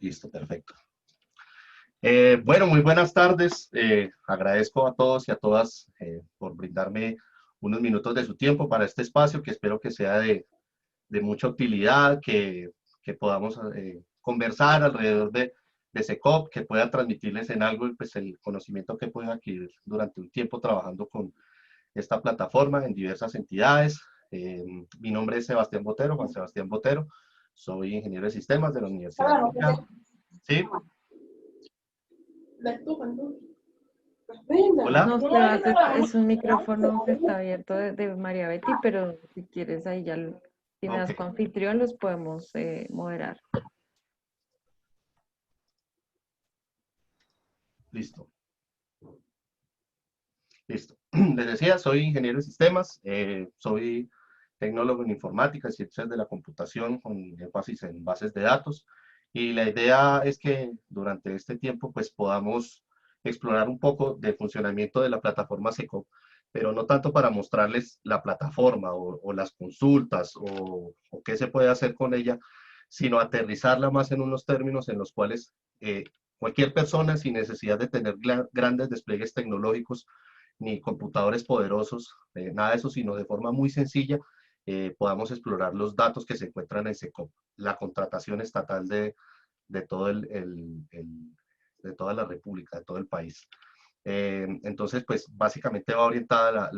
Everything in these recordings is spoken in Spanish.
Listo, perfecto. Bueno, muy buenas tardes. Agradezco a todos y a todas por brindarme unos minutos de su tiempo para este espacio que espero que sea de mucha utilidad, que podamos conversar alrededor de SECOP, que pueda transmitirles en algo pues, el conocimiento que puedo adquirir durante un tiempo trabajando con esta plataforma en diversas entidades. Mi nombre es Sebastián Botero, Juan Sebastián Botero. Soy ingeniero de sistemas de la Universidad de Bogotá. ¿Sí? Hola. No, Sebas, es un micrófono que está abierto de María Betty, pero si quieres ahí ya, si me das Ok, coanfitrión, los podemos moderar. listo. Listo. Les decía, soy ingeniero de sistemas, soy tecnólogo en informática y ciencias de la computación con énfasis en bases de datos. Y la idea es que durante este tiempo pues podamos explorar un poco del funcionamiento de la plataforma SECOP, pero no tanto para mostrarles la plataforma o las consultas o qué se puede hacer con ella, sino aterrizarla más en unos términos en los cuales cualquier persona sin necesidad de tener grandes despliegues tecnológicos ni computadores poderosos, nada de eso, sino de forma muy sencilla, podamos explorar los datos que se encuentran en SECOP, la contratación estatal de todo de toda la República, de todo el país. Entonces, pues básicamente va orientada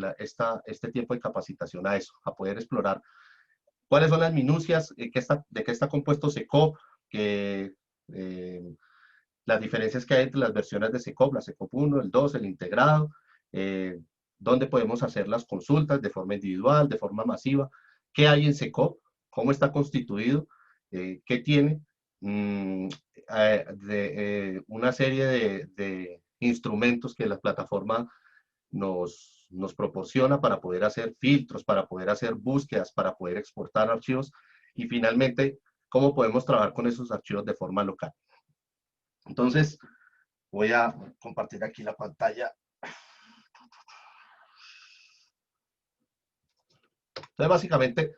este tiempo de capacitación a eso, a poder explorar cuáles son las minucias, de qué está compuesto SECOP, que, las diferencias que hay entre las versiones de SECOP, la SECOP 1, el 2, el integrado, eh, dónde podemos hacer las consultas de forma individual, de forma masiva, qué hay en SECOP, cómo está constituido, qué tiene, una serie de instrumentos que la plataforma nos proporciona para poder hacer filtros, para poder hacer búsquedas, para poder exportar archivos y finalmente cómo podemos trabajar con esos archivos de forma local. Entonces, voy a compartir aquí la pantalla. Entonces, básicamente,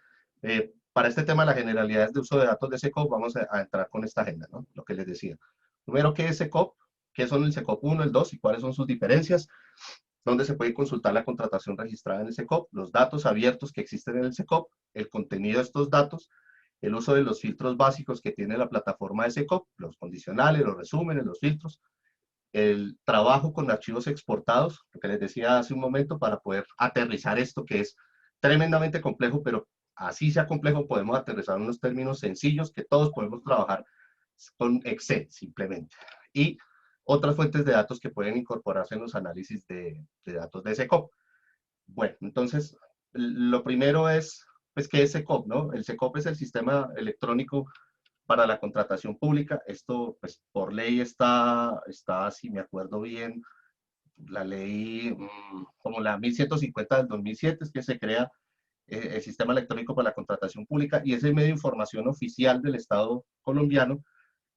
para este tema de las generalidades de uso de datos de SECOP, vamos a entrar con esta agenda, ¿no? Lo que les decía. Primero, ¿qué es SECOP? ¿Qué son el SECOP 1, el 2 y cuáles son sus diferencias? ¿Dónde se puede consultar la contratación registrada en el SECOP? Los datos abiertos que existen en el SECOP, el contenido de estos datos, el uso de los filtros básicos que tiene la plataforma de SECOP, los condicionales, los resúmenes, los filtros, el trabajo con archivos exportados, lo que les decía hace un momento, para poder aterrizar esto que es tremendamente complejo, pero así sea complejo, podemos aterrizar unos términos sencillos que todos podemos trabajar con Excel simplemente. Y otras fuentes de datos que pueden incorporarse en los análisis de datos de SECOP. Bueno, entonces, lo primero es, pues, ¿qué es SECOP, no? El SECOP es el sistema electrónico para la contratación pública. Esto, pues, por ley está, si me acuerdo bien, la ley como la 1150 del 2007, es que se crea el sistema electrónico para la contratación pública y es el medio de información oficial del Estado colombiano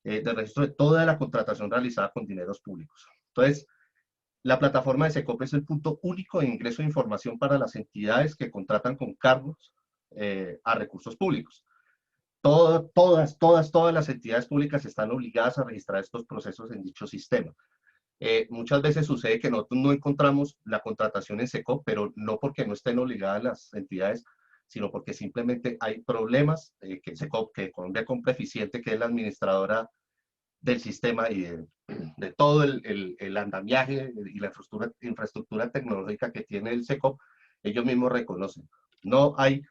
de registro de toda la contratación realizada con dineros públicos. Entonces, la plataforma de SECOP es el punto único de ingreso de información para las entidades que contratan con cargos a recursos públicos. Todas las entidades públicas están obligadas a registrar estos procesos en dicho sistema. Muchas veces sucede que nosotros no encontramos la contratación en SECOP, pero no porque no estén obligadas las entidades, sino porque simplemente hay problemas que SECOP, que Colombia Compra Eficiente, que es la administradora del sistema y de todo el andamiaje y la infraestructura tecnológica que tiene el SECOP, ellos mismos reconocen. No hay,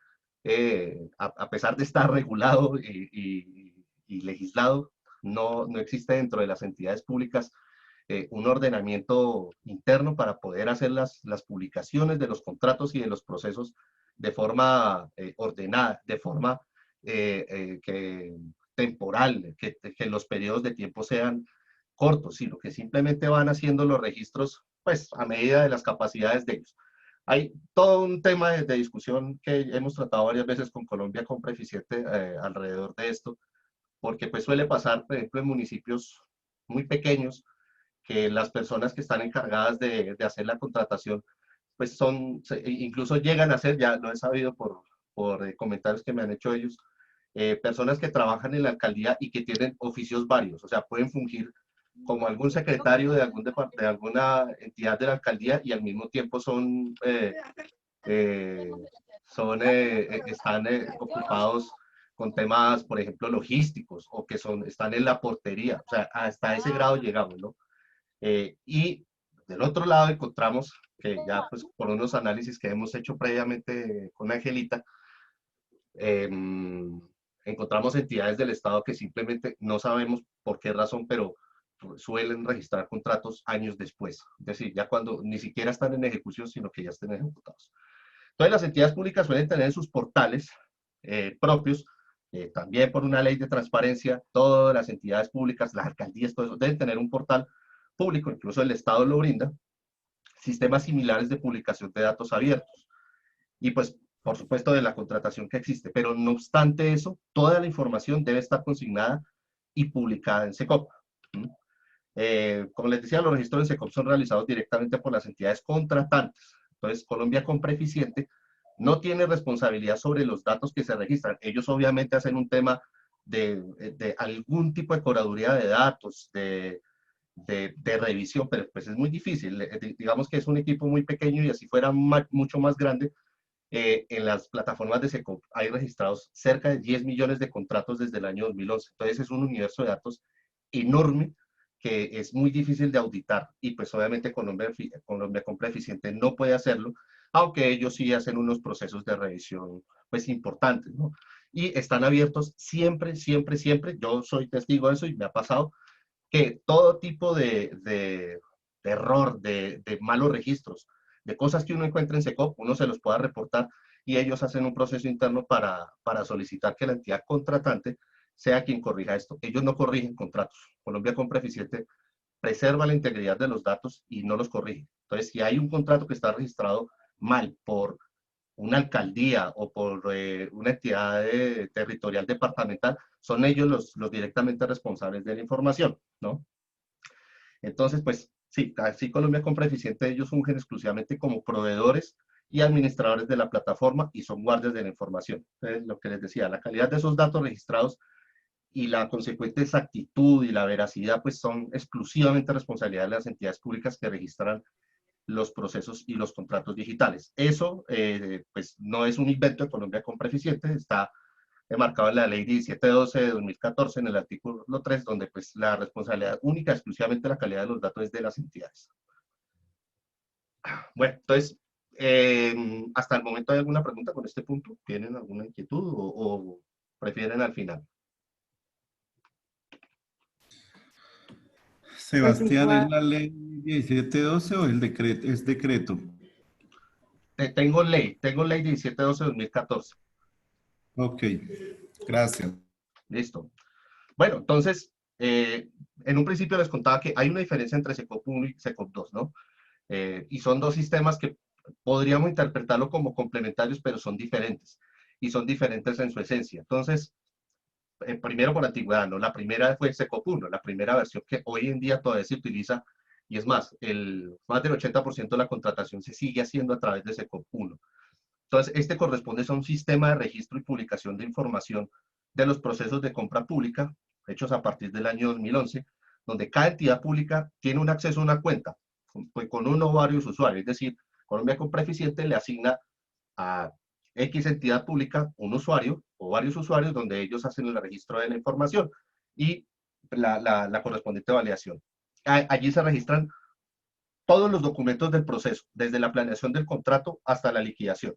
a pesar de estar regulado y legislado, no existe dentro de las entidades públicas un ordenamiento interno para poder hacer las publicaciones de los contratos y de los procesos de forma ordenada, de forma temporal, que los periodos de tiempo sean cortos, sino que simplemente van haciendo los registros pues a medida de las capacidades de ellos. Hay todo un tema de discusión que hemos tratado varias veces con Colombia Compra Eficiente alrededor de esto, porque pues suele pasar, por ejemplo, en municipios muy pequeños, que las personas que están encargadas de hacer la contratación, pues incluso llegan a ser, ya lo he sabido por comentarios que me han hecho ellos, personas que trabajan en la alcaldía y que tienen oficios varios, o sea, pueden fungir como algún secretario de, de alguna entidad de la alcaldía y al mismo tiempo eh, están ocupados con temas, por ejemplo, logísticos o que están en la portería, o sea, hasta ese grado llegamos, ¿no? Y del otro lado encontramos que ya pues por unos análisis que hemos hecho previamente con Angelita, eh, encontramos entidades del Estado que simplemente no sabemos por qué razón, pero suelen registrar contratos años después. Es decir, ya cuando ni siquiera están en ejecución, sino que ya estén ejecutados. Entonces, las entidades públicas suelen tener sus portales propios, también por una ley de transparencia, todas las entidades públicas, las alcaldías, todo eso, deben tener un portal público, incluso el Estado lo brinda, sistemas similares de publicación de datos abiertos. Y pues, por supuesto, de la contratación que existe. Pero no obstante eso, toda la información debe estar consignada y publicada en SECOP. Como les decía, los registros en SECOP son realizados directamente por las entidades contratantes. Entonces, Colombia Compra Eficiente no tiene responsabilidad sobre los datos que se registran. Ellos obviamente hacen un tema de algún tipo de curaduría de datos, de revisión, pero pues es muy difícil. Digamos que es un equipo muy pequeño y así fuera mucho más grande. En las plataformas de SECOP hay registrados cerca de 10 millones de contratos desde el año 2011. Entonces es un universo de datos enorme que es muy difícil de auditar y pues obviamente Colombia Compra Eficiente no puede hacerlo, aunque ellos sí hacen unos procesos de revisión pues importantes, ¿no? Y están abiertos siempre, siempre, siempre. Yo soy testigo de eso y me ha pasado que todo tipo de error, de malos registros, de cosas que uno encuentra en SECOP, uno se los pueda reportar y ellos hacen un proceso interno para solicitar que la entidad contratante sea quien corrija esto. Ellos no corrigen contratos. Colombia Compra Eficiente preserva la integridad de los datos y no los corrige. Entonces, si hay un contrato que está registrado mal por una alcaldía o por una entidad territorial departamental, son ellos los directamente responsables de la información, ¿no? Entonces, pues sí, así Colombia Compra Eficiente, ellos fungen exclusivamente como proveedores y administradores de la plataforma y son guardias de la información. Entonces, lo que les decía, la calidad de esos datos registrados y la consecuente exactitud y la veracidad, pues son exclusivamente responsabilidad de las entidades públicas que registran los procesos y los contratos digitales. Eso, pues, no es un invento de Colombia Compra Eficiente, está marcado en la ley 1712 de 2014, en el artículo 3, donde pues la responsabilidad única, exclusivamente la calidad de los datos es de las entidades. Bueno, entonces, hasta el momento, ¿hay alguna pregunta con este punto? ¿Tienen alguna inquietud o prefieren al final? Pues Sebastián, ¿es igual, la ley 1712 o el decreto? Es decreto. Tengo ley 1712 de 2014. Ok, gracias. Listo. Bueno, entonces, en un principio les contaba que hay una diferencia entre SECOP 1 y SECOP 2, ¿no? Y son dos sistemas que podríamos interpretarlo como complementarios, pero son diferentes. Y son diferentes en su esencia. Entonces, primero por antigüedad, ¿no? La primera fue SECOP 1, la primera versión que hoy en día todavía se utiliza. Y es más, más del 80% de la contratación se sigue haciendo a través de SECOP 1. Entonces, este corresponde a un sistema de registro y publicación de información de los procesos de compra pública hechos a partir del año 2011, donde cada entidad pública tiene un acceso a una cuenta con uno o varios usuarios. Es decir, Colombia Compra Eficiente le asigna a X entidad pública un usuario o varios usuarios donde ellos hacen el registro de la información y la correspondiente validación. Allí se registran todos los documentos del proceso, desde la planeación del contrato hasta la liquidación.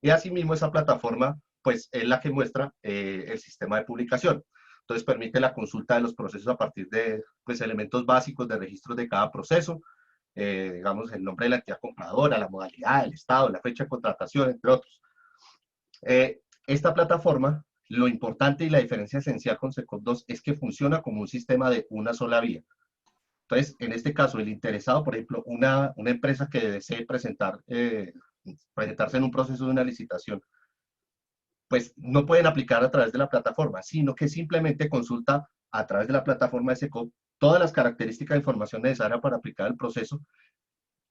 Y asimismo esa plataforma pues es la que muestra el sistema de publicación. Entonces permite la consulta de los procesos a partir de pues, elementos básicos de registro de cada proceso, digamos el nombre de la entidad compradora, la modalidad, el estado, la fecha de contratación, entre otros. Esta plataforma, lo importante y la diferencia esencial con SECOP 2 es que funciona como un sistema de una sola vía. Entonces, en este caso, el interesado, por ejemplo, una empresa que desee presentarse en un proceso de una licitación, pues no pueden aplicar a través de la plataforma, sino que simplemente consulta a través de la plataforma de SECOP todas las características de información necesaria para aplicar el proceso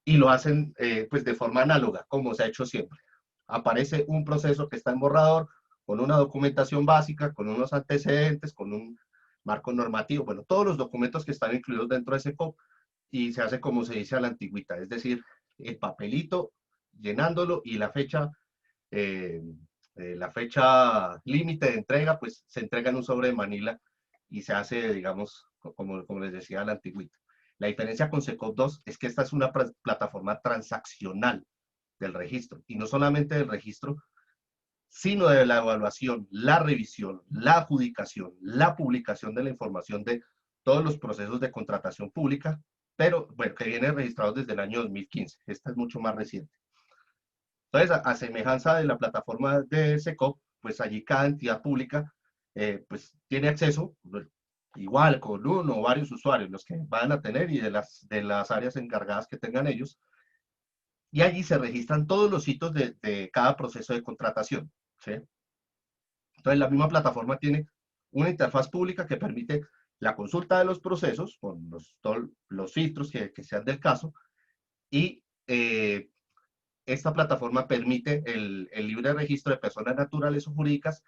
y lo hacen pues de forma análoga, como se ha hecho siempre. Aparece un proceso que está en borrador, con una documentación básica, con unos antecedentes, con un marco normativo, bueno, todos los documentos que están incluidos dentro de ese COP, y se hace como se dice a la antigüita, es decir, el papelito, llenándolo, y eh, la fecha límite de entrega, pues se entrega en un sobre de Manila y se hace, digamos, como les decía, a la antigüita. La diferencia con SECOP 2 es que esta es una plataforma transaccional del registro, y no solamente del registro, sino de la evaluación, la revisión, la adjudicación, la publicación de la información de todos los procesos de contratación pública, pero bueno, que viene registrado desde el año 2015. Esta es mucho más reciente. Entonces, a semejanza de la plataforma de SECOP, pues allí cada entidad pública pues tiene acceso, bueno, igual con uno o varios usuarios, los que van a tener, y de las áreas encargadas que tengan ellos, y allí se registran todos los hitos de cada proceso de contratación, ¿sí? Entonces, la misma plataforma tiene una interfaz pública que permite la consulta de los procesos con todos los filtros que sean del caso, y esta plataforma permite el libre registro de personas naturales o jurídicas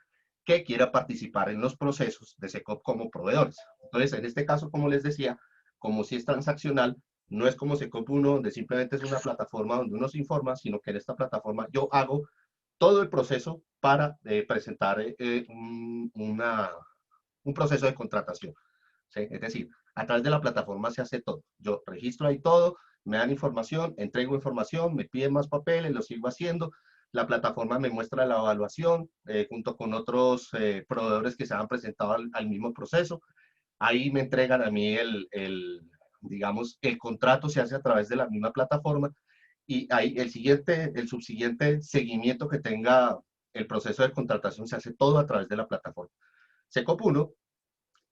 que quieran participar en los procesos de SECOP como proveedores. Entonces, en este caso, como les decía, como si es transaccional, no es como SECOP 1, donde simplemente es una plataforma donde uno se informa, sino que en esta plataforma yo hago todo el proceso para presentar un proceso de contratación, ¿sí? Es decir, a través de la plataforma se hace todo. Yo registro ahí todo, me dan información, entrego información, me piden más papeles, lo sigo haciendo. La plataforma me muestra la evaluación junto con otros proveedores que se han presentado al mismo proceso. Ahí me entregan a mí digamos, el contrato se hace a través de la misma plataforma, y ahí el subsiguiente seguimiento que tenga el proceso de contratación se hace todo a través de la plataforma. SECOP 1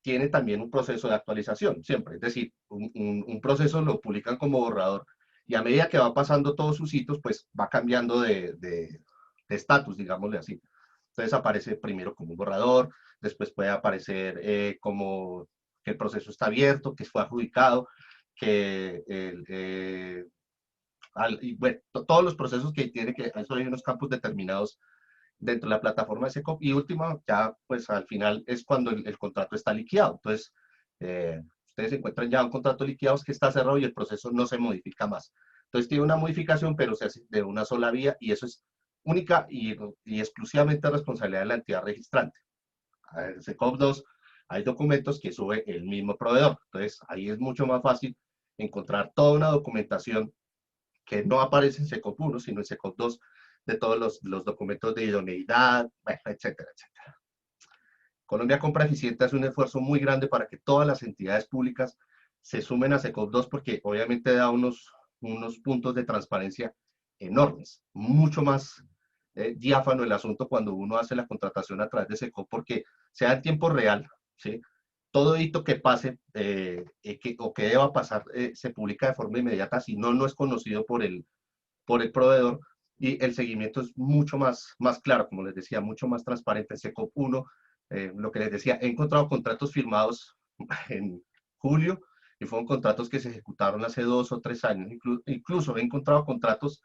tiene también un proceso de actualización, siempre, es decir, un proceso lo publican como borrador, y a medida que va pasando todos sus hitos, pues va cambiando de estatus, digámosle así. Entonces aparece primero como un borrador, después puede aparecer como que el proceso está abierto, que fue adjudicado, que y bueno, todos los procesos que tiene, que eso hay unos campos determinados dentro de la plataforma de SECOP, y último, ya pues al final es cuando el contrato está liquidado. Entonces, ustedes encuentran ya un contrato liquidado que está cerrado y el proceso no se modifica más. Entonces tiene una modificación, pero se hace de una sola vía, y eso es única y exclusivamente responsabilidad de la entidad registrante. En SECOP 2 hay documentos que sube el mismo proveedor. Entonces ahí es mucho más fácil encontrar toda una documentación que no aparece en SECOP 1, sino en SECOP 2, de todos los documentos de idoneidad, bueno, etcétera, etcétera. Colombia Compra Eficiente hace un esfuerzo muy grande para que todas las entidades públicas se sumen a SECOP 2, porque obviamente da unos puntos de transparencia enormes, mucho más diáfano el asunto cuando uno hace la contratación a través de SECOP, porque se da en tiempo real, ¿sí? Todo hito que pase o que deba pasar se publica de forma inmediata, si no, no es conocido por el proveedor, y el seguimiento es mucho más claro, como les decía, mucho más transparente. SECOP 1, lo que les decía, he encontrado contratos firmados en julio, y fueron contratos que se ejecutaron hace 2 o 3 años. Incluso he encontrado contratos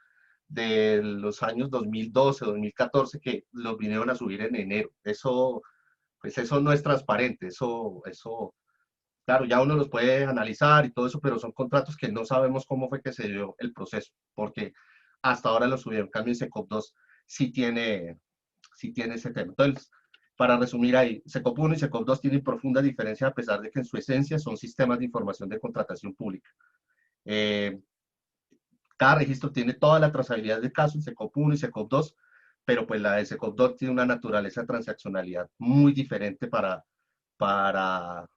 de los años 2012, 2014, que los vinieron a subir en enero. Eso, pues eso no es transparente, claro, ya uno los puede analizar y todo eso, pero son contratos que no sabemos cómo fue que se dio el proceso, porque hasta ahora lo subieron. En cambio, en SECOP 2 sí tiene ese tema. Entonces, para resumir ahí, SECOP 1 y SECOP 2 tienen profunda diferencia, a pesar de que en su esencia son sistemas de información de contratación pública. Eh, Cada registro tiene toda la trazabilidad de casos, SECOP 1 y SECOP 2, pero pues la de SECOP 2 tiene una naturaleza de transaccionalidad muy diferente para, para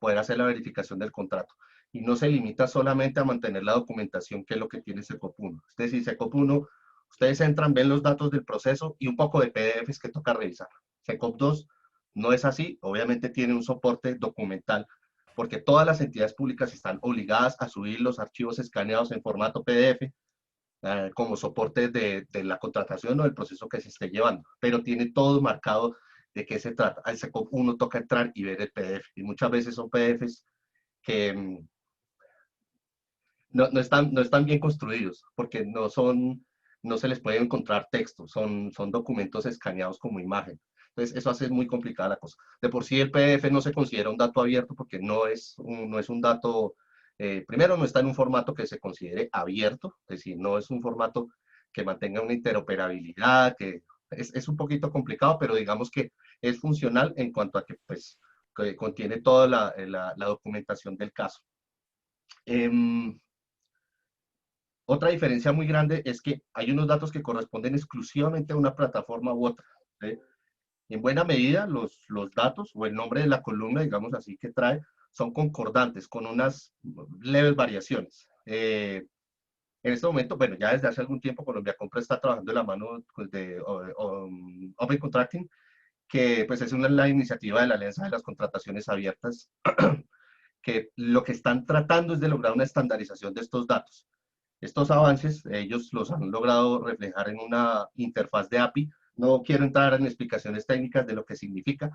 poder hacer la verificación del contrato. Y no se limita solamente a mantener la documentación, que es lo que tiene SECOP 1. Es decir, SECOP 1, ustedes entran, ven los datos del proceso y un poco de PDFs que toca revisar. SECOP 2 no es así, obviamente tiene un soporte documental, porque todas las entidades públicas están obligadas a subir los archivos escaneados en formato PDF como soporte de la contratación o del proceso que se esté llevando, pero tiene todo marcado de qué se trata. Al SECOP 1 toca entrar y ver el PDF, y muchas veces son PDFs que no están bien construidos, porque no se les puede encontrar texto, son documentos escaneados como imagen. Entonces, eso hace muy complicada la cosa. De por sí el PDF no se considera un dato abierto porque no es un dato, primero no está en un formato que se considere abierto, es decir, no es un formato que mantenga una interoperabilidad, que es un poquito complicado, pero digamos que es funcional en cuanto a que, pues, que contiene toda la documentación del caso. Otra diferencia muy grande es que hay unos datos que corresponden exclusivamente a una plataforma u otra, ¿sí? En buena medida, los datos o el nombre de la columna, digamos así, que trae, son concordantes con unas leves variaciones. En este momento, bueno, ya desde hace algún tiempo Colombia Compra está trabajando de la mano pues, de Open Contracting, que pues es la iniciativa de la Alianza de las Contrataciones Abiertas, que lo que están tratando es de lograr una estandarización de estos datos. Estos avances, ellos los han logrado reflejar en una interfaz de API. No quiero entrar en explicaciones técnicas de lo que significa,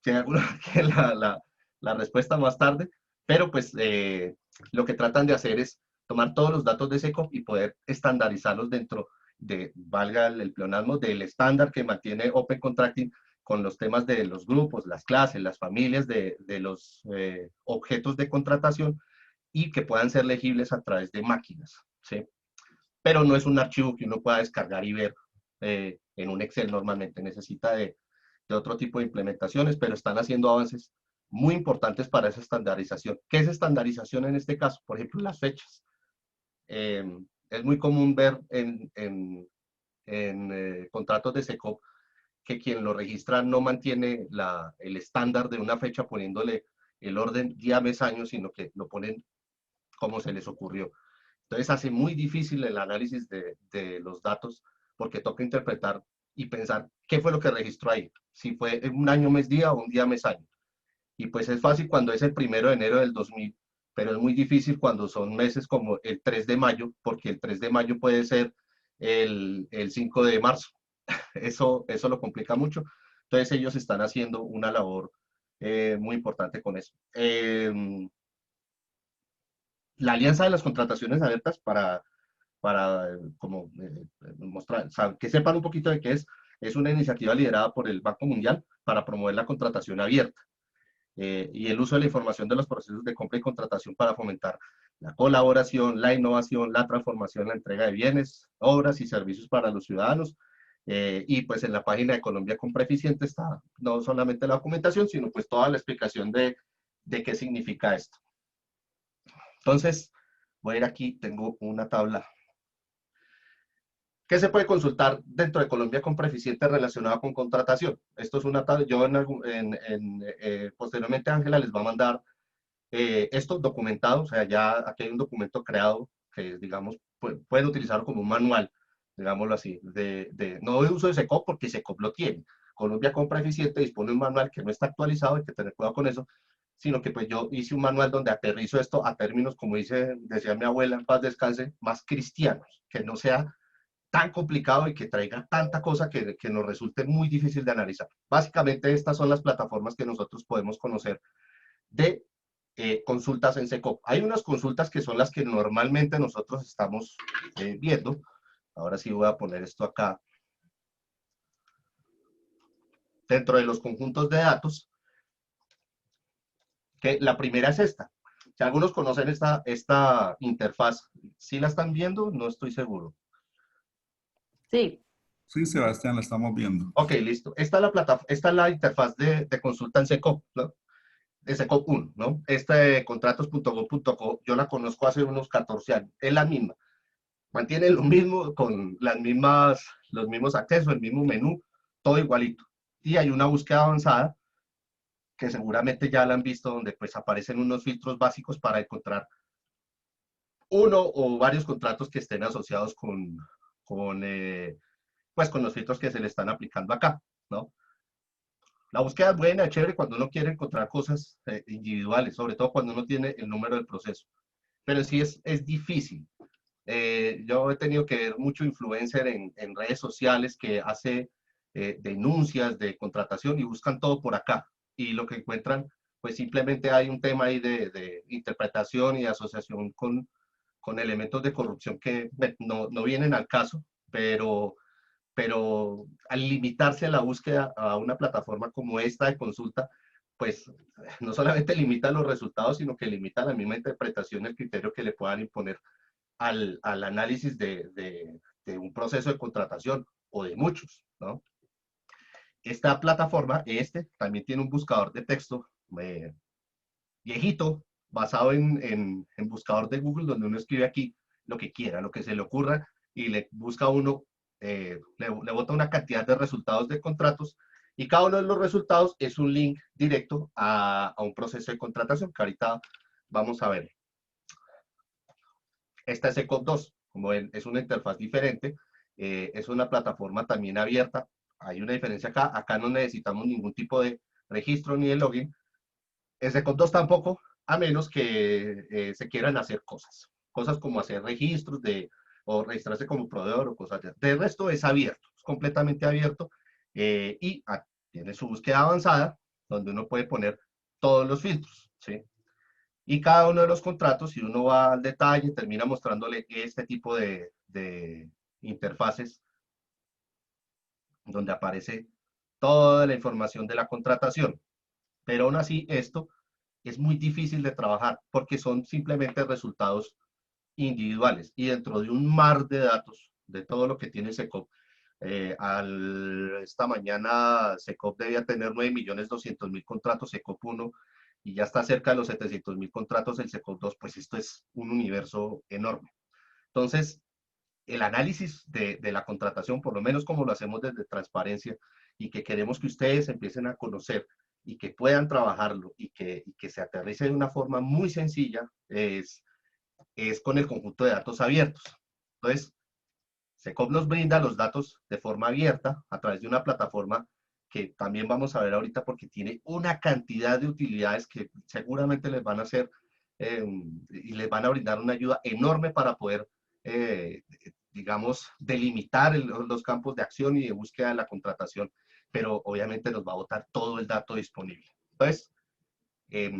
si hay alguna que la respuesta más tarde, pero pues lo que tratan de hacer es tomar todos los datos de SECOP y poder estandarizarlos dentro de, valga el pleonasmo, del estándar que mantiene Open Contracting con los temas de los grupos, las clases, las familias de los objetos de contratación y que puedan ser legibles a través de máquinas, ¿sí? Pero no es un archivo que uno pueda descargar y ver en un Excel normalmente, necesita de otro tipo de implementaciones, pero están haciendo avances muy importantes para esa estandarización. ¿Qué es estandarización en este caso? Por ejemplo, las fechas. Eh, es muy común ver en contratos de SECOP que quien lo registra no mantiene el estándar de una fecha poniéndole el orden día, mes, año, sino que lo ponen como se les ocurrió. Entonces hace muy difícil el análisis de los datos porque toca interpretar y pensar qué fue lo que registró ahí, si fue un año mes día o un día mes año. Y pues es fácil cuando es el 1 de enero del 2000, pero es muy difícil cuando son meses como el 3 de mayo, porque el 3 de mayo puede ser el 5 de marzo. Eso lo complica mucho. Entonces ellos están haciendo una labor muy importante con eso. La Alianza de las Contrataciones Abiertas para como mostrar, que sepan un poquito de qué es una iniciativa liderada por el Banco Mundial para promover la contratación abierta y el uso de la información de los procesos de compra y contratación para fomentar la colaboración, la innovación, la transformación, la entrega de bienes, obras y servicios para los ciudadanos. Y pues en la página de Colombia Compra Eficiente está no solamente la documentación, sino pues toda la explicación de qué significa esto. Entonces, voy a ir aquí, tengo una tabla. ¿Qué se puede consultar dentro de Colombia Compra Eficiente relacionado con contratación? Esto es una tabla, yo posteriormente Ángela les va a mandar esto documentado, o sea, ya aquí hay un documento creado que, digamos, pueden utilizarlo como un manual, digámoslo así, no de uso de SECOP porque SECOP lo tiene. Colombia Compra Eficiente dispone de un manual que no está actualizado, hay que tener cuidado con eso, sino que pues yo hice un manual donde aterrizo esto a términos, como decía mi abuela, en paz descanse, más cristianos, que no sea tan complicado y que traiga tanta cosa que nos resulte muy difícil de analizar. Básicamente estas son las plataformas que nosotros podemos conocer de consultas en SECOP. Hay unas consultas que son las que normalmente nosotros estamos viendo. Ahora sí voy a poner esto acá. Dentro de los conjuntos de datos, que la primera es esta. Si algunos conocen esta interfaz, ¿sí la están viendo? No estoy seguro. Sí. Sí, Sebastián, la estamos viendo. Ok, listo. Esta es la interfaz de consulta en SECOP, ¿no? De SECOP 1, ¿no? Esta de contratos.gov.co, yo la conozco hace unos 14 años. Es la misma. Mantiene lo mismo, con los mismos accesos, el mismo menú, todo igualito. Y hay una búsqueda avanzada que seguramente ya la han visto, donde pues aparecen unos filtros básicos para encontrar uno o varios contratos que estén asociados pues con los filtros que se le están aplicando acá, ¿no? La búsqueda es buena, chévere cuando uno quiere encontrar cosas individuales, sobre todo cuando uno tiene el número del proceso. Pero sí es difícil. Yo he tenido que ver mucho influencer en redes sociales que hace denuncias de contratación y buscan todo por acá. Y lo que encuentran, pues simplemente hay un tema ahí de interpretación y asociación con elementos de corrupción que no vienen al caso, pero pero al limitarse a la búsqueda a una plataforma como esta de consulta, pues no solamente limita los resultados, sino que limita la misma interpretación, el criterio que le puedan imponer al análisis de un proceso de contratación o de muchos, ¿no? Esta plataforma, también tiene un buscador de texto viejito, basado en buscador de Google, donde uno escribe aquí lo que quiera, lo que se le ocurra, y le busca uno, le bota una cantidad de resultados de contratos, y cada uno de los resultados es un link directo a un proceso de contratación, que ahorita vamos a ver. Esta es ECOP 2, como ven, es una interfaz diferente, es una plataforma también abierta. Hay una diferencia acá no necesitamos ningún tipo de registro ni de login. ECOP 2 tampoco, a menos que se quieran hacer cosas como hacer registros o registrarse como proveedor o cosas así. De resto es abierto, es completamente abierto, y tiene su búsqueda avanzada, donde uno puede poner todos los filtros, ¿sí? Y cada uno de los contratos, si uno va al detalle, termina mostrándole este tipo de interfaces donde aparece toda la información de la contratación. Pero aún así, esto es muy difícil de trabajar porque son simplemente resultados individuales y dentro de un mar de datos de todo lo que tiene SECOP. Esta mañana SECOP debía tener 9.200.000 contratos, SECOP 1, y ya está cerca de los 700.000 contratos el SECOP 2, pues esto es un universo enorme. Entonces, el análisis de la contratación, por lo menos como lo hacemos desde Transparencia, y que queremos que ustedes empiecen a conocer y que puedan trabajarlo y que se aterrice de una forma muy sencilla, es con el conjunto de datos abiertos. Entonces, SECOP nos brinda los datos de forma abierta a través de una plataforma que también vamos a ver ahorita porque tiene una cantidad de utilidades que seguramente les van a hacer y les van a brindar una ayuda enorme para poder, digamos, delimitar los campos de acción y de búsqueda de la contratación, pero obviamente nos va a botar todo el dato disponible. Entonces, eh,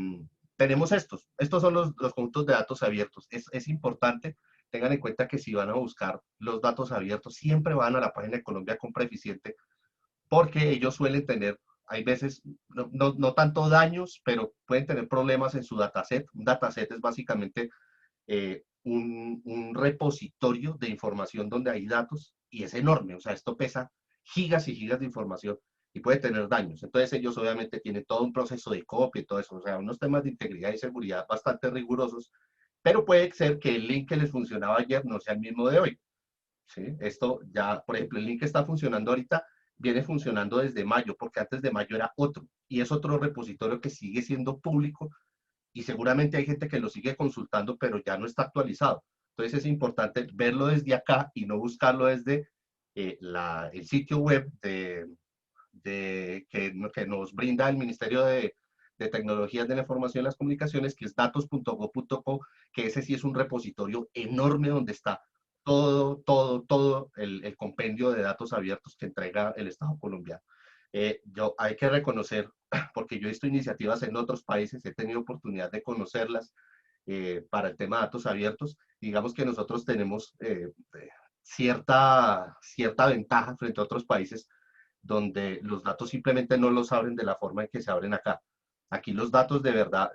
tenemos estos son los conjuntos de datos abiertos. Es importante, tengan en cuenta que si van a buscar los datos abiertos, siempre van a la página de Colombia Compra Eficiente, porque ellos suelen tener, hay veces, no tanto daños, pero pueden tener problemas en su dataset. Un dataset es básicamente un repositorio de información donde hay datos y es enorme, o sea, esto pesa gigas y gigas de información y puede tener daños. Entonces ellos obviamente tienen todo un proceso de copia y todo eso, o sea, unos temas de integridad y seguridad bastante rigurosos, pero puede ser que el link que les funcionaba ayer no sea el mismo de hoy. ¿Sí? Esto ya, por ejemplo, el link que está funcionando ahorita viene funcionando desde mayo, porque antes de mayo era otro, y es otro repositorio que sigue siendo público, y seguramente hay gente que lo sigue consultando, pero ya no está actualizado. Entonces es importante verlo desde acá y no buscarlo desde el sitio web que nos brinda el Ministerio de Tecnologías de la Información y las Comunicaciones, que es datos.go.co, que ese sí es un repositorio enorme donde está todo el compendio de datos abiertos que entrega el Estado colombiano. Hay que reconocer, porque yo he visto iniciativas en otros países, he tenido oportunidad de conocerlas para el tema de datos abiertos. Digamos que nosotros tenemos cierta ventaja frente a otros países donde los datos simplemente no los abren de la forma en que se abren acá. Aquí los datos de verdad,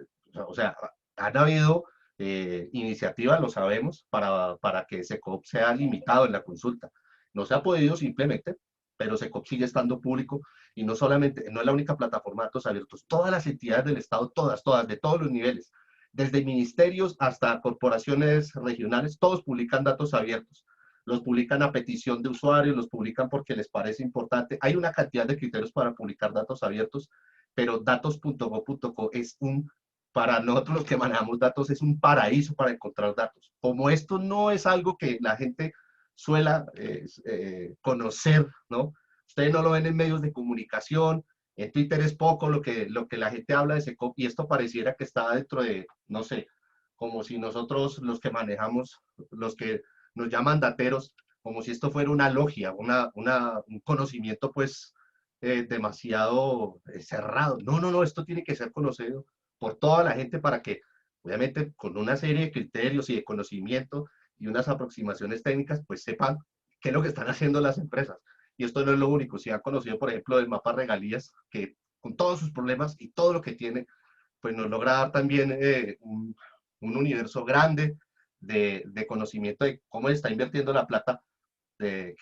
o sea, han habido iniciativas, lo sabemos, para que SECOP sea limitado en la consulta. No se ha podido simplemente, pero SECOP sigue estando público y no solamente, no es la única plataforma de datos abiertos, todas las entidades del Estado, todas, de todos los niveles, desde ministerios hasta corporaciones regionales, todos publican datos abiertos. Los publican a petición de usuarios, los publican porque les parece importante. Hay una cantidad de criterios para publicar datos abiertos, pero datos.go.co es para nosotros los que manejamos datos, es un paraíso para encontrar datos. Como esto no es algo que la gente suela conocer, ¿no? Ustedes no lo ven en medios de comunicación, en Twitter es poco lo que la gente habla de SECOP, y esto pareciera que está dentro de, no sé, como si nosotros los que manejamos, los que nos llaman dateros, como si esto fuera una logia, un conocimiento pues demasiado cerrado. No, esto tiene que ser conocido por toda la gente para que, obviamente, con una serie de criterios y de conocimiento y unas aproximaciones técnicas, pues sepan qué es lo que están haciendo las empresas. Y esto no es lo único, si han conocido, por ejemplo, el mapa regalías, que con todos sus problemas y todo lo que tiene, pues nos logra dar también un universo grande de conocimiento de cómo está invirtiendo la plata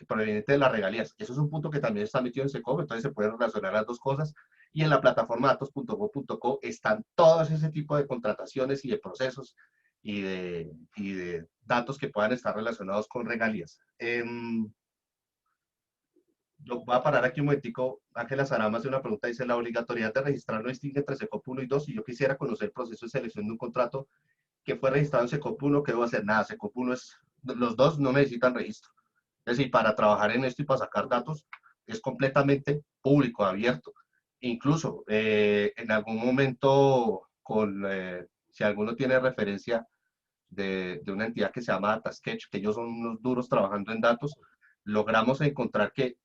proveniente de las regalías. Eso es un punto que también está metido en SECOP, entonces se pueden relacionar las dos cosas. Y en la plataforma datos.gov.co están todos ese tipo de contrataciones y de procesos y de datos que puedan estar relacionados con regalías. Yo voy a parar aquí un momentico. Ángela Sarama hace una pregunta, dice, la obligatoriedad de registrar no distingue entre SECOP 1 y 2, y yo quisiera conocer el proceso de selección de un contrato que fue registrado en SECOP 1, ¿qué debo hacer? Nada, SECOP 1 es, los dos no necesitan registro. Es decir, para trabajar en esto y para sacar datos es completamente público, abierto. Incluso en algún momento, si alguno tiene referencia de una entidad que se llama DataSketch, que ellos son unos duros trabajando en datos, logramos encontrar que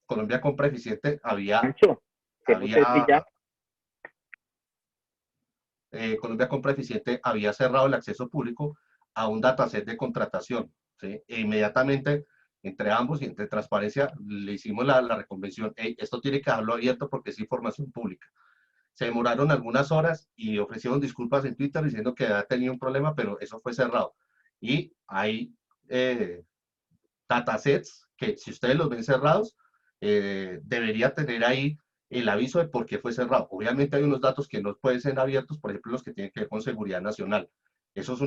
Colombia Compra Eficiente Pancho, ¿qué usted ya? Colombia Compra Eficiente había cerrado el acceso público a un dataset de contratación, ¿sí? E inmediatamente entre ambos y entre transparencia le hicimos la reconvención. Hey, esto tiene que dejarlo abierto porque es información pública. Se demoraron algunas horas y ofrecieron disculpas en Twitter diciendo que había tenido un problema, pero eso fue cerrado. Y hay datasets que si ustedes los ven cerrados, debería tener ahí el aviso de por qué fue cerrado. Obviamente hay unos datos que no pueden ser abiertos, por ejemplo, los que tienen que ver con seguridad nacional. Eso es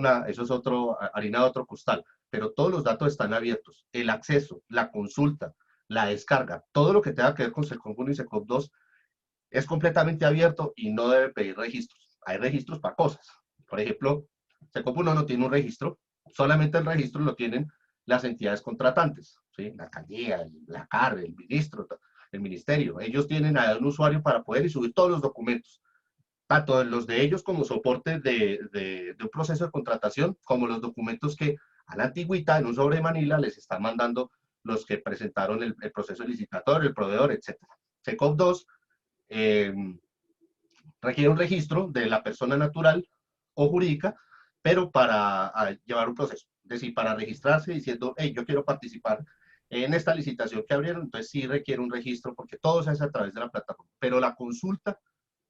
harina de otro costal, pero todos los datos están abiertos. El acceso, la consulta, la descarga, todo lo que tenga que ver con SECOP 1 y SECOP 2 es completamente abierto y no debe pedir registros. Hay registros para cosas. Por ejemplo, SECOP 1 no tiene un registro, solamente el registro lo tienen las entidades contratantes, ¿sí? La alcaldía, la CAR, el ministro, el ministerio. Ellos tienen a un usuario para poder y subir todos los documentos, tanto los de ellos como soporte de un proceso de contratación, como los documentos que a la antigüita en un sobre de Manila les están mandando los que presentaron el proceso licitatorio, el proveedor, etc. SECOP 2 eh, requiere un registro de la persona natural o jurídica, pero para llevar un proceso. Es decir, para registrarse diciendo, hey, yo quiero participar en esta licitación que abrieron, entonces sí requiere un registro porque todo se hace a través de la plataforma. Pero la consulta,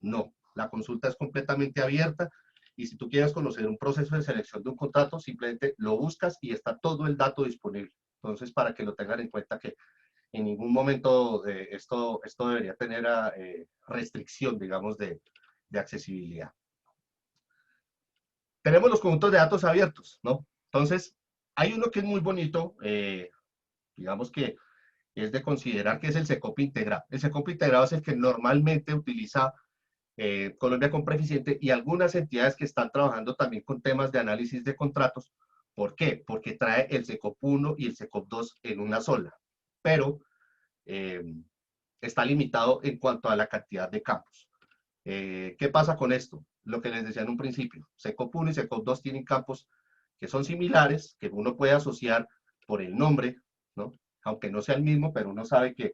no. La consulta es completamente abierta y si tú quieres conocer un proceso de selección de un contrato, simplemente lo buscas y está todo el dato disponible. Entonces, para que lo tengan en cuenta que en ningún momento esto debería tener restricción, digamos, de accesibilidad. Tenemos los conjuntos de datos abiertos, ¿no? Entonces, hay uno que es muy bonito, digamos que es de considerar que es el SECOP integrado. El SECOP integrado es el que normalmente utiliza Colombia Compra Eficiente y algunas entidades que están trabajando también con temas de análisis de contratos. ¿Por qué? Porque trae el SECOP 1 y el SECOP 2 en una sola, pero está limitado en cuanto a la cantidad de campos. ¿Qué pasa con esto? Lo que les decía en un principio, SECOP 1 y SECOP 2 tienen campos que son similares, que uno puede asociar por el nombre, ¿no? Aunque no sea el mismo, pero uno sabe que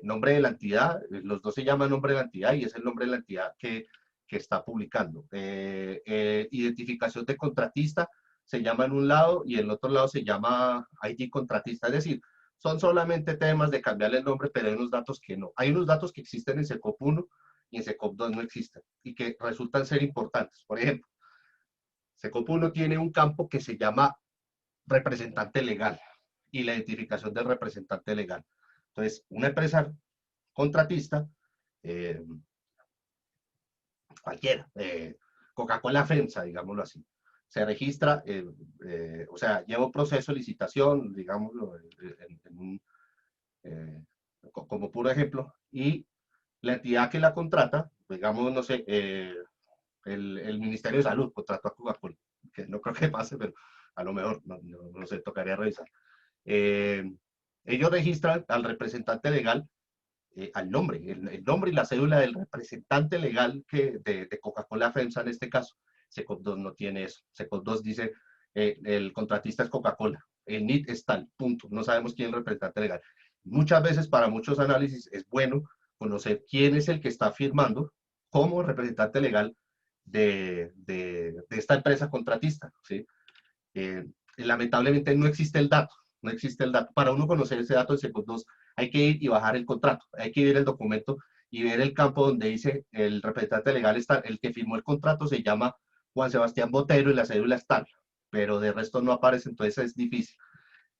nombre de la entidad, los dos se llaman nombre de la entidad y es el nombre de la entidad que está publicando. Identificación de contratista se llama en un lado y en el otro lado se llama ID contratista, es decir, son solamente temas de cambiarle el nombre, pero hay unos datos que no. Hay unos datos que existen en SECOP 1 y en SECOP 2 no existen y que resultan ser importantes. Por ejemplo, SECOP 1 tiene un campo que se llama representante legal y la identificación del representante legal. Entonces, una empresa contratista, eh, cualquiera, Coca-Cola FEMSA, digámoslo así, se registra, o sea, lleva un proceso de licitación, digámoslo, como puro ejemplo, y la entidad que la contrata, digamos, no sé, el Ministerio de Salud contrató a Coca-Cola, que no creo que pase, pero a lo mejor, no sé, tocaría revisar. Ellos registran al representante legal al nombre, el nombre y la cédula del representante legal de Coca-Cola FEMSA en este caso. SECOP 2 no tiene eso. SECOP 2 dice, el contratista es Coca-Cola, el NIT es tal, punto. No sabemos quién es el representante legal. Muchas veces para muchos análisis es bueno conocer quién es el que está firmando como representante legal de esta empresa contratista, ¿sí? Lamentablemente no existe el dato. no existe el dato. Para uno conocer ese dato de SECOP 2 hay que ir y bajar el contrato, hay que ver el documento y ver el campo donde dice el representante legal está, el que firmó el contrato se llama Juan Sebastián Botero y la cédula es tal, pero de resto no aparece, entonces es difícil.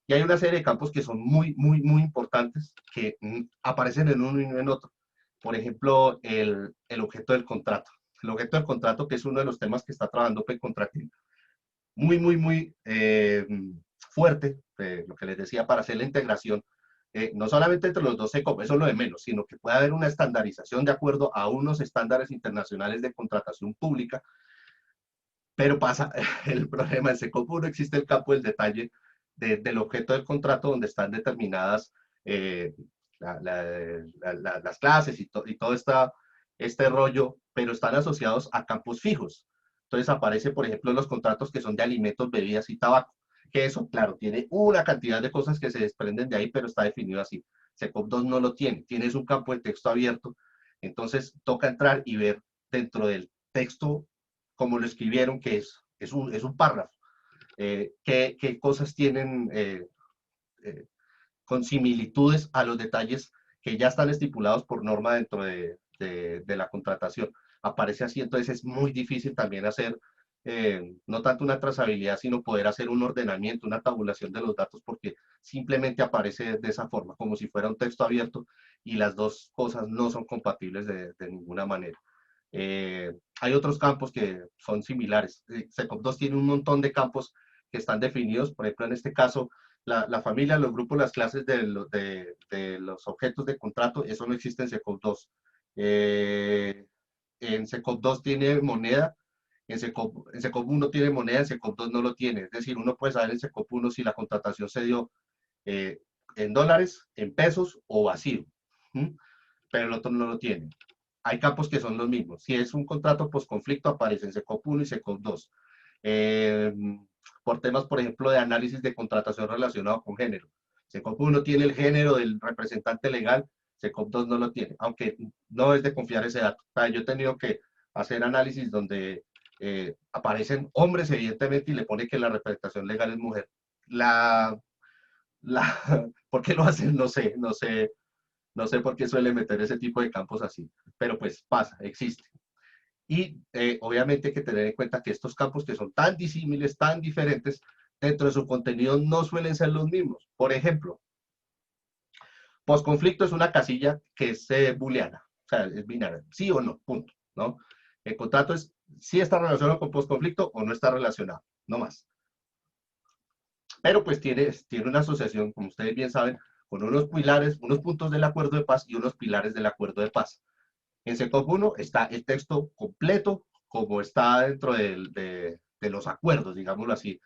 Y hay una serie de campos que son muy importantes que aparecen en uno y no en otro. Por ejemplo, el objeto del contrato. El objeto del contrato, que es uno de los temas que está trabajando Pencontracting, muy fuerte, lo que les decía, para hacer la integración, no solamente entre los dos SECOP, eso es lo de menos, sino que puede haber una estandarización de acuerdo a unos estándares internacionales de contratación pública, pero pasa el problema, en SECOP 1 existe el campo del detalle del objeto del contrato donde están determinadas las clases y todo este rollo, pero están asociados a campos fijos. Entonces aparece, por ejemplo, los contratos que son de alimentos, bebidas y tabaco, que eso, claro, tiene una cantidad de cosas que se desprenden de ahí, pero está definido así. SECOP 2 no lo tiene, tienes un campo de texto abierto, entonces toca entrar y ver dentro del texto como lo escribieron, que es un párrafo, qué cosas tienen con similitudes a los detalles que ya están estipulados por norma dentro de la contratación. Aparece así, entonces es muy difícil también hacer, no tanto una trazabilidad, sino poder hacer un ordenamiento, una tabulación de los datos, porque simplemente aparece de esa forma, como si fuera un texto abierto, y las dos cosas no son compatibles de ninguna manera. Hay otros campos que son similares. SECOP 2 tiene un montón de campos que están definidos, por ejemplo, en este caso, la familia, los grupos, las clases de los objetos de contrato, eso no existe en SECOP 2. En SECOP 2 tiene moneda, en SECOP 1 tiene moneda, en SECOP 2 no lo tiene. Es decir, uno puede saber en SECOP 1 si la contratación se dio en dólares, en pesos o vacío, ¿sí? Pero el otro no lo tiene. Hay campos que son los mismos. Si es un contrato post-conflicto, aparecen SECOP 1 y SECOP 2. Por temas, por ejemplo, de análisis de contratación relacionado con género. SECOP 1 tiene el género del representante legal, SECOP 2 no lo tiene, aunque no es de confiar ese dato. O sea, yo he tenido que hacer análisis donde aparecen hombres, evidentemente, y le pone que la representación legal es mujer. ¿Por qué lo hacen? No sé por qué suele meter ese tipo de campos así, pero pues pasa, existe. Y obviamente hay que tener en cuenta que estos campos que son tan disímiles, tan diferentes, dentro de su contenido no suelen ser los mismos. Por ejemplo, posconflicto es una casilla que es booleana, o sea, es binaria, sí o no, punto, ¿no? El contrato es si está relacionado con posconflicto o no está relacionado, no más. Pero pues tiene una asociación, como ustedes bien saben, con unos pilares, unos puntos del acuerdo de paz y unos pilares del acuerdo de paz. En SECOP 1 está el texto completo, como está dentro de los acuerdos, digámoslo así.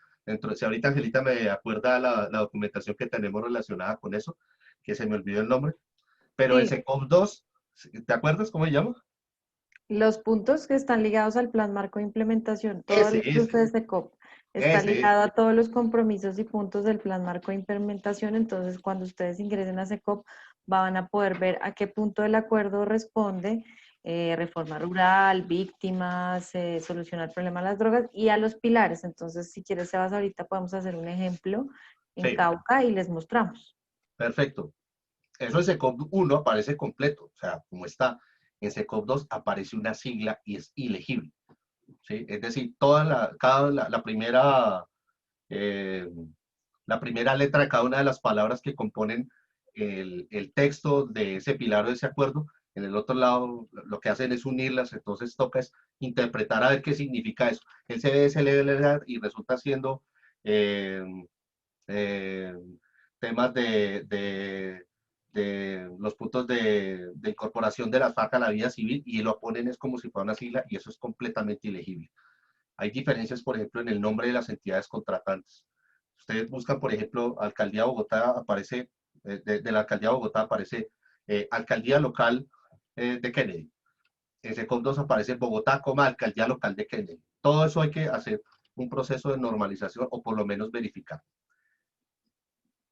Si ahorita Angelita me acuerda la documentación que tenemos relacionada con eso, que se me olvidó el nombre, pero en Sí, SECOP 2, ¿te acuerdas cómo se llama? los puntos que están ligados al plan marco de implementación, todo Ese, el cruce ese, de SECOP está ese. ligado a todos los compromisos y puntos del plan marco de implementación. Entonces, cuando ustedes ingresen a SECOP, van a poder ver a qué punto del acuerdo responde reforma rural, víctimas, solucionar el problema de las drogas y a los pilares. Entonces, si quieres, Sebas, ahorita podemos hacer un ejemplo en Sí, Cauca y les mostramos. perfecto. Eso en SECOP 1 aparece completo, o sea, como está. En SECOP 2 aparece una sigla y es ilegible. ¿Sí? Es decir, eh, la primera letra de cada una de las palabras que componen el texto de ese pilar o de ese acuerdo, en el otro lado lo que hacen es unirlas, entonces toca es interpretar a ver qué significa eso. El CDS y resulta siendo eh, eh, temas de los puntos de incorporación de las FARC a la vida civil y lo ponen es como si fuera una sigla y eso es completamente ilegible. Hay diferencias, por ejemplo, en el nombre de las entidades contratantes. Ustedes buscan, por ejemplo, Alcaldía Bogotá, aparece, de la Alcaldía Bogotá aparece Alcaldía Local de Kennedy. En SECOP 2 aparece Bogotá, Alcaldía Local de Kennedy. Todo eso hay que hacer un proceso de normalización o por lo menos verificar.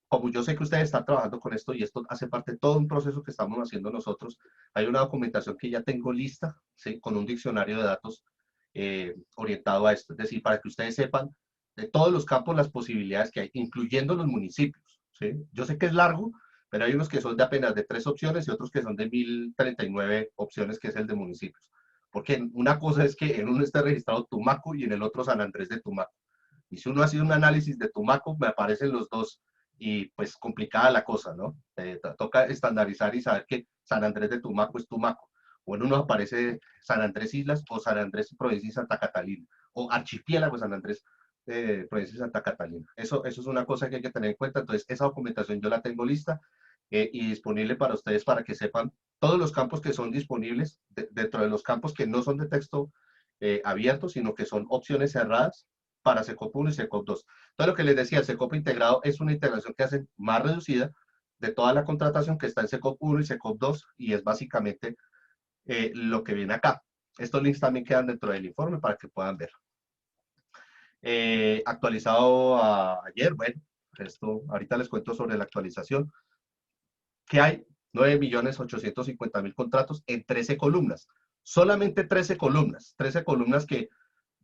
Como yo sé que ustedes están trabajando con esto y esto hace parte de todo un proceso que estamos haciendo nosotros, hay una documentación que ya tengo lista, ¿sí? Con un diccionario de datos orientado a esto. Es decir, para que ustedes sepan de todos los campos las posibilidades que hay, incluyendo los municipios. ¿sí? Yo sé que es largo, pero hay unos que son de apenas de 3 opciones y otros que son de 1039 opciones, que es el de municipios. Porque una cosa es que en uno esté registrado Tumaco y en el otro San Andrés de Tumaco. Y si uno hace un análisis de Tumaco, me aparecen los dos y pues complicada la cosa, ¿no? Toca estandarizar y saber que San Andrés de Tumaco es Tumaco. O en uno aparece San Andrés Islas o San Andrés Provincia y Santa Catalina. O Archipiélago San Andrés Provincia y Santa Catalina. Eso es una cosa que hay que tener en cuenta. Entonces, esa documentación yo la tengo lista y disponible para ustedes para que sepan todos los campos que son disponibles dentro de los campos que no son de texto abierto, sino que son opciones cerradas para SECOP 1 y SECOP 2. Entonces, lo que les decía, el SECOP integrado es una integración que hacen más reducida de toda la contratación que está en SECOP 1 y SECOP 2 y es básicamente lo que viene acá. Estos links también quedan dentro del informe para que puedan ver. Actualizado ayer, bueno, esto ahorita les cuento sobre la actualización, que hay 9.850.000 contratos en 13 columnas. Solamente 13 columnas que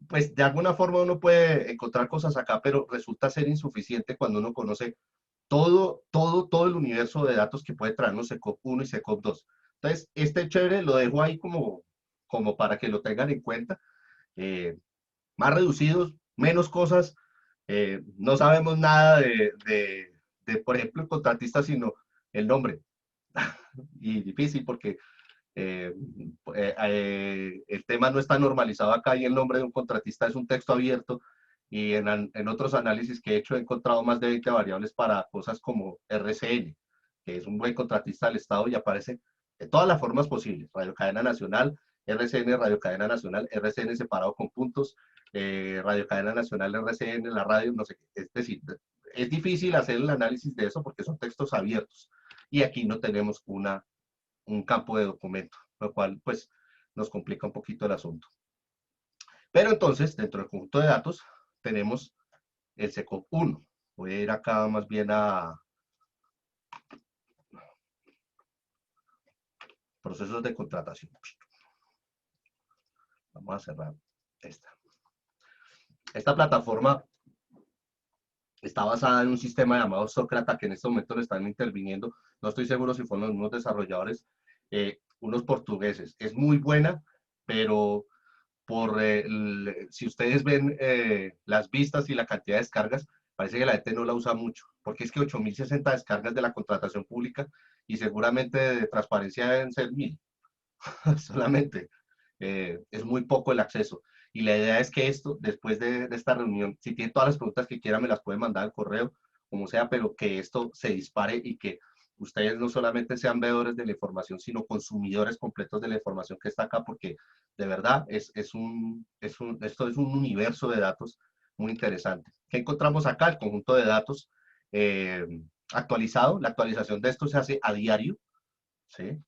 pues de alguna forma uno puede encontrar cosas acá, pero resulta ser insuficiente cuando uno conoce todo el universo de datos que puede traernos SECOP 1 y SECOP 2. Entonces, este chévere lo dejo ahí como para que lo tengan en cuenta. Más reducidos, menos cosas. No sabemos nada por ejemplo, el contratista, sino el nombre. Y difícil porque el tema no está normalizado acá y el nombre de un contratista es un texto abierto y en otros análisis que he hecho he encontrado más de 20 variables para cosas como RCN, que es un buen contratista del Estado y aparece de todas las formas posibles, Radio Cadena Nacional, RCN, Radio Cadena Nacional, RCN separado con puntos, Radio Cadena Nacional, RCN, la radio, no sé qué. Es decir, es difícil hacer el análisis de eso porque son textos abiertos y aquí no tenemos un campo de documento, lo cual pues nos complica un poquito el asunto. Pero entonces, dentro del conjunto de datos, tenemos el SECOP 1. Voy a ir acá más bien a procesos de contratación. Vamos a cerrar esta. Esta plataforma está basada en un sistema llamado Sócrata, que en este momento lo están interviniendo. No estoy seguro si fueron unos desarrolladores, unos portugueses. Es muy buena, pero si ustedes ven las vistas y la cantidad de descargas, parece que la gente no la usa mucho, porque es que 8.060 descargas de la contratación pública y seguramente de transparencia deben ser 1.000, solamente. Es muy poco el acceso. Y la idea es que esto, después de esta reunión, si tienen todas las preguntas que quieran, me las pueden mandar al correo, como sea, pero que esto se dispare y que ustedes no solamente sean veedores de la información, sino consumidores completos de la información que está acá, porque de verdad esto es un universo de datos muy interesante. ¿Qué encontramos acá? El conjunto de datos actualizado. La actualización de esto se hace a diario, ¿sí?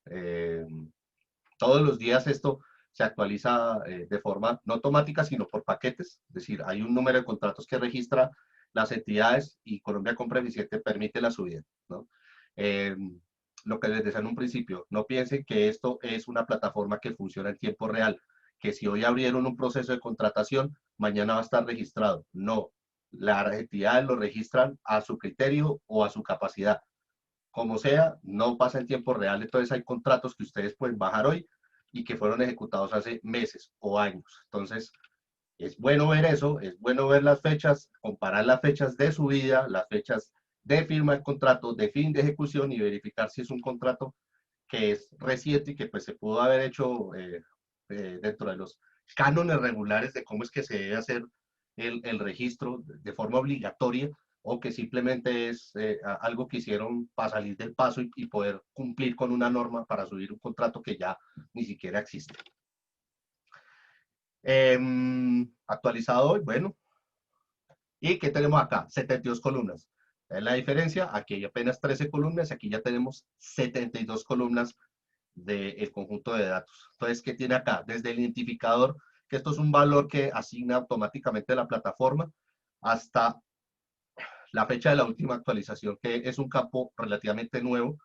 Todos los días esto se actualiza de forma no automática, sino por paquetes. Es decir, hay un número de contratos que registra las entidades y Colombia Compra Eficiente permite la subida, ¿no? Lo que les decía en un principio, no piensen que esto es una plataforma que funciona en tiempo real, que si hoy abrieron un proceso de contratación, mañana va a estar registrado. No, las entidades lo registran a su criterio o a su capacidad. Como sea, no pasa en tiempo real, entonces hay contratos que ustedes pueden bajar hoy y que fueron ejecutados hace meses o años. Entonces, es bueno ver eso, es bueno ver las fechas, comparar las fechas de subida, las fechas de firma del contrato, de fin de ejecución y verificar si es un contrato que es reciente y que pues se pudo haber hecho dentro de los cánones regulares de cómo es que se debe hacer el registro de forma obligatoria o que simplemente es algo que hicieron para salir del paso y poder cumplir con una norma para subir un contrato que ya ni siquiera existe. Actualizado hoy, bueno. ¿Y qué tenemos acá? 72 columnas. ¿Es la diferencia? Aquí hay apenas 13 columnas, aquí ya tenemos 72 columnas del conjunto de datos. Entonces, ¿qué tiene acá? Desde el identificador, que esto es un valor que asigna automáticamente la plataforma, hasta la fecha de la última actualización, que es un campo relativamente nuevo.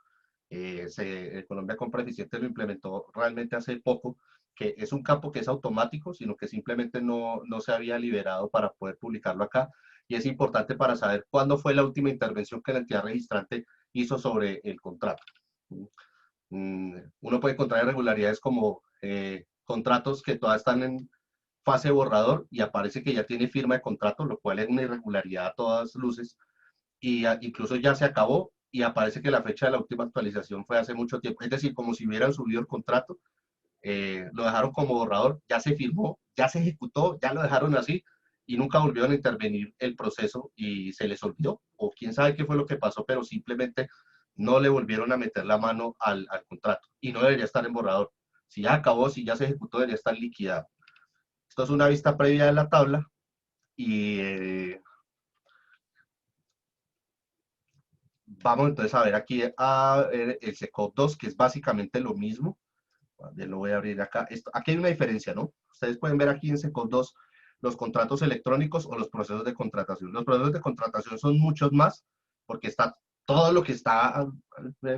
Colombia Compra Eficiente lo implementó realmente hace poco, que es un campo que es automático, sino que simplemente no se había liberado para poder publicarlo acá. y es importante para saber cuándo fue la última intervención que la entidad registrante hizo sobre el contrato. Uno puede encontrar irregularidades como contratos que todavía están en fase borrador y aparece que ya tiene firma de contrato, lo cual es una irregularidad a todas luces, y incluso ya se acabó y aparece que la fecha de la última actualización fue hace mucho tiempo. Es decir, como si hubieran subido el contrato, lo dejaron como borrador, ya se firmó, ya se ejecutó, ya lo dejaron así y nunca volvieron a intervenir el proceso y se les olvidó, o quién sabe qué fue lo que pasó, pero simplemente no le volvieron a meter la mano al contrato y no debería estar en borrador. Si ya acabó, si ya se ejecutó, debería estar liquidado. Esto es una vista previa de la tabla y vamos entonces a ver aquí a ver el SECOP 2, que es básicamente lo mismo. Ya lo voy a abrir acá. Aquí hay una diferencia, ¿no? Ustedes pueden ver aquí en SECOP 2 los contratos electrónicos o los procesos de contratación. Los procesos de contratación son muchos más porque está todo lo que está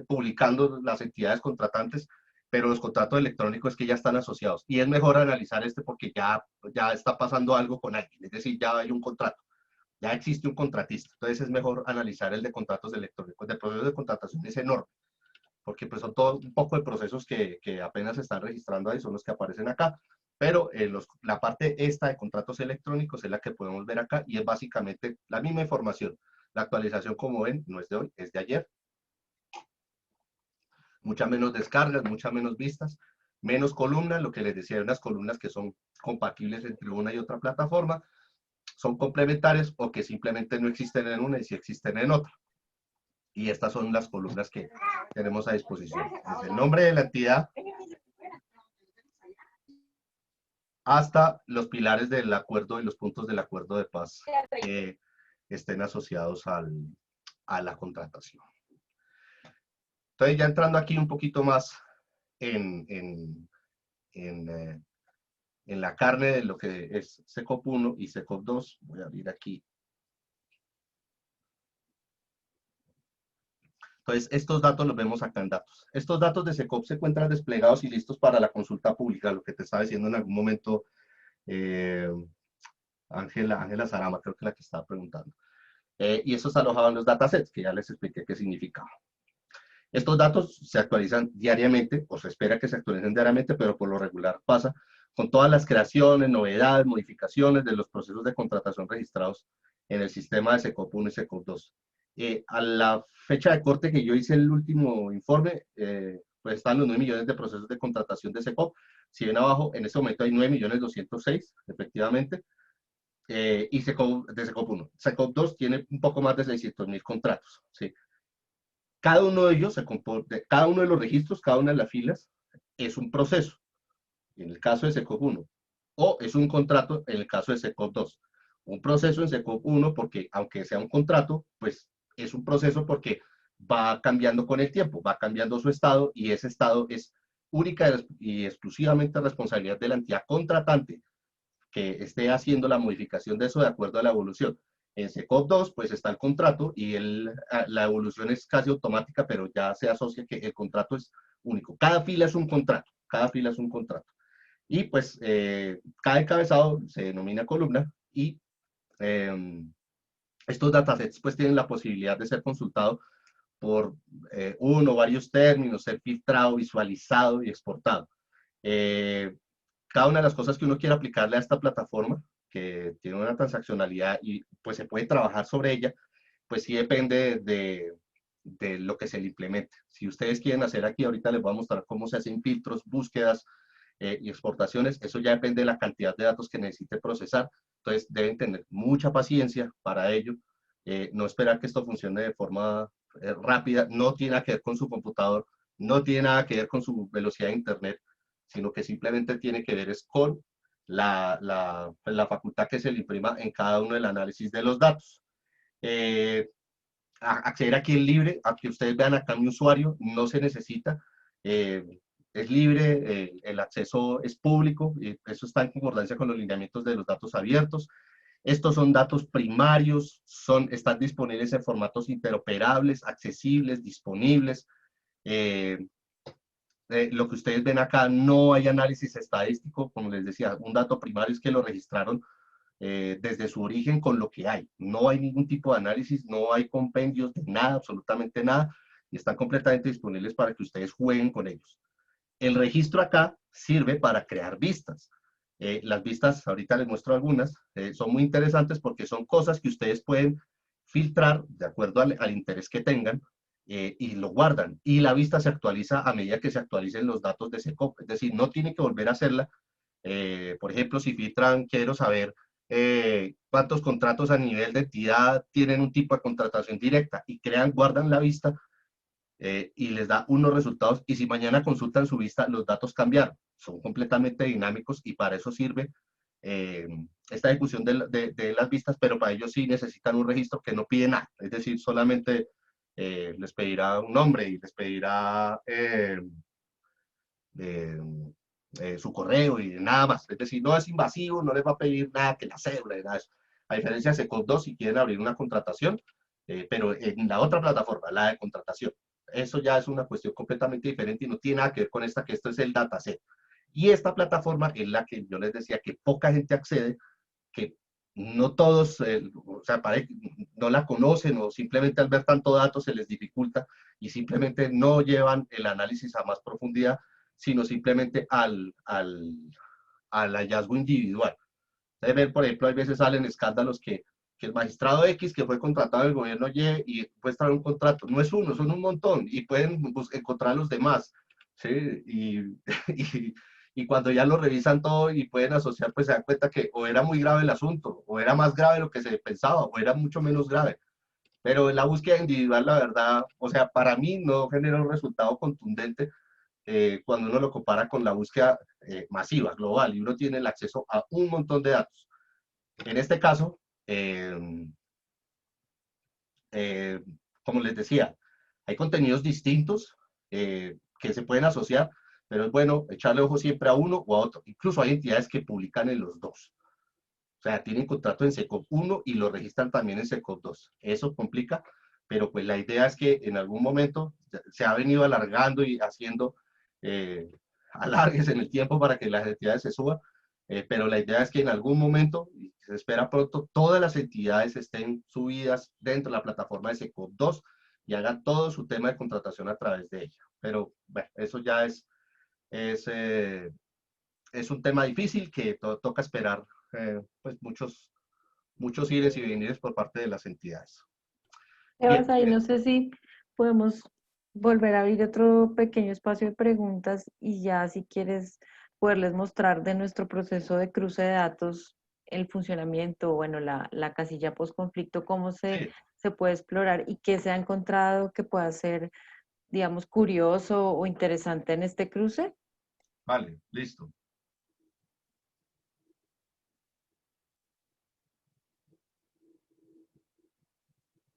publicando las entidades contratantes, pero los contratos electrónicos es que ya están asociados. Y es mejor analizar este porque ya está pasando algo con alguien, es decir, ya hay un contrato, ya existe un contratista. Entonces es mejor analizar el de contratos electrónicos. De procesos de contratación es enorme porque pues son todo un poco de procesos que apenas se están registrando ahí, son los que aparecen acá, pero la parte esta de contratos electrónicos es la que podemos ver acá y es básicamente la misma información. La actualización, como ven, no es de hoy, es de ayer. Muchas menos descargas, muchas menos vistas, menos columnas, lo que les decía, hay unas columnas que son compatibles entre una y otra plataforma, son complementarias o que simplemente no existen en una y sí existen en otra. Y estas son las columnas que tenemos a disposición. Desde el nombre de la entidad hasta los pilares del acuerdo y los puntos del acuerdo de paz que estén asociados a la contratación. Entonces, ya entrando aquí un poquito más en la carne de lo que es SECOP 1 y SECOP 2, voy a abrir aquí. Entonces, estos datos los vemos acá en datos. Estos datos de SECOP se encuentran desplegados y listos para la consulta pública, lo que te estaba diciendo en algún momento Ángela Sarama, creo que la que estaba preguntando. Y eso está alojado en los datasets, que ya les expliqué qué significaba. Estos datos se actualizan diariamente, o se espera que se actualicen diariamente, pero por lo regular pasa con todas las creaciones, novedades, modificaciones de los procesos de contratación registrados en el sistema de SECOP 1 y SECOP 2. A la fecha de corte que yo hice el último informe, pues están los 9 millones de procesos de contratación de SECOP. Si ven abajo, en este momento hay 9.206.000, efectivamente, y de SECOP 1. SECOP 2 tiene un poco más de 600.000 contratos, ¿sí? Cada uno de ellos, cada uno de los registros, cada una de las filas, es un proceso, en el caso de SECOP 1, o es un contrato en el caso de SECOP 2. Un proceso en SECOP 1 porque, aunque sea un contrato, pues es un proceso porque va cambiando con el tiempo, va cambiando su estado y ese estado es única y exclusivamente responsabilidad de la entidad contratante que esté haciendo la modificación de eso de acuerdo a la evolución. En SECOP 2, pues está el contrato y la evolución es casi automática, pero ya se asocia que el contrato es único. Cada fila es un contrato, cada fila es un contrato. Y pues cada encabezado se denomina columna y estos datasets pues tienen la posibilidad de ser consultados por uno o varios términos, ser filtrado, visualizado y exportado. Cada una de las cosas que uno quiere aplicarle a esta plataforma, que tiene una transaccionalidad y pues se puede trabajar sobre ella, pues sí depende de lo que se le implemente. Si ustedes quieren hacer aquí, ahorita les voy a mostrar cómo se hacen filtros, búsquedas y exportaciones, eso ya depende de la cantidad de datos que necesite procesar, entonces deben tener mucha paciencia para ello, no esperar que esto funcione de forma rápida, no tiene nada que ver con su computador, no tiene nada que ver con su velocidad de internet, sino que simplemente tiene que ver es con la facultad que se le imprima en cada uno del análisis de los datos. Acceder aquí es libre, a que ustedes vean acá mi usuario, no se necesita, es libre, el acceso es público, eso está en concordancia con los lineamientos de los datos abiertos. Estos son datos primarios, están disponibles en formatos interoperables, accesibles, disponibles. Lo que ustedes ven acá, no hay análisis estadístico, como les decía, un dato primario es que lo registraron desde su origen con lo que hay. No hay ningún tipo de análisis, no hay compendios de nada, absolutamente nada, y están completamente disponibles para que ustedes jueguen con ellos. El registro acá sirve para crear vistas. Las vistas, ahorita les muestro algunas, son muy interesantes porque son cosas que ustedes pueden filtrar de acuerdo al interés que tengan y lo guardan. Y la vista se actualiza a medida que se actualicen los datos de SECOP. Es decir, no tienen que volver a hacerla. Por ejemplo, si filtran, quiero saber cuántos contratos a nivel de entidad tienen un tipo de contratación directa y crean, guardan la vista y les da unos resultados. Y si mañana consultan su vista, los datos cambiaron. Son completamente dinámicos y para eso sirve esta ejecución de las vistas, pero para ello sí necesitan un registro que no pide nada. Es decir, solamente les pedirá un nombre y les pedirá su correo y nada más. Es decir, no es invasivo, no les va a pedir nada que la cédula y nada de eso. A diferencia de SECOP 2, si quieren abrir una contratación, pero en la otra plataforma, la de contratación. Eso ya es una cuestión completamente diferente y no tiene nada que ver con esta, que esto es el dataset. Y esta plataforma es la que yo les decía que poca gente accede, que no todos, o sea, no la conocen o simplemente al ver tanto datos se les dificulta y simplemente no llevan el análisis a más profundidad, sino simplemente al hallazgo individual. Ustedes ven, por ejemplo, hay veces salen escándalos que el magistrado X que fue contratado en el gobierno Y y muestra un contrato, no es uno, son un montón y pueden encontrar los demás, ¿sí? Y, y cuando ya lo revisan todo y pueden asociar, pues se dan cuenta que o era muy grave el asunto, o era más grave de lo que se pensaba, o era mucho menos grave. Pero en la búsqueda individual, la verdad, o sea, para mí no genera un resultado contundente cuando uno lo compara con la búsqueda masiva, global, y uno tiene el acceso a un montón de datos. En este caso, como les decía, hay contenidos distintos que se pueden asociar, pero es bueno echarle ojo siempre a uno o a otro. Incluso hay entidades que publican en los dos. O sea, tienen contrato en SECOP 1 y lo registran también en SECOP 2. Eso complica, pero pues la idea es que en algún momento se ha venido alargando y haciendo alargues en el tiempo para que las entidades se suban, pero la idea es que en algún momento, y se espera pronto, todas las entidades estén subidas dentro de la plataforma de SECOP 2 y hagan todo su tema de contratación a través de ella. Pero bueno, eso ya es, eh, es un tema difícil que toca esperar pues muchos ires y venires por parte de las entidades. Sebas, Bien, ahí no sé si podemos volver a abrir otro pequeño espacio de preguntas y ya si quieres poderles mostrar de nuestro proceso de cruce de datos el funcionamiento, bueno, la casilla post-conflicto, cómo sí, se puede explorar y qué se ha encontrado que pueda ser, digamos, curioso o interesante en este cruce. vale, listo.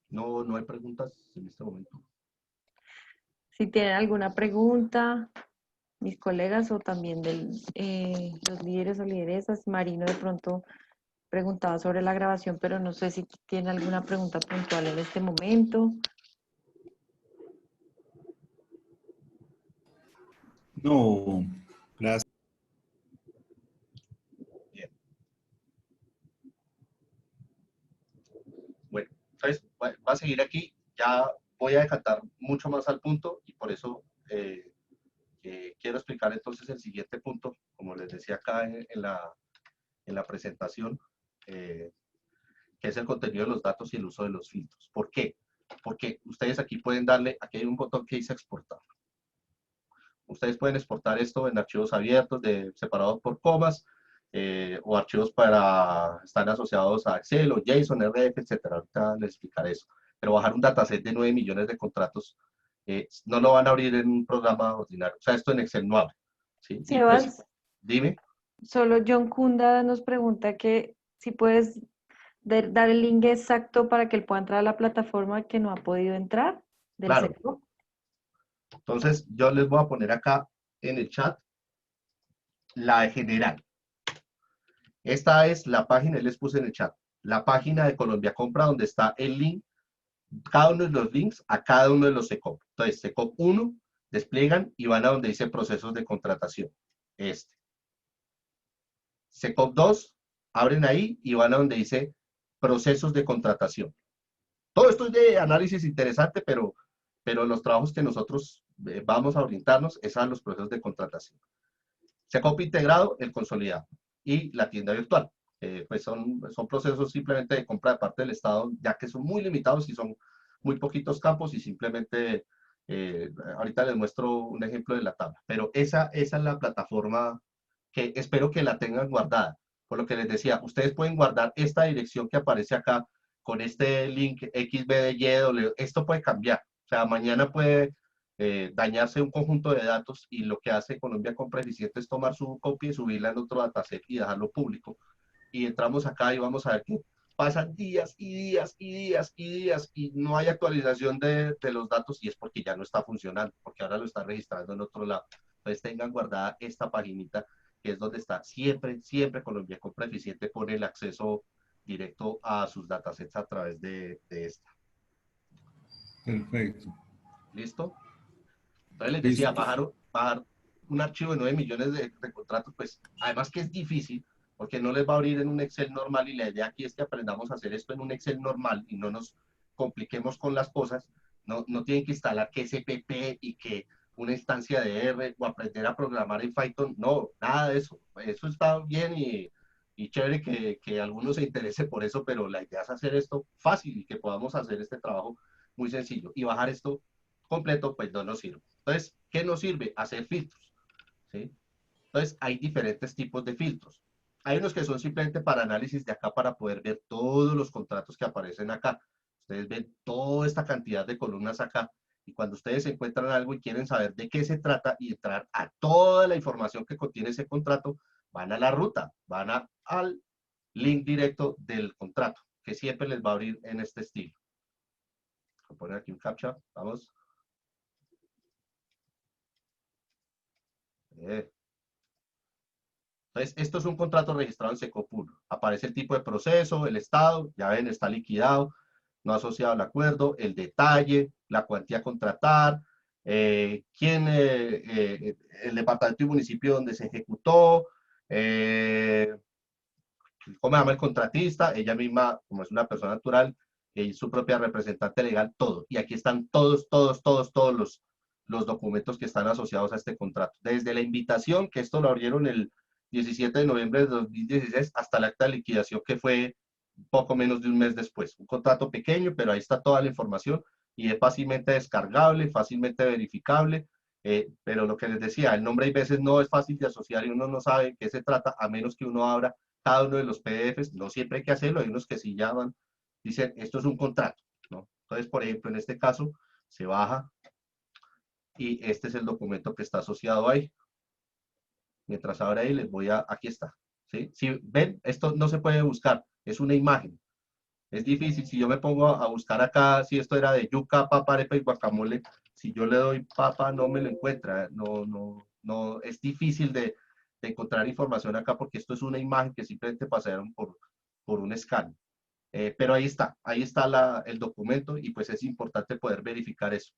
No, no hay preguntas en este momento. Si tienen alguna pregunta, mis colegas o también los líderes o lideresas, Marino de pronto preguntaba sobre la grabación, pero no sé si tiene alguna pregunta puntual en este momento. No, gracias. Bien. Bueno, entonces va a seguir aquí. Ya voy a decantar mucho más al punto y por eso quiero explicar entonces el siguiente punto, como les decía acá en la presentación, que es el contenido de los datos y el uso de los filtros. ¿Por qué? Porque ustedes aquí pueden darle, aquí hay un botón que dice exportar. Ustedes pueden exportar esto en archivos abiertos, separados por comas, o archivos están asociados a Excel o JSON, RF, etcétera. Ahorita les explicaré eso. Pero bajar un dataset de 9 millones de contratos no lo van a abrir en un programa ordinario. O sea, esto en Excel no abre. ¿Sí? Y pues, Sebas, dime. solo John Kunda nos pregunta que si puedes dar el link exacto para que él pueda entrar a la plataforma que no ha podido entrar del Claro. sector. Entonces, yo les voy a poner acá en el chat la de general. Esta es la página, les puse en el chat, la página de Colombia Compra donde está el link, cada uno de los links a cada uno de los SECOP. Entonces, SECOP 1, despliegan y van a donde dice procesos de contratación. Este. SECOP 2, abren ahí y van a donde dice procesos de contratación. Todo esto es de análisis interesante, pero los trabajos que nosotros vamos a orientarnos es a los procesos de contratación. SECOP integrado, el consolidado y la tienda virtual. Pues son procesos simplemente de compra de parte del Estado, ya que son muy limitados y son muy poquitos campos y simplemente, ahorita les muestro un ejemplo de la tabla, pero esa es la plataforma que espero que la tengan guardada. Por lo que les decía, ustedes pueden guardar esta dirección que aparece acá con este link XBDY, esto puede cambiar. O sea, mañana puede dañarse un conjunto de datos y lo que hace Colombia Compra Eficiente es tomar su copia y subirla en otro dataset y dejarlo público. Y entramos acá y vamos a ver que pasan días y días y días y días y no hay actualización de los datos y es porque ya no está funcionando, porque ahora lo están registrando en otro lado. Entonces tengan guardada esta paginita que es donde está siempre, siempre Colombia Compra Eficiente pone el acceso directo a sus datasets a través de esta. Perfecto. ¿Listo? Entonces les decía, Listo. bajar un archivo de 9 millones de contratos, pues además que es difícil, porque no les va a abrir en un Excel normal y la idea aquí es que aprendamos a hacer esto en un Excel normal y no nos compliquemos con las cosas. No tienen que instalar que SPP y que una instancia de R o aprender a programar en Python. No, nada de eso. Eso está bien y chévere que algunos se interese por eso, pero la idea es hacer esto fácil y que podamos hacer este trabajo muy sencillo. Y bajar esto completo, pues no nos sirve. Entonces, ¿qué nos sirve? Hacer filtros, ¿sí? Entonces, hay diferentes tipos de filtros. Hay unos que son simplemente para análisis de acá para poder ver todos los contratos que aparecen acá. Ustedes ven toda esta cantidad de columnas acá y cuando ustedes encuentran algo y quieren saber de qué se trata y entrar a toda la información que contiene ese contrato, van a la ruta, al link directo del contrato, que siempre les va a abrir en este estilo. Voy a poner aquí un captcha, vamos. Entonces, esto es un contrato registrado en SECOP1. Aparece el tipo de proceso, el estado, ya ven, está liquidado, no asociado al acuerdo, el detalle, la cuantía a contratar, el departamento y municipio donde se ejecutó, cómo se llama el contratista, ella misma, como es una persona natural, su propia representante legal, todo. Y aquí están todos los documentos que están asociados a este contrato. Desde la invitación, que esto lo abrieron el 17 de noviembre de 2016, hasta el acta de liquidación, que fue poco menos de un mes después. Un contrato pequeño, pero ahí está toda la información y es fácilmente descargable, fácilmente verificable. Pero lo que les decía, el nombre a veces no es fácil de asociar y uno no sabe de qué se trata, a menos que uno abra cada uno de los PDFs. No siempre hay que hacerlo, hay unos que sí llaman, dicen, esto es un contrato, ¿no? Entonces, por ejemplo, en este caso, se baja y este es el documento que está asociado ahí. Mientras ahora ahí les voy a, aquí está, ¿sí? Si ven, esto no se puede buscar, es una imagen. Es difícil, si yo me pongo a buscar acá, si esto era de yuca, papa, arepa y guacamole, si yo le doy papa no me lo encuentra, no, es difícil de encontrar información acá porque esto es una imagen que simplemente pasaron por un escáner. Pero ahí está el documento y pues es importante poder verificar eso.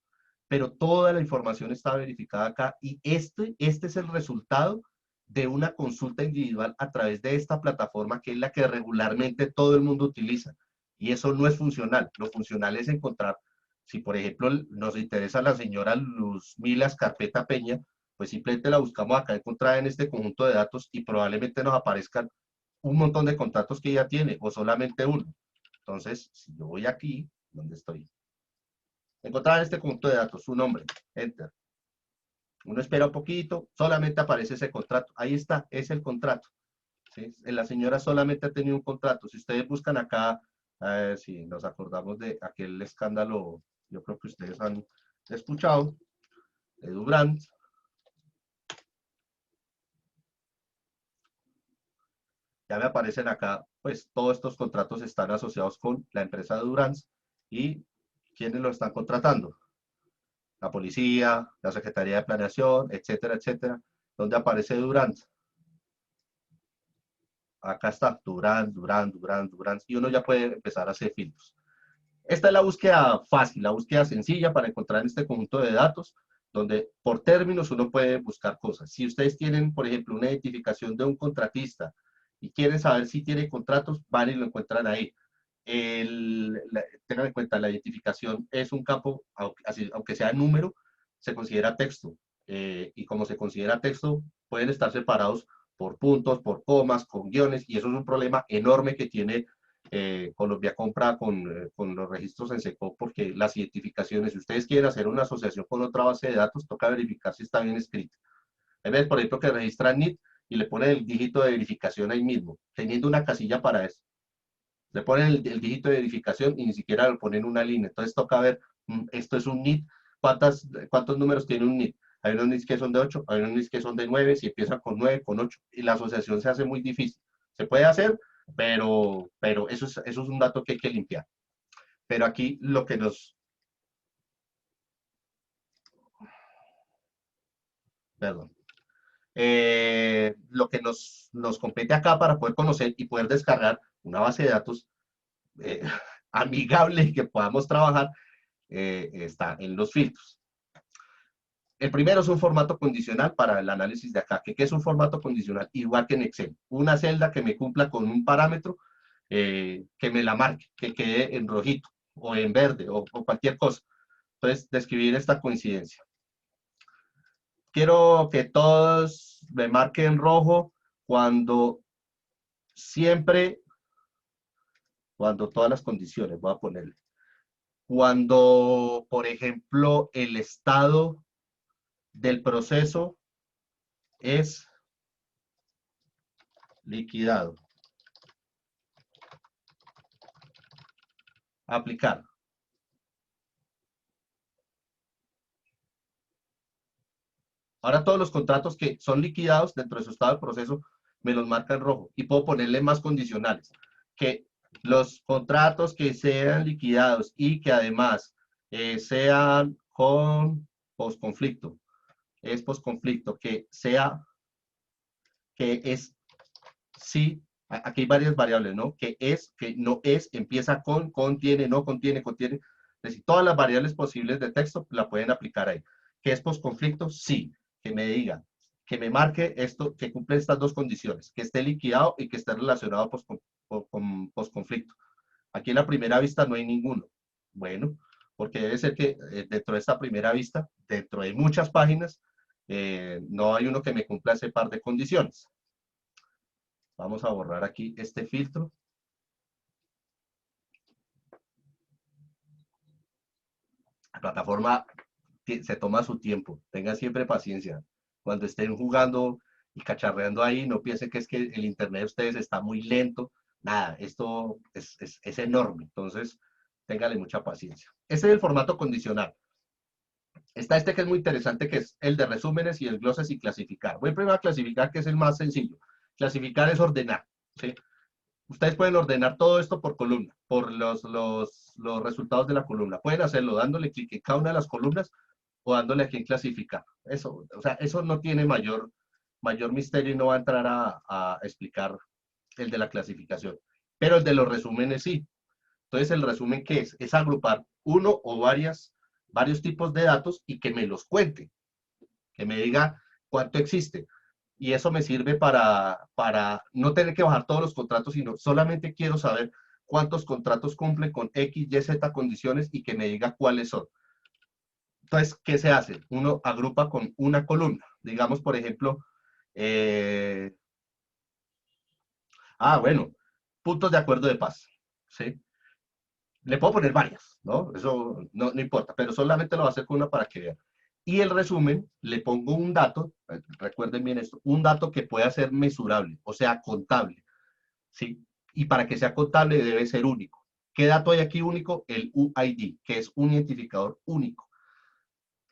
Pero toda la información está verificada acá y este es el resultado de una consulta individual a través de esta plataforma que es la que regularmente todo el mundo utiliza. Y eso no es funcional. Lo funcional es encontrar, si por ejemplo nos interesa la señora Luz Milas Carpeta Peña, pues simplemente la buscamos acá encontrada en este conjunto de datos y probablemente nos aparezcan un montón de contratos que ella tiene o solamente uno. Entonces, si yo voy aquí, ¿dónde estoy? Encontrar este conjunto de datos, su nombre, enter. Uno espera un poquito, solamente aparece ese contrato. Ahí está, es el contrato. ¿Sí? La señora solamente ha tenido un contrato. Si ustedes buscan acá, si nos acordamos de aquel escándalo, yo creo que ustedes han escuchado, de Durant. Ya me aparecen acá, pues todos estos contratos están asociados con la empresa de Durant y quiénes lo están contratando. La policía, la Secretaría de Planeación, etcétera, etcétera. ¿Dónde aparece Durant? Acá está, Durant, y uno ya puede empezar a hacer filtros. Esta es la búsqueda fácil, la búsqueda sencilla para encontrar en este conjunto de datos, donde por términos uno puede buscar cosas. Si ustedes tienen, por ejemplo, una identificación de un contratista y quieren saber si tiene contratos, van y lo encuentran ahí. Tengan en cuenta, la identificación es un campo, aunque sea número, se considera texto. Y como se considera texto, pueden estar separados por puntos, por comas, con guiones, y eso es un problema enorme que tiene Colombia Compra con los registros en SECOP, porque las identificaciones, si ustedes quieren hacer una asociación con otra base de datos, toca verificar si está bien escrita. Hay veces, por ejemplo, que registran NIT y le ponen el dígito de verificación ahí mismo, teniendo una casilla para eso. Le ponen el dígito de verificación y ni siquiera le ponen una línea. Entonces toca ver, esto es un NIT, ¿cuántos números tiene un NIT? Hay unos NITs que son de 8, hay unos NITs que son de 9, si empiezan con 9, con 8, y la asociación se hace muy difícil. Se puede hacer, pero eso es un dato que hay que limpiar. Pero aquí lo que nos... Perdón. Lo que nos compete acá para poder conocer y poder descargar una base de datos amigable y que podamos trabajar, está en los filtros. El primero es un formato condicional para el análisis de acá. ¿Qué es un formato condicional? Igual que en Excel. Una celda que me cumpla con un parámetro que me la marque, que quede en rojito o en verde o cualquier cosa. Entonces, describir esta coincidencia. Quiero que todos me marquen rojo cuando todas las condiciones, voy a ponerle. Cuando, por ejemplo, el estado del proceso es liquidado. Aplicar. Ahora todos los contratos que son liquidados dentro de su estado de proceso me los marca en rojo y puedo ponerle más condicionales. Que los contratos que sean liquidados y que además sean con posconflicto, es posconflicto, que es sí, aquí hay varias variables, ¿no? Que es, que no es, empieza con, contiene, no contiene, contiene. Es decir, todas las variables posibles de texto la pueden aplicar ahí. ¿Que es posconflicto? Sí. Que me diga, que me marque esto, que cumple estas dos condiciones, que esté liquidado y que esté relacionado con posconflicto. Aquí en la primera vista no hay ninguno. Bueno, porque debe ser que dentro de esta primera vista, dentro de muchas páginas, no hay uno que me cumpla ese par de condiciones. Vamos a borrar aquí este filtro. La plataforma se toma su tiempo. Tengan siempre paciencia. Cuando estén jugando y cacharreando ahí, no piensen que es que el internet de ustedes está muy lento. Nada, esto es enorme. Entonces, ténganle mucha paciencia. Este es el formato condicional. Está este que es muy interesante, que es el de resúmenes y el glosas y clasificar. Voy primero a clasificar, que es el más sencillo. Clasificar es ordenar, ¿sí? Ustedes pueden ordenar todo esto por columna, por los resultados de la columna. Pueden hacerlo dándole clic en cada una de las columnas o dándole aquí en clasificar. Eso, o sea, eso no tiene mayor misterio y no va a entrar a explicar el de la clasificación. Pero el de los resúmenes sí. Entonces, ¿el resumen qué es? Es agrupar uno o varios tipos de datos y que me los cuente. Que me diga cuánto existe. Y eso me sirve para no tener que bajar todos los contratos, sino solamente quiero saber cuántos contratos cumplen con X, Y, Z condiciones y que me diga cuáles son. Entonces, ¿qué se hace? Uno agrupa con una columna. Digamos, por ejemplo, bueno, puntos de acuerdo de paz. ¿Sí? Le puedo poner varias, ¿no? Eso no importa, pero solamente lo voy a hacer con una para que vean. Y el resumen, le pongo un dato, recuerden bien esto, un dato que pueda ser mesurable, o sea, contable, ¿sí? Y para que sea contable debe ser único. ¿Qué dato hay aquí único? El UID, que es un identificador único.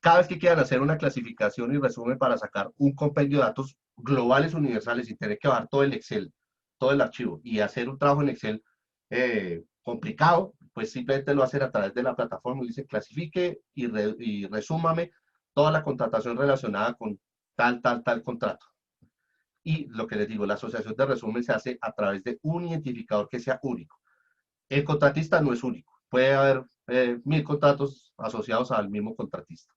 Cada vez que quieran hacer una clasificación y resumen para sacar un compendio de datos globales universales sin tener que bajar todo el Excel, todo el archivo y hacer un trabajo en Excel complicado, pues simplemente lo hacen a través de la plataforma y dice clasifique y resúmame toda la contratación relacionada con tal contrato. Y lo que les digo, la asociación de resumen se hace a través de un identificador que sea único. El contratista no es único. Puede haber 1000 contratos asociados al mismo contratista.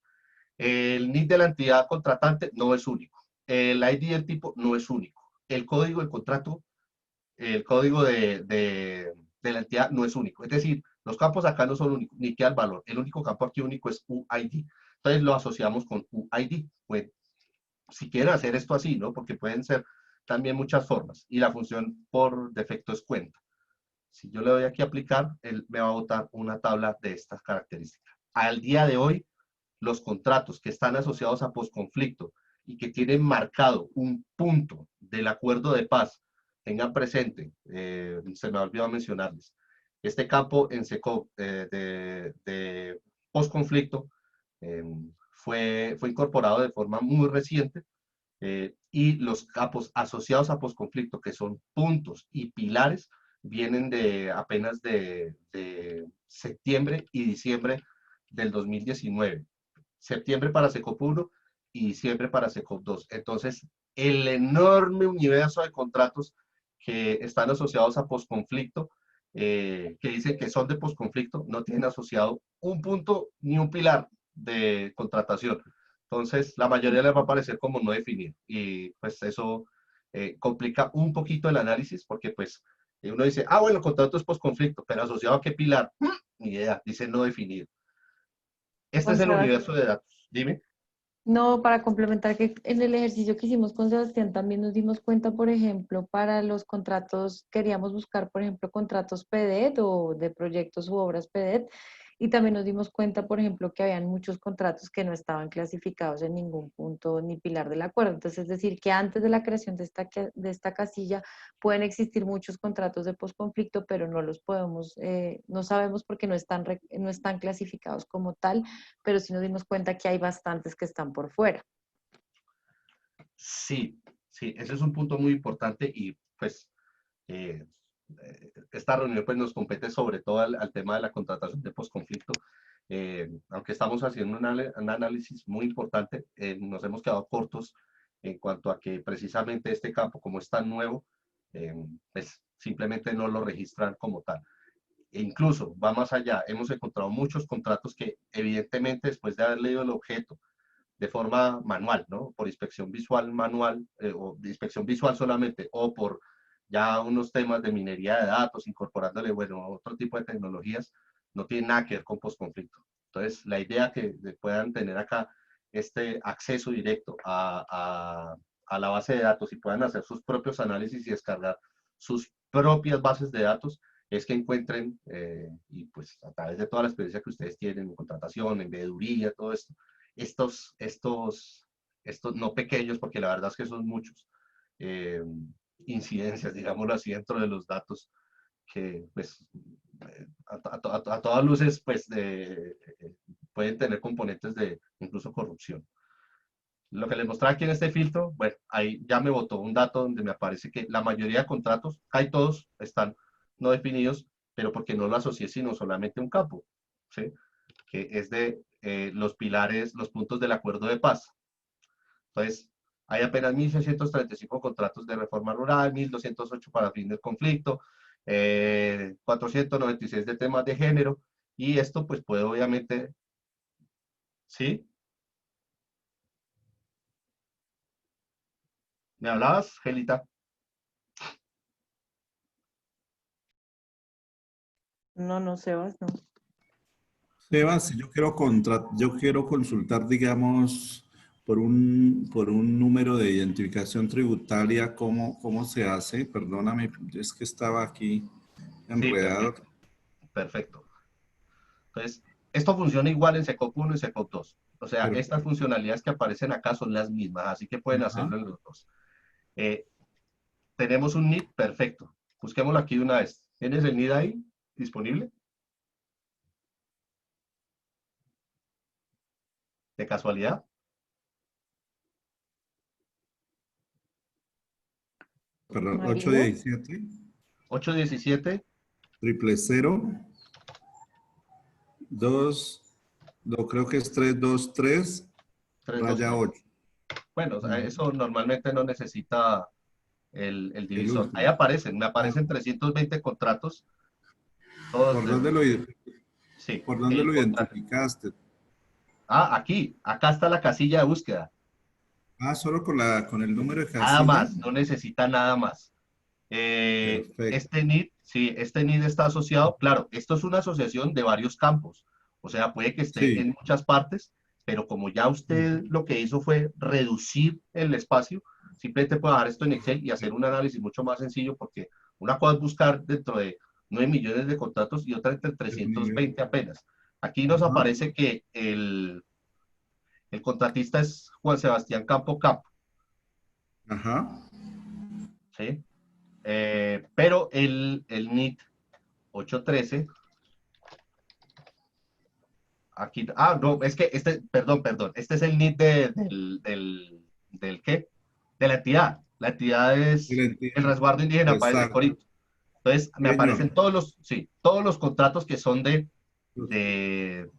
El NID de la entidad contratante no es único. El ID del tipo no es único. El código del contrato el código de la entidad no es único. Es decir, los campos acá no son únicos, ni queda el valor. El único campo aquí único es UID. Entonces lo asociamos con UID. Bueno, si quieren hacer esto así, ¿no? Porque pueden ser también muchas formas. Y la función por defecto es cuenta. Si yo le doy aquí a aplicar, él me va a botar una tabla de estas características. Al día de hoy, los contratos que están asociados a posconflicto y que tienen marcado un punto del acuerdo de paz, tengan presente, se me ha olvidado mencionarles, este campo en SECOP de posconflicto fue incorporado de forma muy reciente y los campos asociados a posconflicto, que son puntos y pilares, vienen de apenas de septiembre y diciembre del 2019. Septiembre para SECOP 1 y diciembre para SECOP 2. Entonces, el enorme universo de contratos que están asociados a posconflicto, que dicen que son de posconflicto, no tienen asociado un punto ni un pilar de contratación. Entonces, la mayoría les va a aparecer como no definido. Y pues eso complica un poquito el análisis porque pues uno dice, ah, bueno, el contrato es posconflicto, pero asociado a qué pilar, ni idea, dice no definido. Este Con es el Sebastián. universo de datos. Dime. No, para complementar que en el ejercicio que hicimos con Sebastián también nos dimos cuenta, por ejemplo, para los contratos, queríamos buscar, por ejemplo, contratos PDET o de proyectos u obras PDET, y también nos dimos cuenta, por ejemplo, que habían muchos contratos que no estaban clasificados en ningún punto ni pilar del acuerdo. Entonces, es decir, que antes de la creación de esta casilla pueden existir muchos contratos de posconflicto, pero no los podemos, no sabemos porque no están clasificados como tal, pero sí nos dimos cuenta que hay bastantes que están por fuera. Sí, sí, ese es un punto muy importante y pues esta reunión pues nos compete sobre todo al tema de la contratación de posconflicto. Aunque estamos haciendo un análisis muy importante, nos hemos quedado cortos en cuanto a que precisamente este campo, como es tan nuevo, pues simplemente no lo registran como tal. E incluso va más allá, hemos encontrado muchos contratos que evidentemente después de haber leído el objeto de forma manual, ¿no? Por inspección visual manual, o de inspección visual solamente, o por ya unos temas de minería de datos, incorporándole, bueno, otro tipo de tecnologías, no tiene nada que ver con posconflicto. Entonces, la idea que puedan tener acá este acceso directo a la base de datos y puedan hacer sus propios análisis y descargar sus propias bases de datos, es que encuentren, y pues a través de toda la experiencia que ustedes tienen en contratación, en veeduría, todo esto, estos no pequeños, porque la verdad es que son muchos, eh, incidencias, digámoslo así, dentro de los datos que, pues, a todas luces, pues, pueden tener componentes de incluso corrupción. Lo que les mostraba aquí en este filtro, bueno, ahí ya me botó un dato donde me aparece que la mayoría de contratos, casi todos, están no definidos, pero porque no lo asocié sino solamente un campo, ¿sí? Que es de los pilares, los puntos del acuerdo de paz. Entonces, hay apenas 1.635 contratos de reforma rural, 1.208 para fin del conflicto, 496 de temas de género, y esto pues puede obviamente, ¿sí? ¿Me hablabas, Gelita? No, no, Sebas, no. Sebas, si yo quiero consultar, digamos, por un número de identificación tributaria, ¿cómo se hace? Perdóname, es que estaba aquí Sí, enredado. perfecto, perfecto. Entonces, esto funciona igual en SECOP 1 y SECOP 2. O sea, Pero, estas funcionalidades que aparecen acá son las mismas, así que pueden ajá, hacerlo en los dos. Eh, tenemos un NID perfecto. Busquémoslo aquí de una vez. ¿Tienes el NID ahí disponible? ¿De casualidad? perdón, María, 817 817 triple cero 2, no creo que es 323 raya 323. 8. Bueno, o sea, Ujú. eso normalmente no necesita el El divisor. Ahí último. aparecen, me Ah, aparecen 320 contratos, todos ¿por de, dónde sí, por dónde lo identificaste? aquí, acá está la casilla de búsqueda. Ah, solo con el número de Nada casilla. más, no necesita nada más. Perfecto. Este NID, sí, este NID está asociado, claro, esto es una asociación de varios campos, o sea, puede que esté Sí. en muchas partes, pero como ya usted lo que hizo fue reducir el espacio, simplemente puede dejar esto en Excel y hacer un análisis mucho más sencillo, porque una cosa es buscar dentro de 9 millones de contratos y otra entre El nivel. 320 apenas. Aquí nos Ajá. aparece que el contratista es Juan Sebastián Campo Campo, Ajá. ¿sí? Pero el NIT 813, aquí, no, es que este, perdón, este es el NIT del ¿qué? De la entidad Y es la el entidad. resguardo indígena Páez de Exacto. Corinto. Entonces, me Sí, señor. aparecen todos los contratos que son Los, de,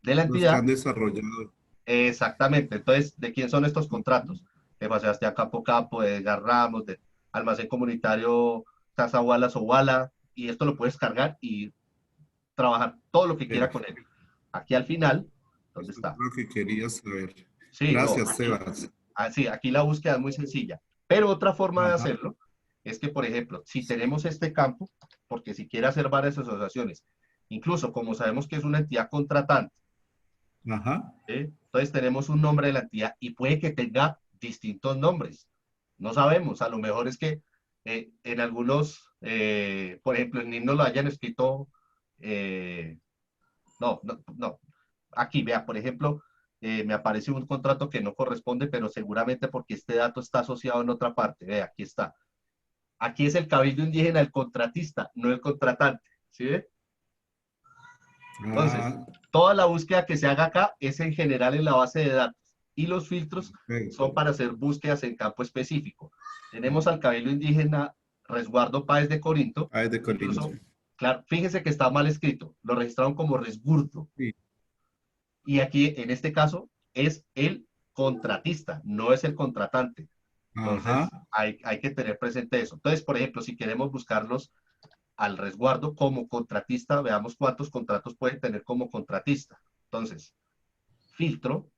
de la los que entidad. han desarrollado. Exactamente. Entonces, ¿de quién son estos contratos? De Juan Sebastián Campo Campo, de Edgar Ramos, de Almacén Comunitario Casa Wallace o Wala, y esto lo puedes cargar y trabajar todo lo que quiera con él. Perfecto. Aquí al final, ¿dónde Eso es está? lo que quería saber. Sí, no, Gracias, aquí, Sebas. sí, aquí la búsqueda es muy sencilla. Pero otra forma de Ajá. hacerlo es que, por ejemplo, si tenemos este campo, porque si quiere hacer varias asociaciones, incluso como sabemos que es una entidad contratante, Ajá. entonces tenemos un nombre de la entidad y puede que tenga distintos nombres. No sabemos, a lo mejor es que en algunos, por ejemplo, en NIM no lo hayan escrito, eh, no. Aquí, vea, por ejemplo, me aparece un contrato que no corresponde, pero seguramente porque este dato está asociado en otra parte. Vea, aquí está. Aquí es el cabildo indígena el contratista, no el contratante. ¿Sí ve? Entonces, Ah, toda la búsqueda que se haga acá es en general en la base de datos y los filtros son perfecto. para hacer búsquedas en campo específico. Tenemos al cabildo indígena Resguardo Páez de Corinto, Ah, es de Corinto. incluso, claro, fíjese que está mal escrito, lo registraron como resguardo. Sí. Y aquí, en este caso, es el contratista, no es el contratante. Ajá. Entonces, hay que tener presente eso. Entonces, por ejemplo, si queremos buscarlos al resguardo como contratista, veamos cuántos contratos pueden tener como contratista. Entonces, filtro.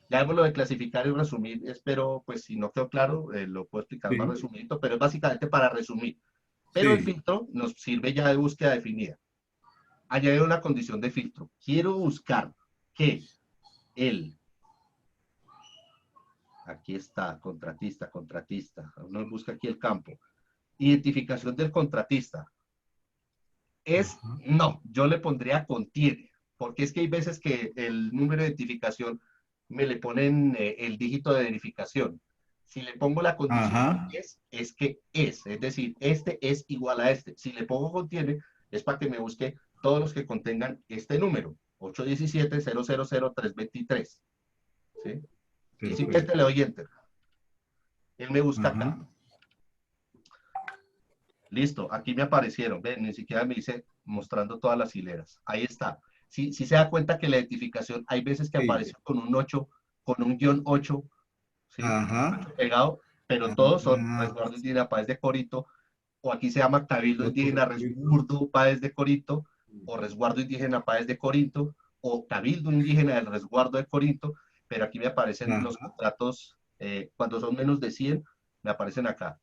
Ya hemos lo de clasificar y resumir, espero, pues si no quedó claro, lo puedo explicar más Sí. resumido, pero es básicamente para resumir. Pero el Sí. filtro nos sirve ya de búsqueda definida. Añadir una condición de filtro. Quiero buscar que el aquí está, contratista. Uno busca aquí el campo. Identificación del contratista. Ajá. No, yo le pondría contiene, porque es que hay veces que el número de identificación me le ponen el dígito de verificación. Si le pongo la condición de Ajá. es que es decir, este es igual a este. Si le pongo contiene, es para que me busque todos los que contengan este número, 817-000-323. ¿Sí? Y simplemente le Perfecto. doy enter. Él me busca Ajá. acá. Listo, aquí me aparecieron, ven, ni siquiera me dice mostrando todas las hileras. Ahí está. Si se da cuenta que la identificación hay veces que Sí. aparece con un 8, con un guión 8, ¿sí? Ajá. 8 pegado, pero todos son Ah, resguardo indígena Páez de Corito, o aquí se llama Cabildo otro Indígena Corinto. Resguardo Páez de Corito, o Resguardo Indígena Páez de Corinto, o Cabildo Indígena del Resguardo de Corinto, pero aquí me aparecen los Ajá. contratos, cuando son menos de 100 me aparecen acá.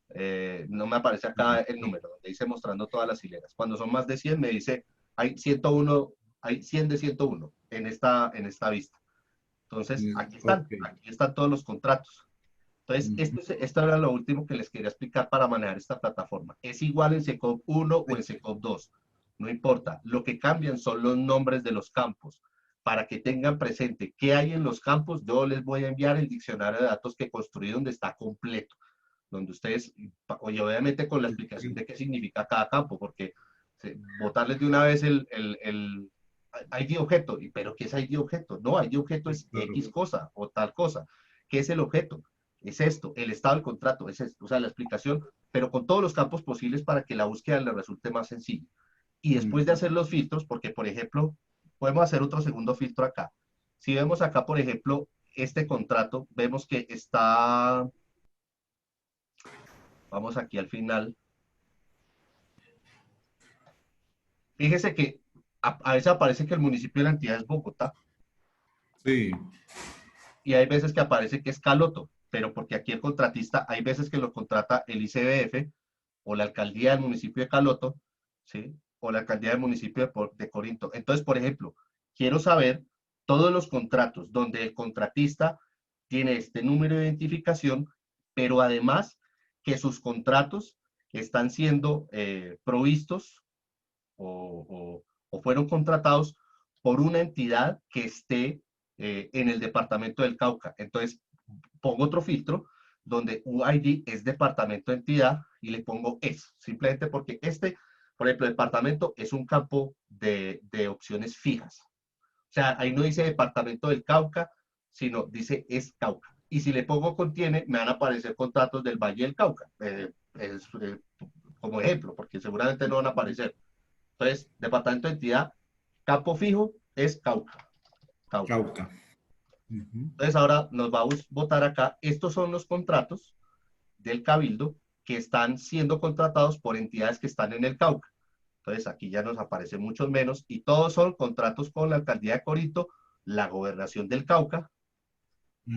No me aparece acá el número, donde dice mostrando todas las hileras. Cuando son más de 100 me dice, hay 101, hay 100 de 101 en esta vista. Entonces, Ok. aquí están todos los contratos. Entonces, Ujú. esto era lo último que les quería explicar para manejar esta plataforma. Es igual en SECOP 1 o Sí. en SECOP 2, no importa. Lo que cambian son los nombres de los campos. Para que tengan presente qué hay en los campos, yo les voy a enviar el diccionario de datos que construí donde está completo, donde ustedes, oye, obviamente con la explicación de qué significa cada campo, porque botarles de una vez el ID objeto, pero ¿qué es ID objeto? No, ID objeto Sí, es claro. X cosa o tal cosa. ¿Qué es el objeto? Es esto, el estado del contrato, es esto, o sea, la explicación, pero con todos los campos posibles para que la búsqueda le resulte más sencilla. Y después de Ujú. hacer los filtros, porque por ejemplo, podemos hacer otro segundo filtro acá. Si vemos acá, por ejemplo, este contrato, vemos que está, vamos aquí al final, fíjese que a veces aparece que el municipio de la entidad es Bogotá Sí. y hay veces que aparece que es Caloto, pero porque aquí el contratista, hay veces que lo contrata el ICBF o la alcaldía del municipio de Caloto, ¿sí? O la alcaldía del municipio de Corinto. Entonces, por ejemplo, quiero saber todos los contratos donde el contratista tiene este número de identificación, pero además que sus contratos están siendo provistos o fueron contratados por una entidad que esté en el departamento del Cauca. Entonces, pongo otro filtro donde UID es departamento de entidad y le pongo ES, simplemente porque por ejemplo, departamento es un campo de opciones fijas. O sea, ahí no dice departamento del Cauca, sino dice es Cauca. Y si le pongo contiene, me van a aparecer contratos del Valle del Cauca, como ejemplo, porque seguramente no van a aparecer. Entonces, departamento de entidad, campo fijo es Cauca. Cauca. Ujú. Entonces, ahora nos va a botar acá. Estos son los contratos del Cabildo que están siendo contratados por entidades que están en el Cauca. Entonces, aquí ya nos aparecen muchos menos y todos son contratos con la alcaldía de Corinto, la gobernación del Cauca,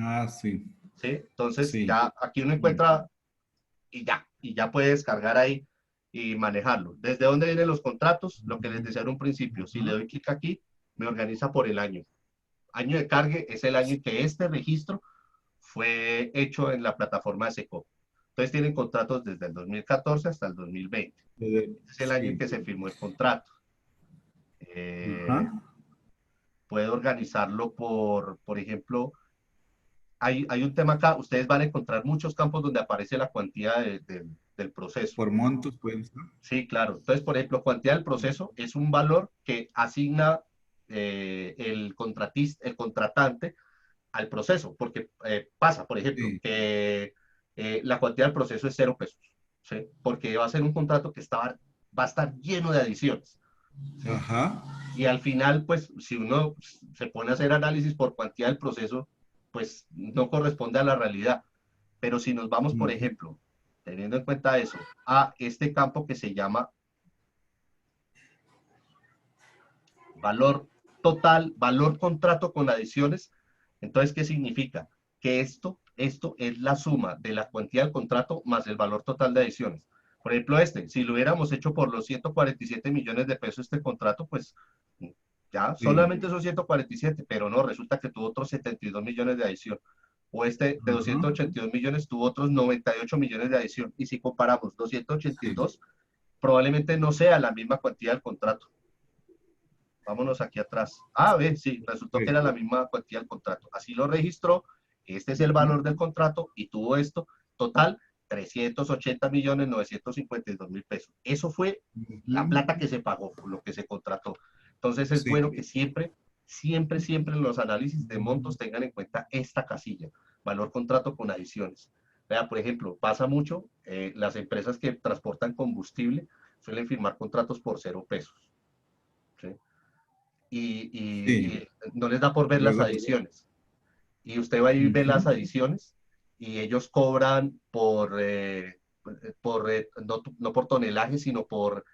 Ah, sí. ¿sí? Entonces, Sí. ya aquí uno encuentra y ya puede descargar ahí y manejarlo. ¿Desde dónde vienen los contratos? Lo que les decía en un principio, si le doy clic aquí, me organiza por el año. Año de cargue es el año en que este registro fue hecho en la plataforma de SECO. Entonces tienen contratos desde el 2014 hasta el 2020. Es el año en Sí. que se firmó el contrato. Eh, Ajá. puede organizarlo por ejemplo, hay un tema acá, ustedes van a encontrar muchos campos donde aparece la cuantía del proceso. Por montos pueden ser. Sí, claro. Entonces, por ejemplo, cuantía del proceso es un valor que asigna el contratista, el contratante al proceso, porque pasa, por ejemplo, Sí. que la cuantía del proceso es 0 pesos, ¿sí? Porque va a ser un contrato que va a estar lleno de adiciones, ¿sí? Ajá. Y al final, pues, si uno se pone a hacer análisis por cuantía del proceso, pues no corresponde a la realidad. Pero si nos vamos, por Ujú. ejemplo, teniendo en cuenta eso, a este campo que se llama valor total, valor contrato con adiciones, entonces, ¿qué significa? Que esto es la suma de la cuantía del contrato más el valor total de adiciones. Por ejemplo, si lo hubiéramos hecho por los 147 millones de pesos este contrato, pues ya Sí. solamente son 147, pero no, resulta que tuvo otros 72 millones de adición. O este de Ajá. 282 millones tuvo otros 98 millones de adición. Y si comparamos Sí. 282, probablemente no sea la misma cuantía del contrato. Vámonos aquí atrás. Ah, ve, sí, resultó que Sí. era la misma cuantía del contrato. Así lo registró, este es el Ujú. valor del contrato y tuvo esto, total, 380.952.000 pesos. Eso fue la Ujú. plata que se pagó, lo que se contrató. Entonces es Sí. bueno que siempre en los análisis de montos tengan en cuenta esta casilla, valor contrato con adiciones. Vea, por ejemplo, pasa mucho, las empresas que transportan combustible suelen firmar contratos por 0 pesos, ¿sí? Sí. Y no les da por ver las Luego, adiciones. Y usted va a ir y ve ujú. las adiciones y ellos cobran no por tonelaje, sino por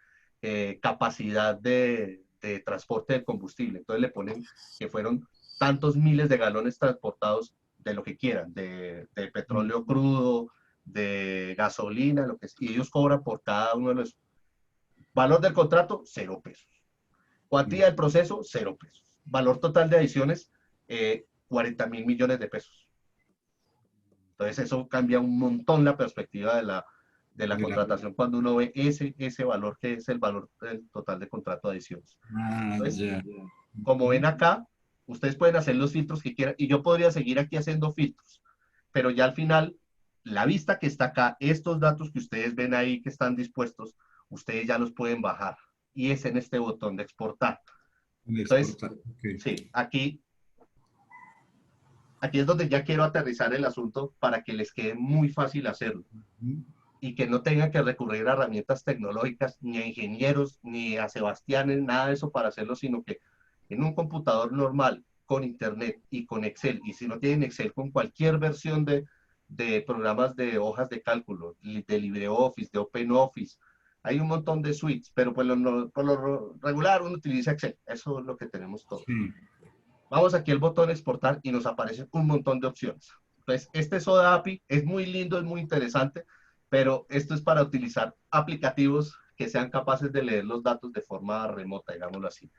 capacidad de transporte del combustible. Entonces le ponen que fueron tantos miles de galones transportados de lo que quieran, de petróleo crudo, de gasolina, y ellos cobran por cada uno de los. Valor del contrato, 0 pesos. Cuantía del proceso, 0 pesos. Valor total de adiciones, 40.000 millones de pesos. Entonces eso cambia un montón la perspectiva de la De la- contratación cuando uno ve ese valor que es el valor del total de contrato de adiciones. Ah, Entonces, ya. como ven Ujú. acá, ustedes pueden hacer los filtros que quieran y yo podría seguir aquí haciendo filtros, pero ya al final, la vista que está acá, estos datos que ustedes ven ahí que están dispuestos, ustedes ya los pueden bajar y es en este botón de exportar. El Entonces, exportar. Ok. sí, aquí es donde ya quiero aterrizar el asunto para que les quede muy fácil hacerlo Ujú. y que no tengan que recurrir a herramientas tecnológicas, ni a ingenieros, ni a Sebastián, nada de eso para hacerlo, sino que en un computador normal, con Internet y con Excel, y si no tienen Excel, con cualquier versión de programas de hojas de cálculo, de LibreOffice, de OpenOffice, hay un montón de suites, pero por lo regular uno utiliza Excel, eso es lo que tenemos todos. Sí. Vamos aquí al botón exportar y nos aparecen un montón de opciones. Entonces, este Soda API es muy lindo, es muy interesante, pero esto es para utilizar aplicativos que sean capaces de leer los datos de forma remota, digámoslo así.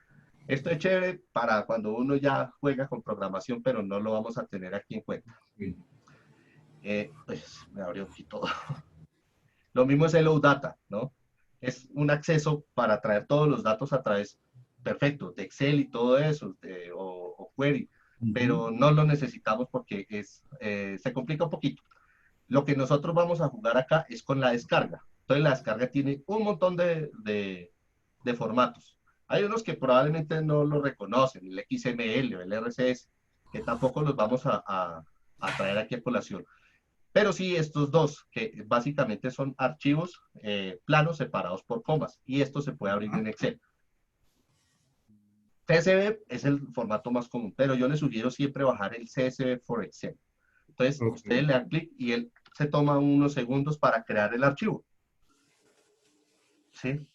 Esto es chévere para cuando uno ya juega con programación, pero no lo vamos a tener aquí en cuenta. Sí. Pues me abrió aquí todo. Lo mismo es el OData, ¿no? Es un acceso para traer todos los datos a través, perfecto, de Excel y todo eso, o Query, pero no lo necesitamos porque se complica un poquito. Lo que nosotros vamos a jugar acá es con la descarga. Entonces la descarga tiene un montón de formatos. Hay unos que probablemente no lo reconocen, el XML o el RCS, que tampoco los vamos a traer aquí a colación. Pero sí estos dos, que básicamente son archivos planos separados por comas, y esto se puede abrir en Excel. CSV es el formato más común, pero yo les sugiero siempre bajar el CSV for Excel. Entonces, ustedes le dan clic y él se toma unos segundos para crear el archivo. ¿Sí?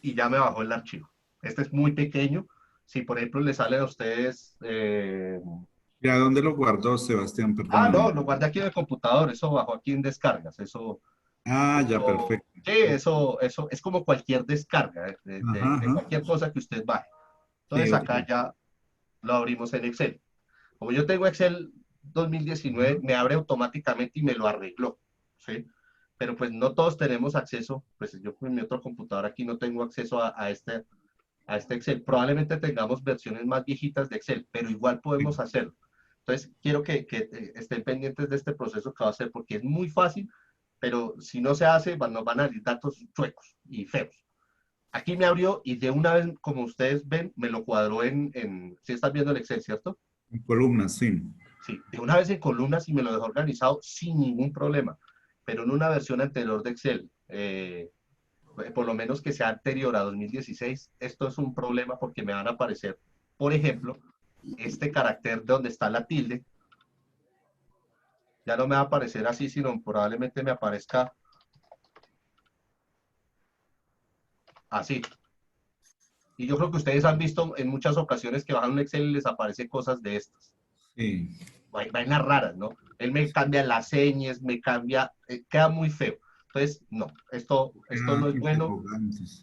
Y ya me bajó el archivo. Este es muy pequeño. Si, por ejemplo, le sale a ustedes... ¿Y a dónde lo guardó, Sebastián? Perdóname. no, lo guardé aquí en el computador. Eso bajó aquí en descargas. Eso... Ya, perfecto. Sí, eso es como cualquier descarga de cualquier cosa que usted baje. Entonces Sí, acá ya lo abrimos en Excel. Como yo tengo Excel 2019, me abre automáticamente y me lo arregló, ¿sí? Pero pues no todos tenemos acceso, pues yo con mi otro computador aquí no tengo acceso a este Excel. Probablemente tengamos versiones más viejitas de Excel, pero igual podemos hacerlo. Entonces, quiero que estén pendientes de este proceso que va a hacer, porque es muy fácil, pero si no se hace, nos van a salir datos chuecos y feos. Aquí me abrió y de una vez, como ustedes ven, me lo cuadró si estás viendo el Excel, ¿cierto? en columnas, sí. Sí, de una vez en columnas y me lo dejó organizado sin ningún problema. Pero en una versión anterior de Excel, por lo menos que sea anterior a 2016, esto es un problema porque me van a aparecer, por ejemplo, este carácter donde está la tilde, ya no me va a aparecer así, sino probablemente me aparezca así. Y yo creo que ustedes han visto en muchas ocasiones que bajan un Excel y les aparecen cosas de estas. Sí. Vainas raras, ¿no? Él me cambia las señas, me cambia, queda muy feo. Entonces, no, esto no es bueno.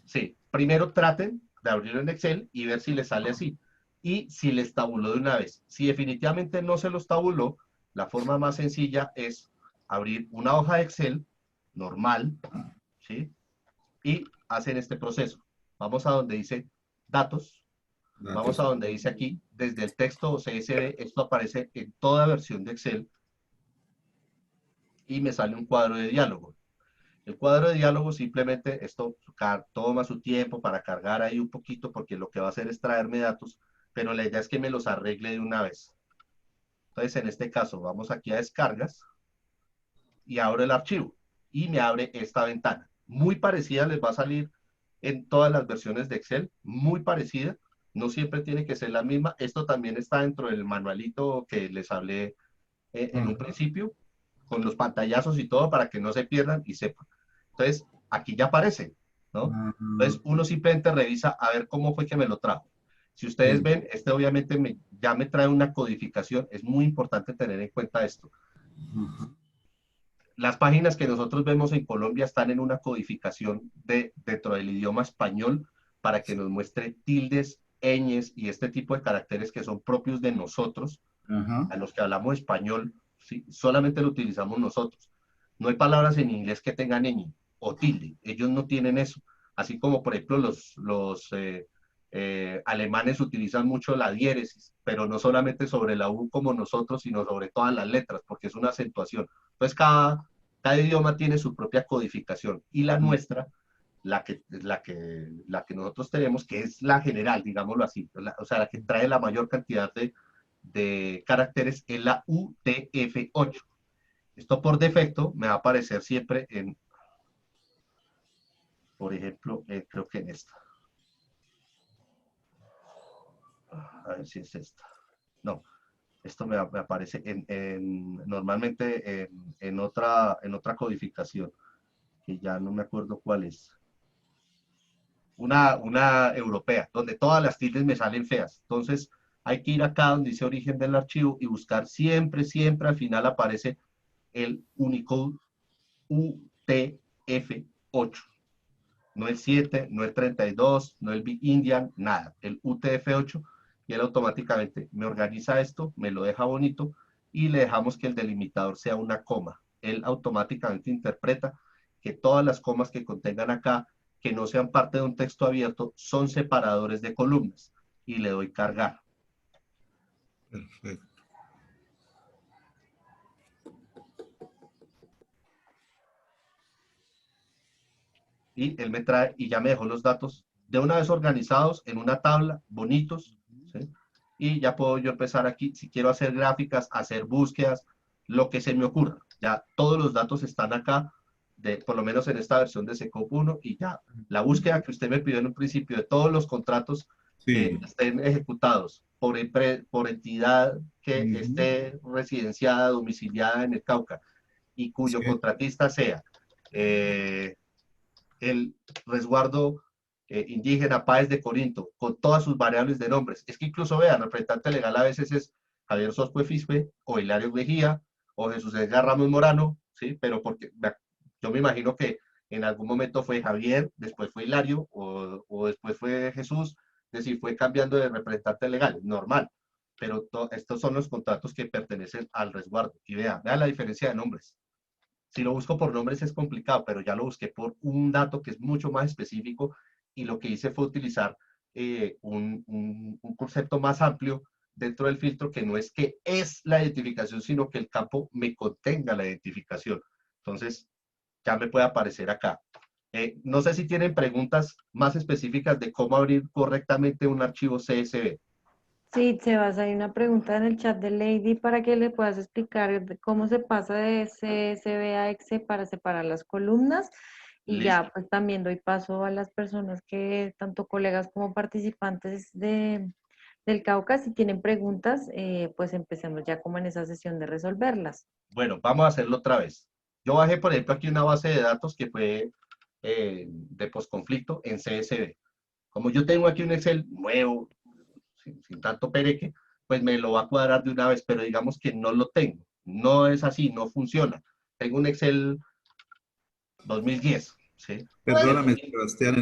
Sí, primero traten de abrirlo en Excel y ver si les sale así. Y si les tabuló de una vez. Si definitivamente no se los tabuló, la forma más sencilla es abrir una hoja de Excel normal, ¿sí? Y hacen este proceso. Vamos a donde dice datos. Vamos a donde dice aquí, desde el texto CSV, esto aparece en toda versión de Excel y me sale un cuadro de diálogo. El cuadro de diálogo simplemente, esto toma su tiempo para cargar ahí un poquito porque lo que va a hacer es traerme datos, pero la idea es que me los arregle de una vez. Entonces, en este caso, vamos aquí a descargas y abro el archivo y me abre esta ventana. Muy parecida les va a salir en todas las versiones de Excel, muy parecida. No siempre tiene que ser la misma. Esto también está dentro del manualito que les hablé en un principio, con los pantallazos y todo para que no se pierdan y sepan. Entonces, aquí ya aparece, ¿no? Entonces, uno simplemente revisa a ver cómo fue que me lo trajo. Si ustedes ven, este obviamente ya me trae una codificación. Es muy importante tener en cuenta esto. Las páginas que nosotros vemos en Colombia están en una codificación dentro del idioma español para que nos muestre tildes, ñes y este tipo de caracteres que son propios de nosotros, a los que hablamos español, ¿sí? Solamente lo utilizamos nosotros. No hay palabras en inglés que tengan ñ o tilde, ellos no tienen eso. Así como, por ejemplo, los alemanes utilizan mucho la diéresis, pero no solamente sobre la U como nosotros, sino sobre todas las letras, porque es una acentuación. Entonces, cada idioma tiene su propia codificación y la nuestra, la que nosotros tenemos, que es la general, digámoslo así, o sea, la que trae la mayor cantidad de caracteres, es la UTF-8. Esto por defecto me va a aparecer siempre por ejemplo, creo que en esta. A ver si es esta. No, esto me aparece normalmente en otra codificación, que ya no me acuerdo cuál es. Una europea, donde todas las tildes me salen feas. Entonces, hay que ir acá donde dice origen del archivo y buscar siempre al final aparece el Unicode UTF-8. No el 7, no el 32, no el Big Indian, nada. El UTF-8, y él automáticamente me organiza esto, me lo deja bonito y le dejamos que el delimitador sea una coma. Él automáticamente interpreta que todas las comas que contengan acá, que no sean parte de un texto abierto, son separadores de columnas. Y le doy cargar. Perfecto. Y él me trae y ya me dejó los datos de una vez organizados en una tabla, bonitos, ¿sí? Y ya puedo yo empezar aquí, si quiero hacer gráficas, hacer búsquedas, lo que se me ocurra. Ya todos los datos están acá, por lo menos en esta versión de SECOP 1, y ya la búsqueda que usted me pidió en un principio de todos los contratos que Sí. estén ejecutados por entidad que esté residenciada, domiciliada en el Cauca, y cuyo Sí. contratista sea el resguardo indígena Páez de Corinto, con todas sus variables de nombres. Es que incluso vean, representante legal a veces es Javier Soscue Fispe, o Hilario Mejía, o Jesús Edgar Ramos Morano, ¿sí? Pero porque yo me imagino que en algún momento fue Javier, después fue Hilario, o después fue Jesús, es decir, fue cambiando de representante legal, normal. Pero estos son los contratos que pertenecen al resguardo. Y vean la diferencia de nombres. Si lo busco por nombres es complicado, pero ya lo busqué por un dato que es mucho más específico, y lo que hice fue utilizar un concepto más amplio dentro del filtro, que no es que es la identificación, sino que el campo me contenga la identificación. Entonces, ya me puede aparecer acá. No sé si tienen preguntas más específicas de cómo abrir correctamente un archivo CSV. Sí, Sebas, hay una pregunta en el chat de Lady para que le puedas explicar cómo se pasa de CSV a EXE para separar las columnas. Y Listo. ya, pues también doy paso a las personas que, tanto colegas como participantes del Cauca, si tienen preguntas, pues empecemos ya como en esa sesión de resolverlas. Bueno, vamos a hacerlo otra vez. Yo bajé, por ejemplo, aquí una base de datos que fue de posconflicto en CSV. Como yo tengo aquí un Excel nuevo, sin tanto pereque, pues me lo va a cuadrar de una vez, pero digamos que no lo tengo. No es así, no funciona. Tengo un Excel 2010, ¿sí? Perdóname, Sebastián,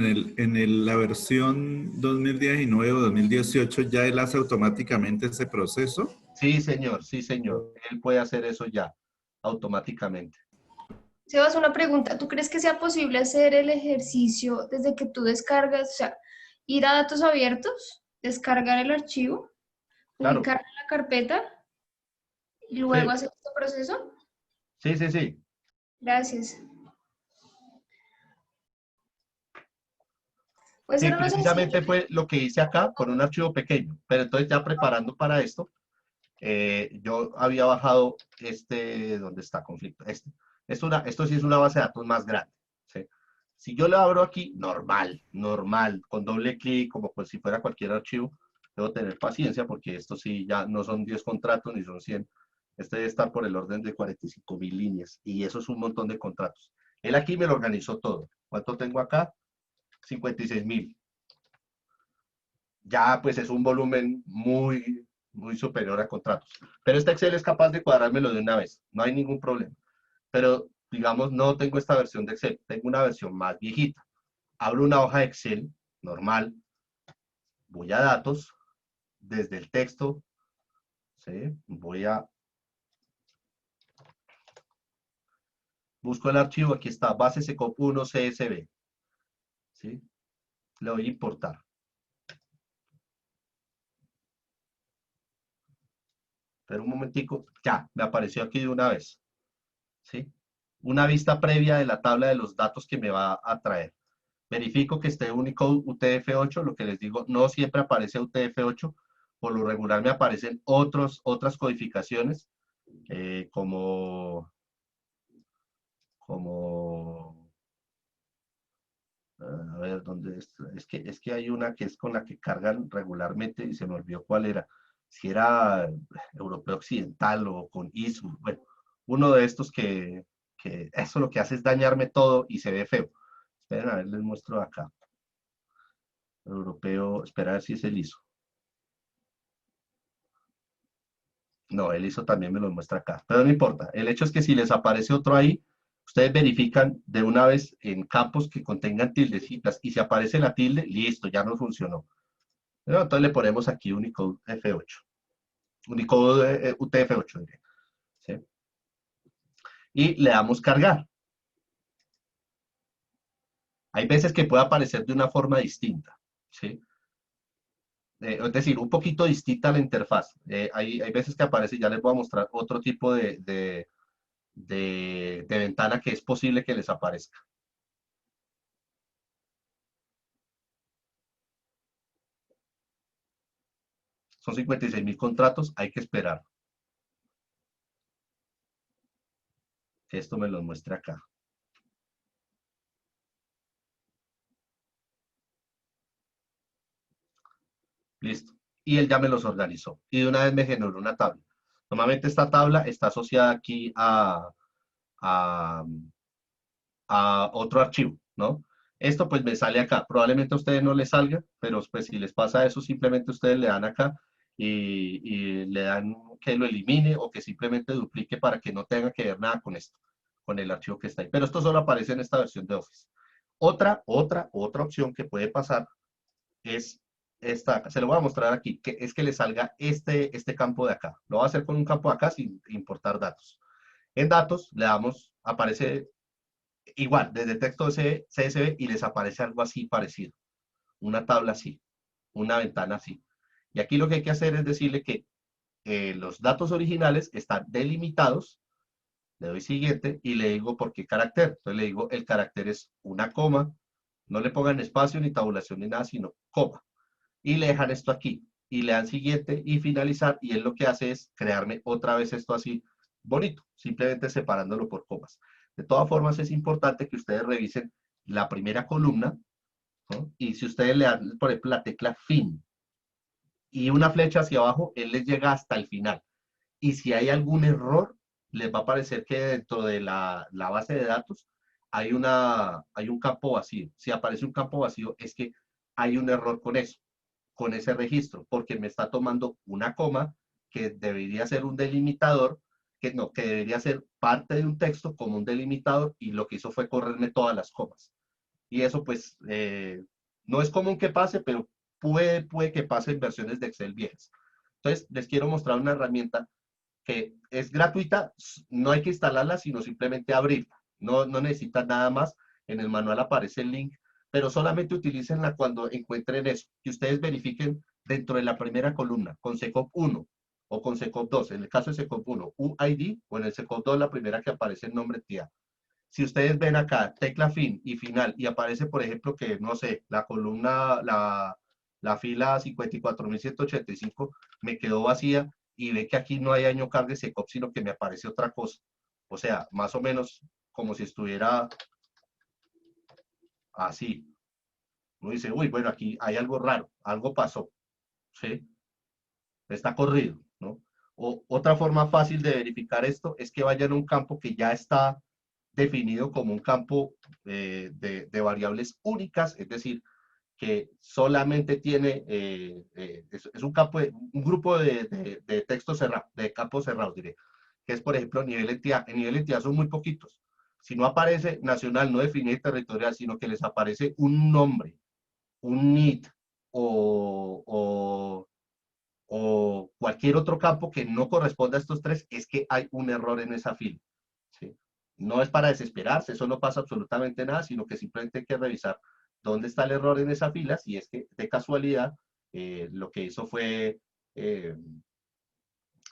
la versión 2019 o 2018 ya él hace automáticamente ese proceso. Sí, señor, sí, señor. Él puede hacer eso ya, automáticamente. Sebas, una pregunta. ¿Tú crees que sea posible hacer el ejercicio desde que tú descargas, o sea, ir a datos abiertos, descargar el archivo, Claro, ubicarlo en la carpeta y luego sí, hacer este proceso? sí, sí, sí. Gracias. Puede Sí, ser uno sencillo. precisamente fue lo que hice acá con un archivo pequeño, pero entonces ya preparando para esto, yo había bajado ¿dónde está conflicto? Esto sí es una base de datos más grande, ¿sí? Si yo lo abro aquí, normal, normal, con doble clic, como pues si fuera cualquier archivo, debo tener paciencia porque esto sí ya no son 10 contratos ni son 100. Este debe estar por el orden de 45.000 líneas, y eso es un montón de contratos. Él aquí me lo organizó todo. ¿Cuánto tengo acá? 56.000. Ya pues es un volumen muy, muy superior a contratos. Pero este Excel es capaz de cuadrármelo de una vez, no hay ningún problema. Pero digamos, no tengo esta versión de Excel, tengo una versión más viejita. Abro una hoja de Excel normal, voy a datos, desde el texto, ¿sí? Busco el archivo, aquí está, base SECOP 1 CSV, ¿sí? Le voy a importar. Pero un momentico, ya, me apareció aquí de una vez, ¿sí? Una vista previa de la tabla de los datos que me va a traer. Verifico que esté Unicode UTF-8, lo que les digo, no siempre aparece UTF-8, por lo regular me aparecen otras codificaciones, como, a ver, ¿dónde es? Es que hay una que es con la que cargan regularmente y se me olvidó cuál era. Si era Europeo Occidental o con ISO, bueno, uno de estos que eso lo que hace es dañarme todo y se ve feo. Esperen, a ver, les muestro acá. Europeo, espera a ver si es el ISO. No, el ISO también me lo muestra acá, pero no importa. El hecho es que si les aparece otro ahí, ustedes verifican de una vez en campos que contengan tildecitas y si aparece la tilde, listo, ya no funcionó. Pero entonces le ponemos aquí Unicode F8, Unicode UTF-8, diré, ¿sí? Y le damos cargar. Hay veces que puede aparecer de una forma distinta, ¿sí? Es decir, un poquito distinta a la interfaz. Hay veces que aparece, ya les voy a mostrar otro tipo de ventana que es posible que les aparezca. Son 56.000 contratos, hay que esperar que esto me lo muestre acá. Listo. Y él ya me los organizó. Y de una vez me generó una tabla. Normalmente esta tabla está asociada aquí a, a otro archivo, ¿no? Esto pues me sale acá. Probablemente a ustedes no les salga, pero pues si les pasa eso, simplemente ustedes le dan acá y le dan que lo elimine o que simplemente duplique para que no tenga que ver nada con esto, con el archivo que está ahí. Pero esto solo aparece en esta versión de Office. Otra opción que puede pasar es esta, se lo voy a mostrar aquí, que es que le salga este campo de acá. Lo voy a hacer con un campo de acá sin importar datos. En datos le damos, aparece igual, desde texto CSV y les aparece algo así parecido. Una tabla así, una ventana así. Y aquí lo que hay que hacer es decirle que los datos originales están delimitados, le doy siguiente y le digo por qué carácter. Entonces le digo, el carácter es una coma, no le pongan espacio ni tabulación ni nada, sino coma. Y le dejan esto aquí y le dan siguiente y finalizar y él lo que hace es crearme otra vez esto así bonito, simplemente separándolo por comas. De todas formas es importante que ustedes revisen la primera columna, ¿no? Y si ustedes le dan, por ejemplo, la tecla fin y una flecha hacia abajo, él les llega hasta el final. Y si hay algún error, les va a aparecer que dentro de la base de datos hay un campo vacío. Si aparece un campo vacío, es que hay un error con eso, con ese registro, porque me está tomando una coma que debería ser un delimitador, que no, que debería ser parte de un texto como un delimitador, y lo que hizo fue correrme todas las comas. Y eso pues no es común que pase, pero puede que pase en versiones de Excel viejas. Entonces, les quiero mostrar una herramienta que es gratuita, no hay que instalarla, sino simplemente abrirla. No necesitan nada más. En el manual aparece el link, pero solamente utilícenla cuando encuentren eso, que ustedes verifiquen dentro de la primera columna, con SECOP 1 o con SECOP 2. En el caso de SECOP 1, UID, o en el SECOP 2, la primera que aparece el nombre entidad. Si ustedes ven acá, tecla fin y final, y aparece, por ejemplo, que, no sé, la columna, la fila 54.185 me quedó vacía, y ve que aquí no hay año carga de SECOP, sino que me aparece otra cosa. O sea, más o menos como si estuviera así. Uno dice, uy, bueno, aquí hay algo raro, algo pasó, ¿sí? Está corrido, ¿no? O otra forma fácil de verificar esto es que vayan a un campo que ya está definido como un campo de variables únicas, es decir, que solamente tiene, es un campo, un grupo de textos cerrados, de campos cerrados, diré, que es, por ejemplo, nivel entidad. En nivel entidad son muy poquitos. Si no aparece nacional, no definido territorial, sino que les aparece un nombre, un NIT o cualquier otro campo que no corresponda a estos tres, es que hay un error en esa fila, ¿sí? No es para desesperarse, eso no pasa absolutamente nada, sino que simplemente hay que revisar dónde está el error en esa fila, si es que de casualidad lo que hizo fue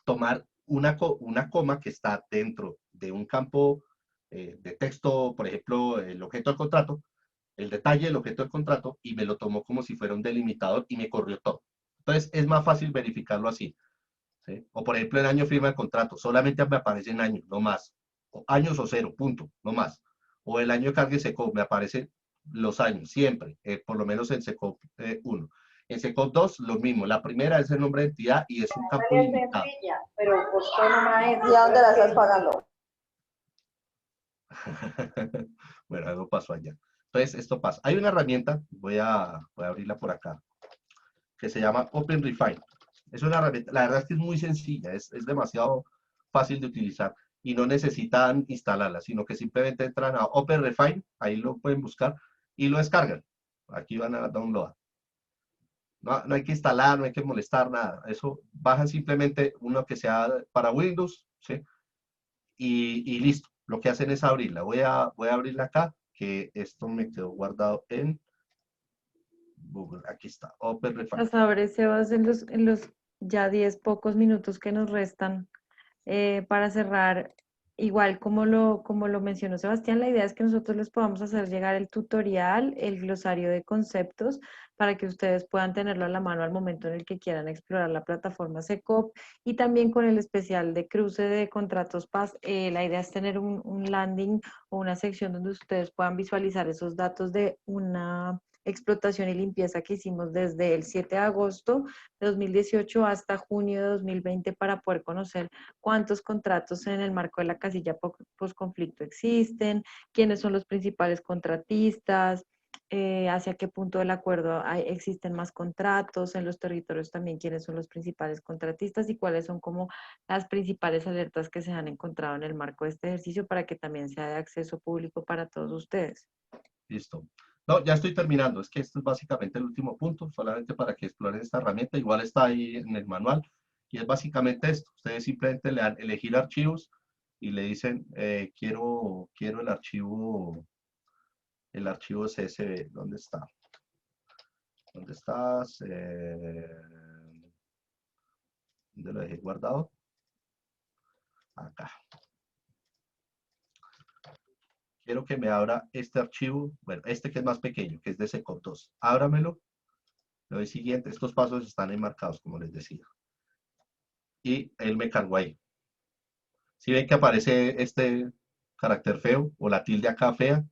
tomar una coma que está dentro de un campo de texto, por ejemplo, el objeto del contrato, el detalle del objeto del contrato, y me lo tomó como si fuera un delimitador y me corrió todo. Entonces es más fácil verificarlo así, ¿sí? O por ejemplo, el año firma el contrato, solamente me aparecen años, no más. O años o cero, punto, no más. O el año de carga y SECOP, me aparecen los años, siempre, por lo menos en SECOP 1. En SECOP 2, lo mismo. La primera es el nombre de entidad y es un campo limitado. Pero costó nomás. ¿Y a dónde la estás pagando? Bueno, algo pasó allá. Entonces, esto pasa. Hay una herramienta, voy a abrirla por acá, que se llama OpenRefine. Es una herramienta, la verdad es que es muy sencilla, es demasiado fácil de utilizar y no necesitan instalarla, sino que simplemente entran a OpenRefine, ahí lo pueden buscar y lo descargan. Aquí van a download. No hay que instalar, no hay que molestar nada. Eso bajan simplemente uno que sea para Windows, ¿sí? Y listo. Lo que hacen es abrirla. Voy a abrirla acá, que esto me quedó guardado en Google. Aquí está, OpenRefine. Las abre, Sebas, en los ya 10 pocos minutos que nos restan para cerrar. Igual como lo mencionó Sebastián, la idea es que nosotros les podamos hacer llegar el tutorial, el glosario de conceptos, para que ustedes puedan tenerlo a la mano al momento en el que quieran explorar la plataforma SECOP, y también con el especial de cruce de contratos PAS. La idea es tener un landing o una sección donde ustedes puedan visualizar esos datos de una explotación y limpieza que hicimos desde el 7 de agosto de 2018 hasta junio de 2020, para poder conocer cuántos contratos en el marco de la casilla posconflicto existen, quiénes son los principales contratistas, hacia qué punto del acuerdo existen más contratos, en los territorios también quiénes son los principales contratistas y cuáles son como las principales alertas que se han encontrado en el marco de este ejercicio, para que también sea de acceso público para todos ustedes. Listo. No, ya estoy terminando. Es que esto es básicamente el último punto, solamente para que exploren esta herramienta. Igual está ahí en el manual. Y es básicamente esto. Ustedes simplemente le dan elegir archivos y le dicen, quiero el archivo CSV. ¿Dónde está? ¿Dónde estás? ¿Dónde lo dejé guardado? Acá. Quiero que me abra este archivo, bueno, este que es más pequeño, que es de SECOP 2. Ábramelo. Le doy siguiente. Estos pasos están enmarcados, como les decía. Y él me cargó ahí. Si ven que aparece este carácter feo, o la tilde acá fea,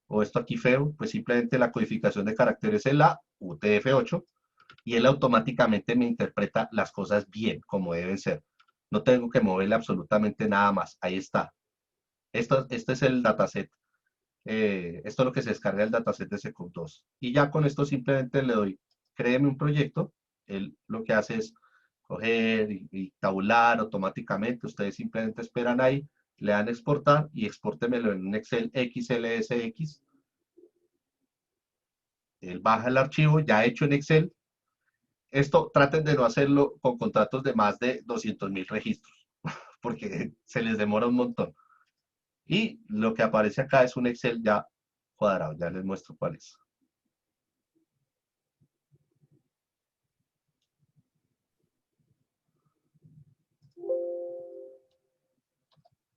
o esto aquí feo, pues simplemente la codificación de caracteres es la UTF-8, y él automáticamente me interpreta las cosas bien, como deben ser. No tengo que moverle absolutamente nada más. Ahí está. Este es el dataset. Esto es lo que se descarga del dataset de SECOP 2. Y ya con esto simplemente le doy, créeme un proyecto. Él lo que hace es coger y tabular automáticamente. Ustedes simplemente esperan ahí, le dan exportar y expórtemelo en un Excel XLSX. Él baja el archivo ya hecho en Excel. Esto traten de no hacerlo con contratos de más de 200.000 registros, porque se les demora un montón. Y lo que aparece acá es un Excel ya cuadrado. Ya les muestro cuál es.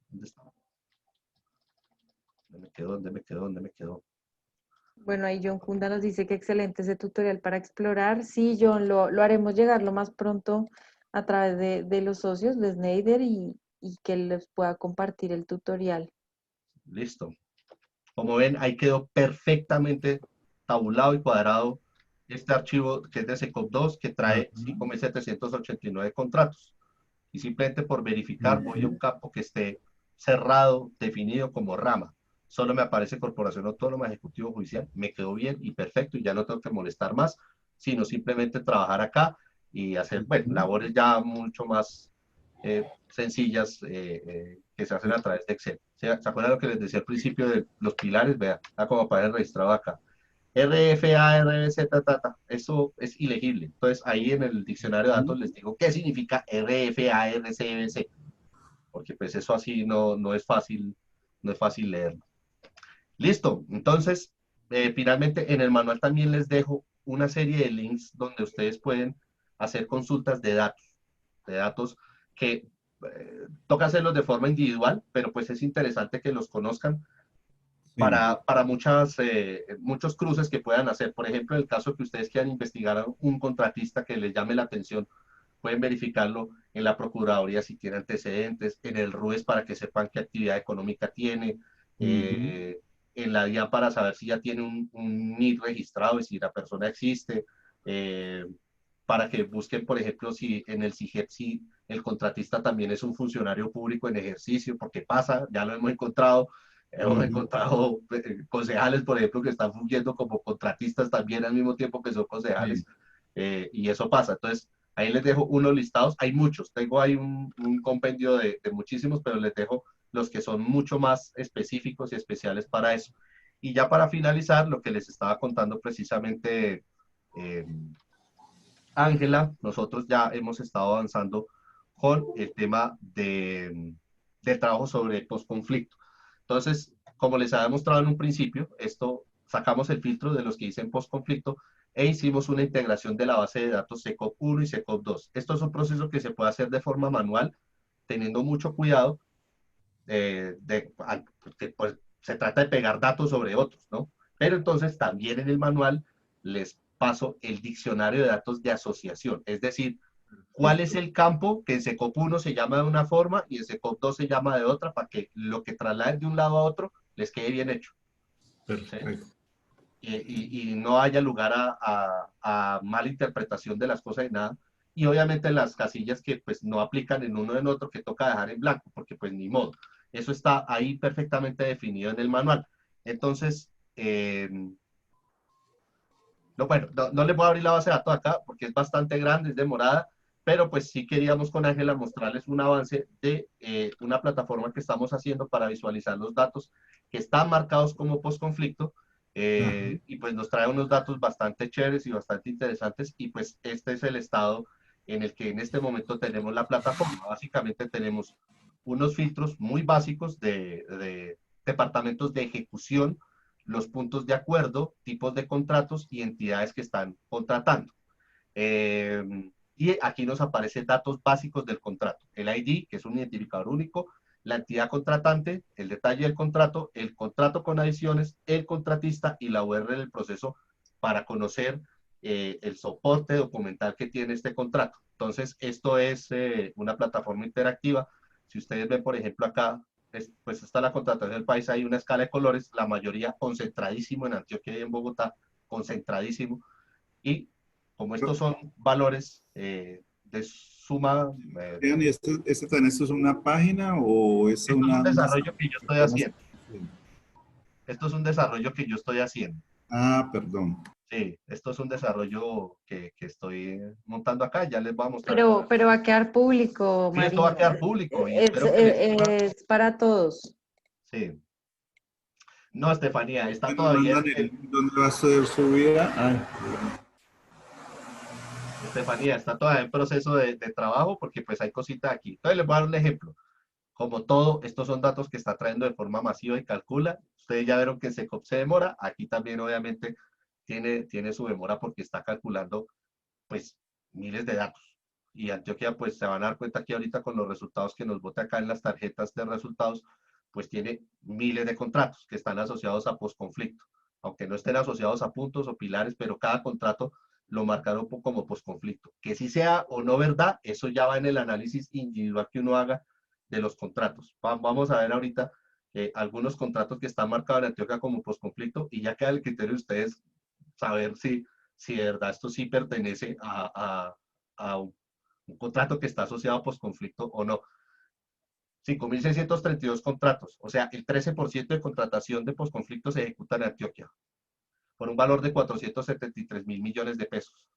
¿Dónde está? ¿Dónde me quedó? ¿Dónde me quedó? ¿Dónde me quedó? Bueno, ahí John Kunda nos dice que excelente ese tutorial para explorar. Sí, John, lo haremos llegar lo más pronto a través de los socios de Snyder, y que les pueda compartir el tutorial. Listo. Como ven, ahí quedó perfectamente tabulado y cuadrado este archivo que es de SECOP 2, que trae 5.789 contratos. Y simplemente por verificar voy a un campo que esté cerrado, definido como rama. Solo me aparece Corporación Autónoma Ejecutivo Judicial. Me quedó bien y perfecto, y ya no tengo que molestar más, sino simplemente trabajar acá y hacer, bueno, labores ya mucho más sencillas que se hacen a través de Excel. ¿Se acuerdan lo que les decía al principio de los pilares? Vean, como aparece registrado acá. RFA, RBZ, eso es ilegible. Entonces, ahí en el diccionario de datos les digo qué significa RFA, RCBC, porque pues eso así no es fácil, no es fácil leerlo. Listo, entonces, finalmente en el manual también les dejo una serie de links donde ustedes pueden hacer consultas de datos que toca hacerlos de forma individual, pero pues es interesante que los conozcan para muchos cruces que puedan hacer. Por ejemplo, en el caso que ustedes quieran investigar a un contratista que les llame la atención, pueden verificarlo en la Procuraduría si tiene antecedentes, en el RUES para que sepan qué actividad económica tiene, en la DIAN para saber si ya tiene un NID registrado y si la persona existe, para que busquen, por ejemplo, si en el CIGEP si el contratista también es un funcionario público en ejercicio, porque pasa, ya lo hemos encontrado. Hemos encontrado concejales, por ejemplo, que están fungiendo como contratistas también al mismo tiempo que son concejales, y eso pasa. Entonces, Ahí les dejo unos listados, hay muchos, tengo ahí un compendio de muchísimos, pero les dejo los que son mucho más específicos y especiales para eso. Y ya para finalizar, lo que les estaba contando precisamente Ángela, nosotros ya hemos estado avanzando con el tema del trabajo sobre postconflicto. Entonces, como les había mostrado en un principio, esto sacamos el filtro de los que dicen postconflicto e hicimos una integración de la base de datos SECOP 1 y SECOP 2. Esto es un proceso que se puede hacer de forma manual, teniendo mucho cuidado, porque pues, se trata de pegar datos sobre otros, ¿no? Pero entonces también en el manual les paso el diccionario de datos de asociación, es decir, cuál es el campo que en SECOP 1 se llama de una forma y en SECOP 2 se llama de otra, para que lo que trasladen de un lado a otro les quede bien hecho. Perfecto. ¿Sí? Y no haya lugar a mala interpretación de las cosas y nada. Y obviamente las casillas que pues no aplican en uno en otro, que toca dejar en blanco, porque pues ni modo. Eso está ahí perfectamente definido en el manual. Entonces, no, bueno, no les voy a abrir la base de datos acá porque es bastante grande, es demorada, pero pues sí queríamos con Ángela mostrarles un avance de una plataforma que estamos haciendo para visualizar los datos que están marcados como postconflicto y pues nos trae unos datos bastante chéveres y bastante interesantes y pues este es el estado en el que en este momento tenemos la plataforma. Básicamente tenemos unos filtros muy básicos de departamentos de ejecución, los puntos de acuerdo, tipos de contratos y entidades que están contratando. Y aquí nos aparecen datos básicos del contrato. El ID, que es un identificador único, la entidad contratante, el detalle del contrato, el contrato con adiciones, el contratista y la URL del proceso para conocer el soporte documental que tiene este contrato. Entonces, esto es una plataforma interactiva. Si ustedes ven, por ejemplo, acá, pues está la contratación del país, hay una escala de colores, la mayoría concentradísimo en Antioquia y en Bogotá, concentradísimo. Y como estos son valores de suma... ¿Y esto es una página o es esto es un una... desarrollo que yo estoy haciendo. Esto es un desarrollo que yo estoy haciendo. Ah, perdón. Sí, esto es un desarrollo que estoy montando acá, ya les voy a mostrar. Pero va a quedar público, Sí, esto va a quedar público y espero que les sirva. Es para todos. Sí. No, Estefanía, está ¿Nos todavía mandan el link donde va a ser subida? Ay, Estefanía, está todavía en proceso de trabajo porque pues hay cositas aquí. Entonces les voy a dar un ejemplo. Como todo, estos son datos que está trayendo de forma masiva y calcula. Ustedes ya vieron que en SECOP se demora. Aquí también obviamente tiene su demora porque está calculando pues miles de datos. Y Antioquia pues se van a dar cuenta que ahorita con los resultados que nos bota acá en las tarjetas de resultados, pues tiene miles de contratos que están asociados a posconflicto. Aunque no estén asociados a puntos o pilares, pero cada contrato lo marcaron como posconflicto. Que si sea o no verdad, eso ya va en el análisis individual que uno haga de los contratos. Vamos a ver ahorita algunos contratos que están marcados en Antioquia como posconflicto y ya queda el criterio de ustedes saber si de verdad esto sí pertenece a un contrato que está asociado a posconflicto o no. 5.632 contratos, o sea, el 13% de contratación de posconflicto se ejecuta en Antioquia, por un valor de 473.000 millones de pesos.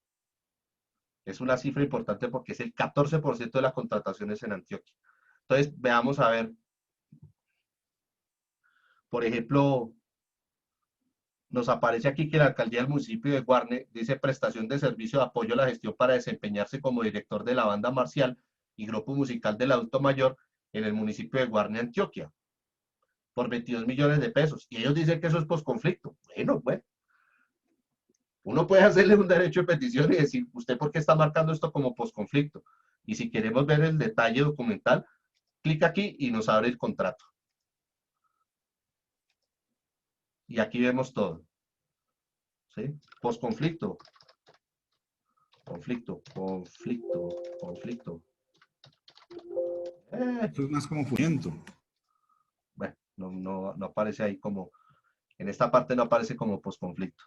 Es una cifra importante porque es el 14% de las contrataciones en Antioquia. Entonces, veamos a ver, por ejemplo, nos aparece aquí que la alcaldía del municipio de Guarne dice prestación de servicio de apoyo a la gestión para desempeñarse como director de la banda marcial y grupo musical del adulto mayor en el municipio de Guarne, Antioquia, por 22 millones de pesos. Y ellos dicen que eso es posconflicto. Bueno, pues, uno puede hacerle un derecho de petición y decir, ¿usted por qué está marcando esto como posconflicto? Y si queremos ver el detalle documental, clic aquí y nos abre el contrato. Y aquí vemos todo. ¿Sí? Posconflicto. Conflicto. esto es más como fuyento. Bueno, no aparece ahí como, en esta parte no aparece como posconflicto.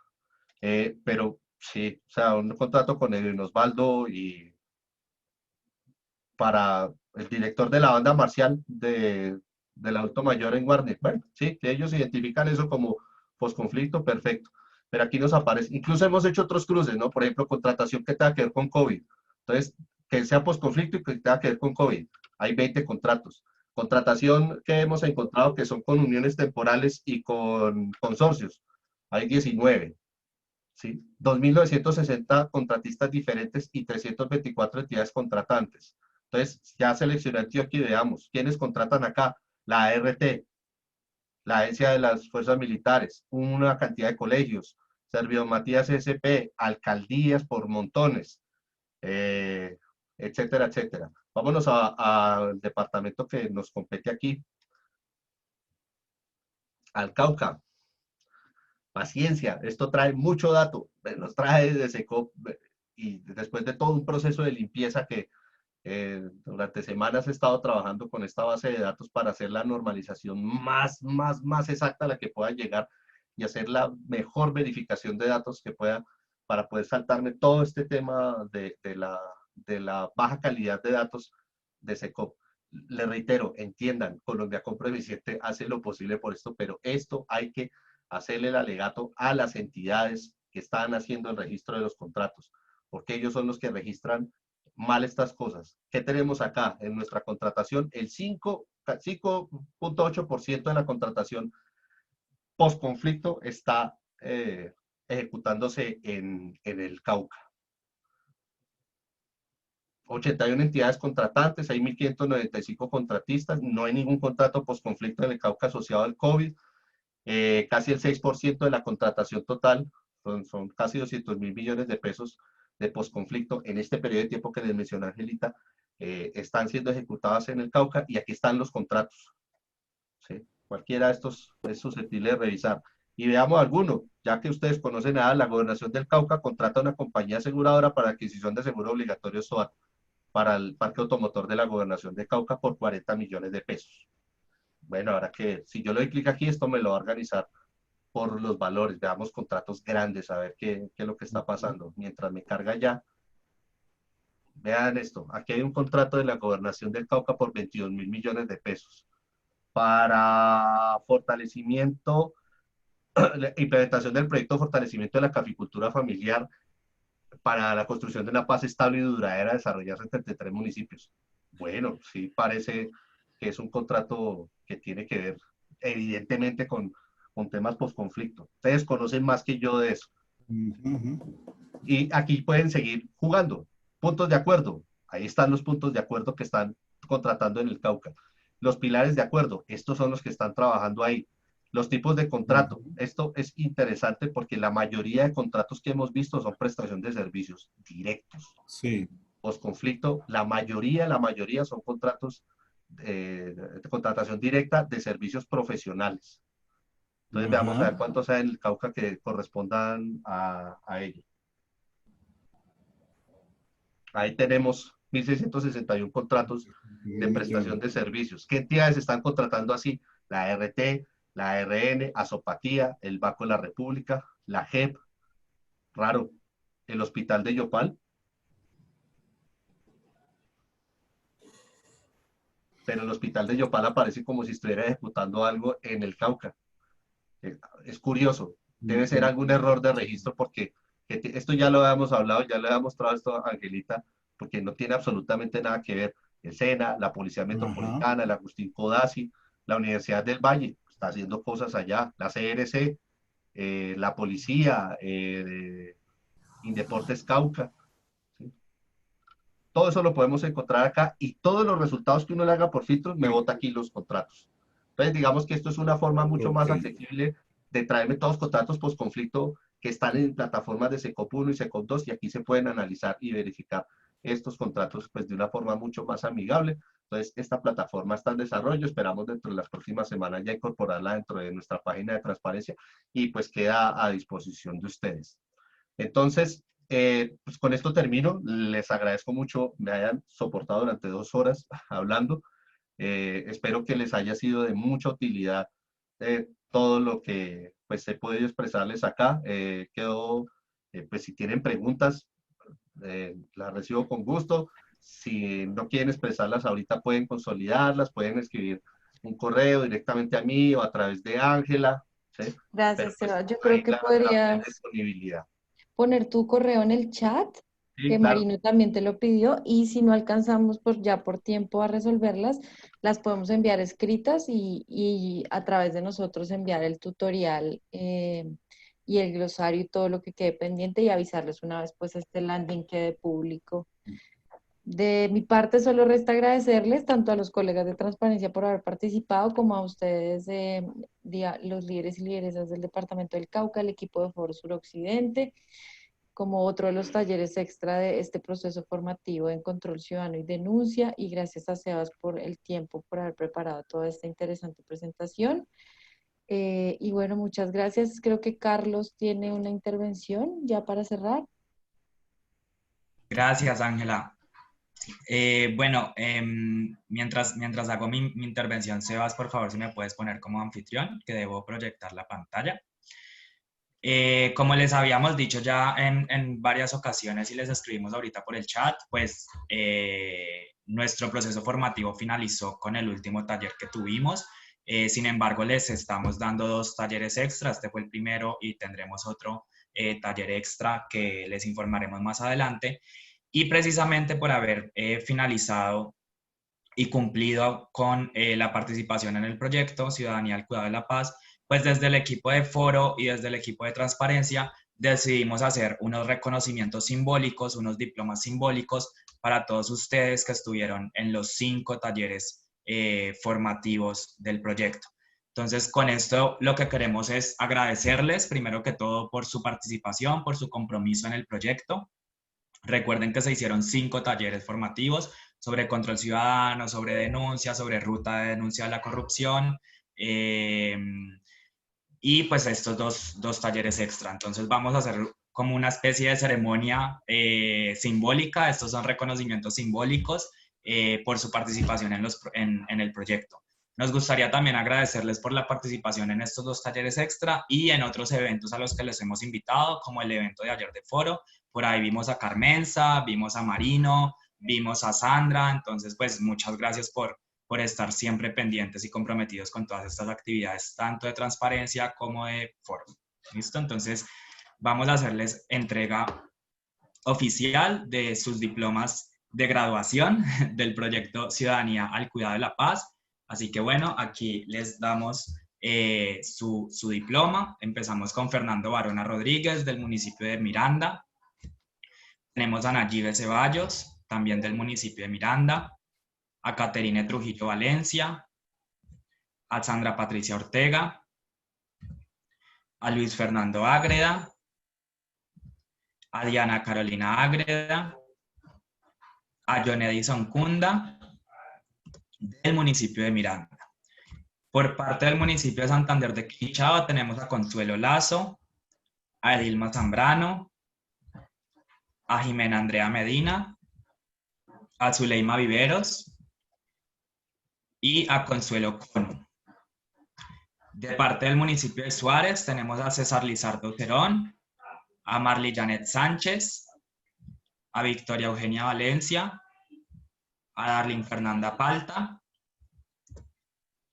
Pero sí, o sea, un contrato con Edwin Osvaldo y para el director de la banda marcial del adulto mayor en Guarne. Bueno, sí, que ellos identifican eso como posconflicto, perfecto. Pero aquí nos aparece, incluso hemos hecho otros cruces, ¿no? Por ejemplo, contratación que tenga que ver con COVID. Entonces, que sea posconflicto y que tenga que ver con COVID. Hay 20 contratos. Contratación que hemos encontrado que son con uniones temporales y con consorcios. Hay 19. ¿Sí? 2.960 contratistas diferentes y 324 entidades contratantes. Entonces, ya seleccioné Antioquia y veamos quiénes contratan acá. La ART, la Agencia de las Fuerzas Militares, una cantidad de colegios, Servio Matías SP, alcaldías por montones, etcétera, etcétera. Vámonos al departamento que nos compete aquí, al Cauca. Paciencia, esto trae mucho dato, nos trae de SECOP y después de todo un proceso de limpieza que durante semanas he estado trabajando con esta base de datos para hacer la normalización más exacta a la que pueda llegar y hacer la mejor verificación de datos que pueda para poder saltarme todo este tema de la baja calidad de datos de SECOP. Le reitero, entiendan, Colombia Compra Eficiente hace lo posible por esto, pero esto hay que hacerle el alegato a las entidades que están haciendo el registro de los contratos, porque ellos son los que registran mal estas cosas. ¿Qué tenemos acá en nuestra contratación? El 5.8% de la contratación post-conflicto está ejecutándose en el Cauca. 81 entidades contratantes, hay 1.595 contratistas, no hay ningún contrato post-conflicto en el Cauca asociado al COVID. Casi el 6% de la contratación total, son casi 200.000 millones de pesos de posconflicto en este periodo de tiempo que les mencioné, Angelita, están siendo ejecutadas en el Cauca y aquí están los contratos. ¿Sí? Cualquiera de estos es susceptible de revisar. Y veamos alguno, ya que ustedes conocen a la Gobernación del Cauca, contrata una compañía aseguradora para adquisición de seguro obligatorio SOAT para el parque automotor de la Gobernación de Cauca por 40 millones de pesos. Bueno, ahora que si yo le doy clic aquí, esto me lo va a organizar por los valores. Veamos contratos grandes, a ver qué es lo que está pasando. Mientras me carga ya, vean esto. Aquí hay un contrato de la Gobernación del Cauca por 22.000 millones de pesos para fortalecimiento, implementación del proyecto de fortalecimiento de la caficultura familiar para la construcción de una paz estable y duradera desarrollarse en 33 municipios. Bueno, sí parece que es un contrato que tiene que ver evidentemente con temas post-conflicto. Ustedes conocen más que yo de eso. Y aquí pueden seguir jugando. Puntos de acuerdo. Ahí están los puntos de acuerdo que están contratando en el Cauca. Los pilares de acuerdo. Estos son los que están trabajando ahí. Los tipos de contrato. Esto es interesante porque la mayoría de contratos que hemos visto son prestación de servicios directos. Sí. Post-conflicto, la mayoría son contratos de contratación directa de servicios profesionales. Entonces veamos a ver cuántos hay en el Cauca que correspondan a ello. Ahí tenemos 1.661 contratos de prestación de servicios. ¿Qué entidades están contratando así? La ART, la ARN, Azopatía, el Banco de la República, la JEP, raro, el Hospital de Yopal. Pero el Hospital de Yopal aparece como si estuviera ejecutando algo en el Cauca. Es curioso, debe ser algún error de registro porque esto ya lo habíamos hablado, ya le habíamos mostrado esto a Angelita, porque no tiene absolutamente nada que ver. El SENA, la Policía Metropolitana, el Agustín Codazzi, la Universidad del Valle, está haciendo cosas allá, la CRC, la Policía, Indeportes Cauca. ¿Sí? Todo eso lo podemos encontrar acá y todos los resultados que uno le haga por filtros me bota aquí los contratos. Entonces, digamos que esto es una forma mucho más accesible de traerme todos los contratos post-conflicto que están en plataformas de SECOP 1 y SECOP 2 y aquí se pueden analizar y verificar estos contratos pues, de una forma mucho más amigable. Entonces, esta plataforma está en desarrollo, esperamos dentro de las próximas semanas ya incorporarla dentro de nuestra página de transparencia y pues queda a disposición de ustedes. Entonces, pues con esto termino, les agradezco mucho, me hayan soportado durante 2 horas hablando. Espero que les haya sido de mucha utilidad todo lo que pues he podido expresarles acá. Pues si tienen preguntas, las recibo con gusto. Si no quieren expresarlas ahorita, pueden consolidarlas, pueden escribir un correo directamente a mí o a través de Ángela. ¿Sí? Gracias, Pero, pues, Seba. Yo creo que podrías disponibilidad. poner tu correo en el chat Sí, que claro. Marino también te lo pidió, y si no alcanzamos por tiempo a resolverlas, las podemos enviar escritas y a través de nosotros enviar el tutorial y el glosario y todo lo que quede pendiente y avisarles una vez pues este landing quede público. De mi parte, solo resta agradecerles tanto a los colegas de Transparencia por haber participado, como a ustedes, los líderes y lideresas del Departamento del Cauca, el equipo de Foro Suroccidente, como otro de los talleres extra de este proceso formativo en control ciudadano y denuncia, y gracias a Sebas por el tiempo, por haber preparado toda esta interesante presentación. Y bueno, muchas gracias. Creo que Carlos tiene una intervención ya para cerrar. Gracias, Ángela. Bueno, mientras hago mi intervención, Sebas, por favor, si me puedes poner como anfitrión, que debo proyectar la pantalla. Como les habíamos dicho ya en varias ocasiones y les escribimos ahorita por el chat, pues nuestro proceso formativo finalizó con el último taller que tuvimos. Sin embargo, les estamos dando 2 talleres extra. Este fue el primero y tendremos otro taller extra que les informaremos más adelante. Y precisamente por haber finalizado y cumplido con la participación en el proyecto Ciudadanía al Cuidado de la Paz, pues desde el equipo de Foro y desde el equipo de Transparencia decidimos hacer unos reconocimientos simbólicos, unos diplomas simbólicos para todos ustedes que estuvieron en los 5 talleres formativos del proyecto. Entonces, con esto lo que queremos es agradecerles, primero que todo, por su participación, por su compromiso en el proyecto. Recuerden que se hicieron 5 talleres formativos sobre control ciudadano, sobre denuncia, sobre ruta de denuncia de la corrupción, y pues estos dos talleres extra. Entonces vamos a hacer como una especie de ceremonia simbólica. Estos son reconocimientos simbólicos por su participación en el proyecto. Nos gustaría también agradecerles por la participación en estos 2 talleres extra y en otros eventos a los que les hemos invitado, como el evento de ayer de Foro. Por ahí vimos a Carmenza, vimos a Marino, vimos a Sandra. Entonces, pues muchas gracias por estar siempre pendientes y comprometidos con todas estas actividades, tanto de transparencia como de Foro. ¿Listo? Entonces, vamos a hacerles entrega oficial de sus diplomas de graduación del proyecto Ciudadanía al Cuidado de la Paz. Así que bueno, aquí les damos su diploma. Empezamos con Fernando Barona Rodríguez, del municipio de Miranda. Tenemos a Nayibe Ceballos, también del municipio de Miranda. A Caterine Trujillo Valencia. A Sandra Patricia Ortega. A Luis Fernando Ágreda. A Diana Carolina Ágreda. A John Edison Cunda, del municipio de Miranda. Por parte del municipio de Santander de Quilichaba tenemos a Consuelo Lazo, a Edilma Zambrano, a Jimena Andrea Medina, a Zuleima Viveros y a Consuelo Cono. De parte del municipio de Suárez tenemos a César Lizardo Cerón, a Marley Janet Sánchez, a Victoria Eugenia Valencia, a Darlene Fernanda Palta,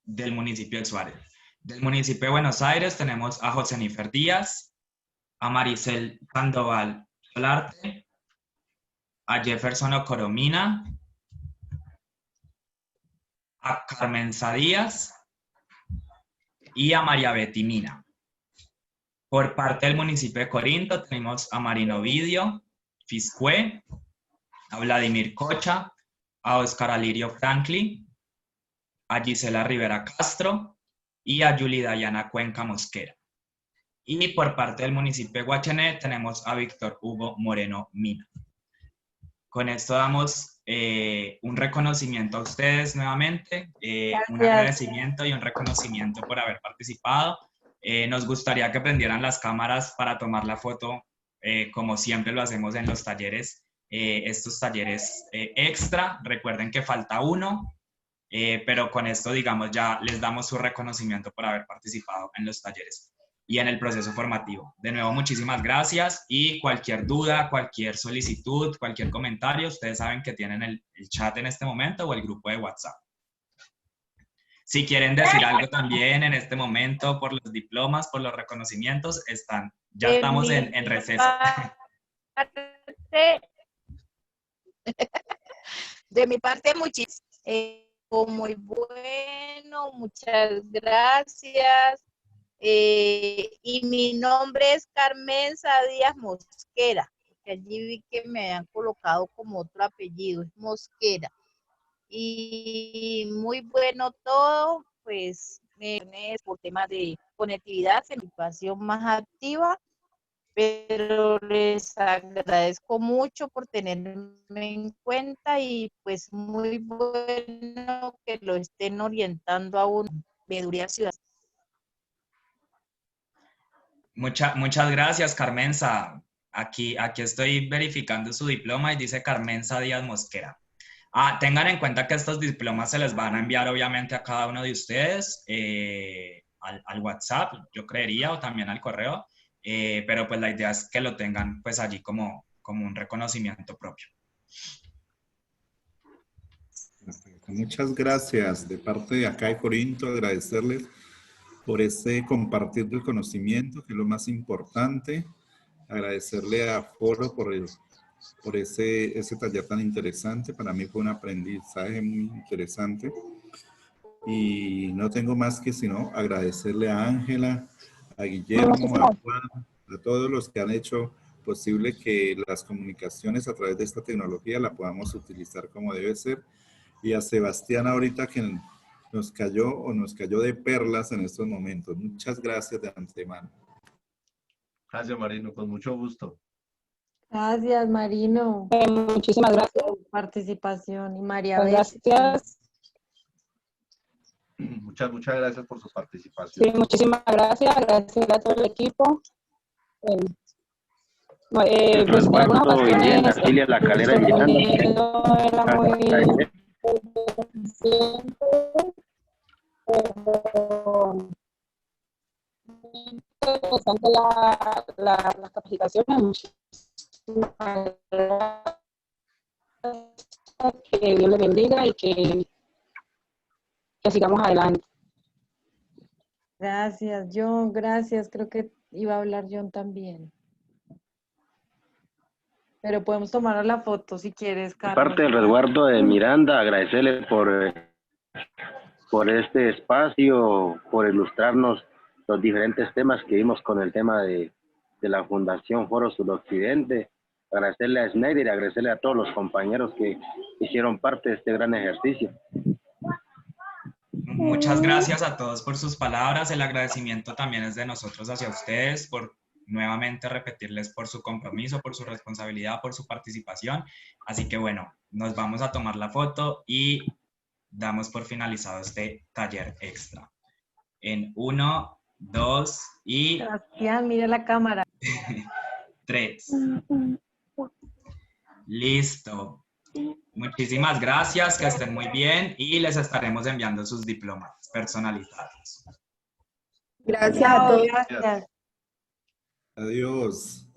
del municipio de Suárez. Del municipio de Buenos Aires tenemos a José Nífer Díaz, a Maricel Sandoval Solarte, a Jefferson Ocoromina, a Carmen Díaz y a María Betty Mina. Por parte del municipio de Corinto tenemos a Marino Ovidio Fiscue, a Vladimir Cocha, a Oscar Alirio Franklin, a Gisela Rivera Castro y a Yuli Dayana Cuenca Mosquera. Y por parte del municipio de Guachené tenemos a Víctor Hugo Moreno Mina. Con esto damos un reconocimiento a ustedes nuevamente, un agradecimiento y un reconocimiento por haber participado. Nos gustaría que prendieran las cámaras para tomar la foto, como siempre lo hacemos en los talleres, estos talleres extra. Recuerden que falta uno, pero con esto, digamos, ya les damos su reconocimiento por haber participado en los talleres y en el proceso formativo. De nuevo, muchísimas gracias, y cualquier duda, cualquier solicitud, cualquier comentario, ustedes saben que tienen el chat en este momento o el grupo de WhatsApp. Si quieren decir algo también en este momento por los diplomas, por los reconocimientos, ya estamos en receso. De mi parte, muy bueno, muchas gracias. Y mi nombre es Carmenza Díaz Mosquera, porque allí vi que me han colocado como otro apellido, es Mosquera. Y muy bueno todo, pues por temas de conectividad, situación más activa, pero les agradezco mucho por tenerme en cuenta y pues muy bueno que lo estén orientando a una veeduría ciudad. Muchas gracias, Carmenza. Aquí estoy verificando su diploma y dice Carmenza Díaz Mosquera. Tengan en cuenta que estos diplomas se les van a enviar obviamente a cada uno de ustedes al WhatsApp, yo creería, o también al correo, pero pues la idea es que lo tengan pues allí como un reconocimiento propio. Muchas gracias de parte de acá de Corinto, agradecerles por ese compartir del conocimiento, que es lo más importante, agradecerle a Foro por ese taller tan interesante. Para mí fue un aprendizaje muy interesante. Y no tengo más que sino agradecerle a Ángela, a Guillermo, a Juan, a todos los que han hecho posible que las comunicaciones a través de esta tecnología la podamos utilizar como debe ser. Y a Sebastián ahorita que nos cayó de perlas en estos momentos. Muchas gracias de antemano. Gracias, Marino, con mucho gusto. Gracias, Marino. Muchísimas gracias. Por su participación. Y María Betty. Gracias. Muchas gracias por su participación. Sí, muchísimas gracias. Agradecer a todo el equipo. Pues en algunas ocasiones La Calera era muy interesante las capacitaciones. Que Dios le bendiga y que sigamos adelante. Gracias, John. Gracias. Creo que iba a hablar John también. Pero podemos tomar la foto si quieres, Carlos. Parte del resguardo de Miranda, agradecerle por este espacio, por ilustrarnos los diferentes temas que vimos con el tema de la Fundación Foro Suroccidente. Agradecerle a Schneider y agradecerle a todos los compañeros que hicieron parte de este gran ejercicio. Muchas gracias a todos por sus palabras. El agradecimiento también es de nosotros hacia ustedes por nuevamente repetirles por su compromiso, por su responsabilidad, por su participación. Así que bueno, nos vamos a tomar la foto y damos por finalizado este taller extra. En 1, 2 y... Sebastián, mira la cámara. 3. Listo. Muchísimas gracias, que estén muy bien y les estaremos enviando sus diplomas personalizados. Gracias a todos. Gracias. Adiós.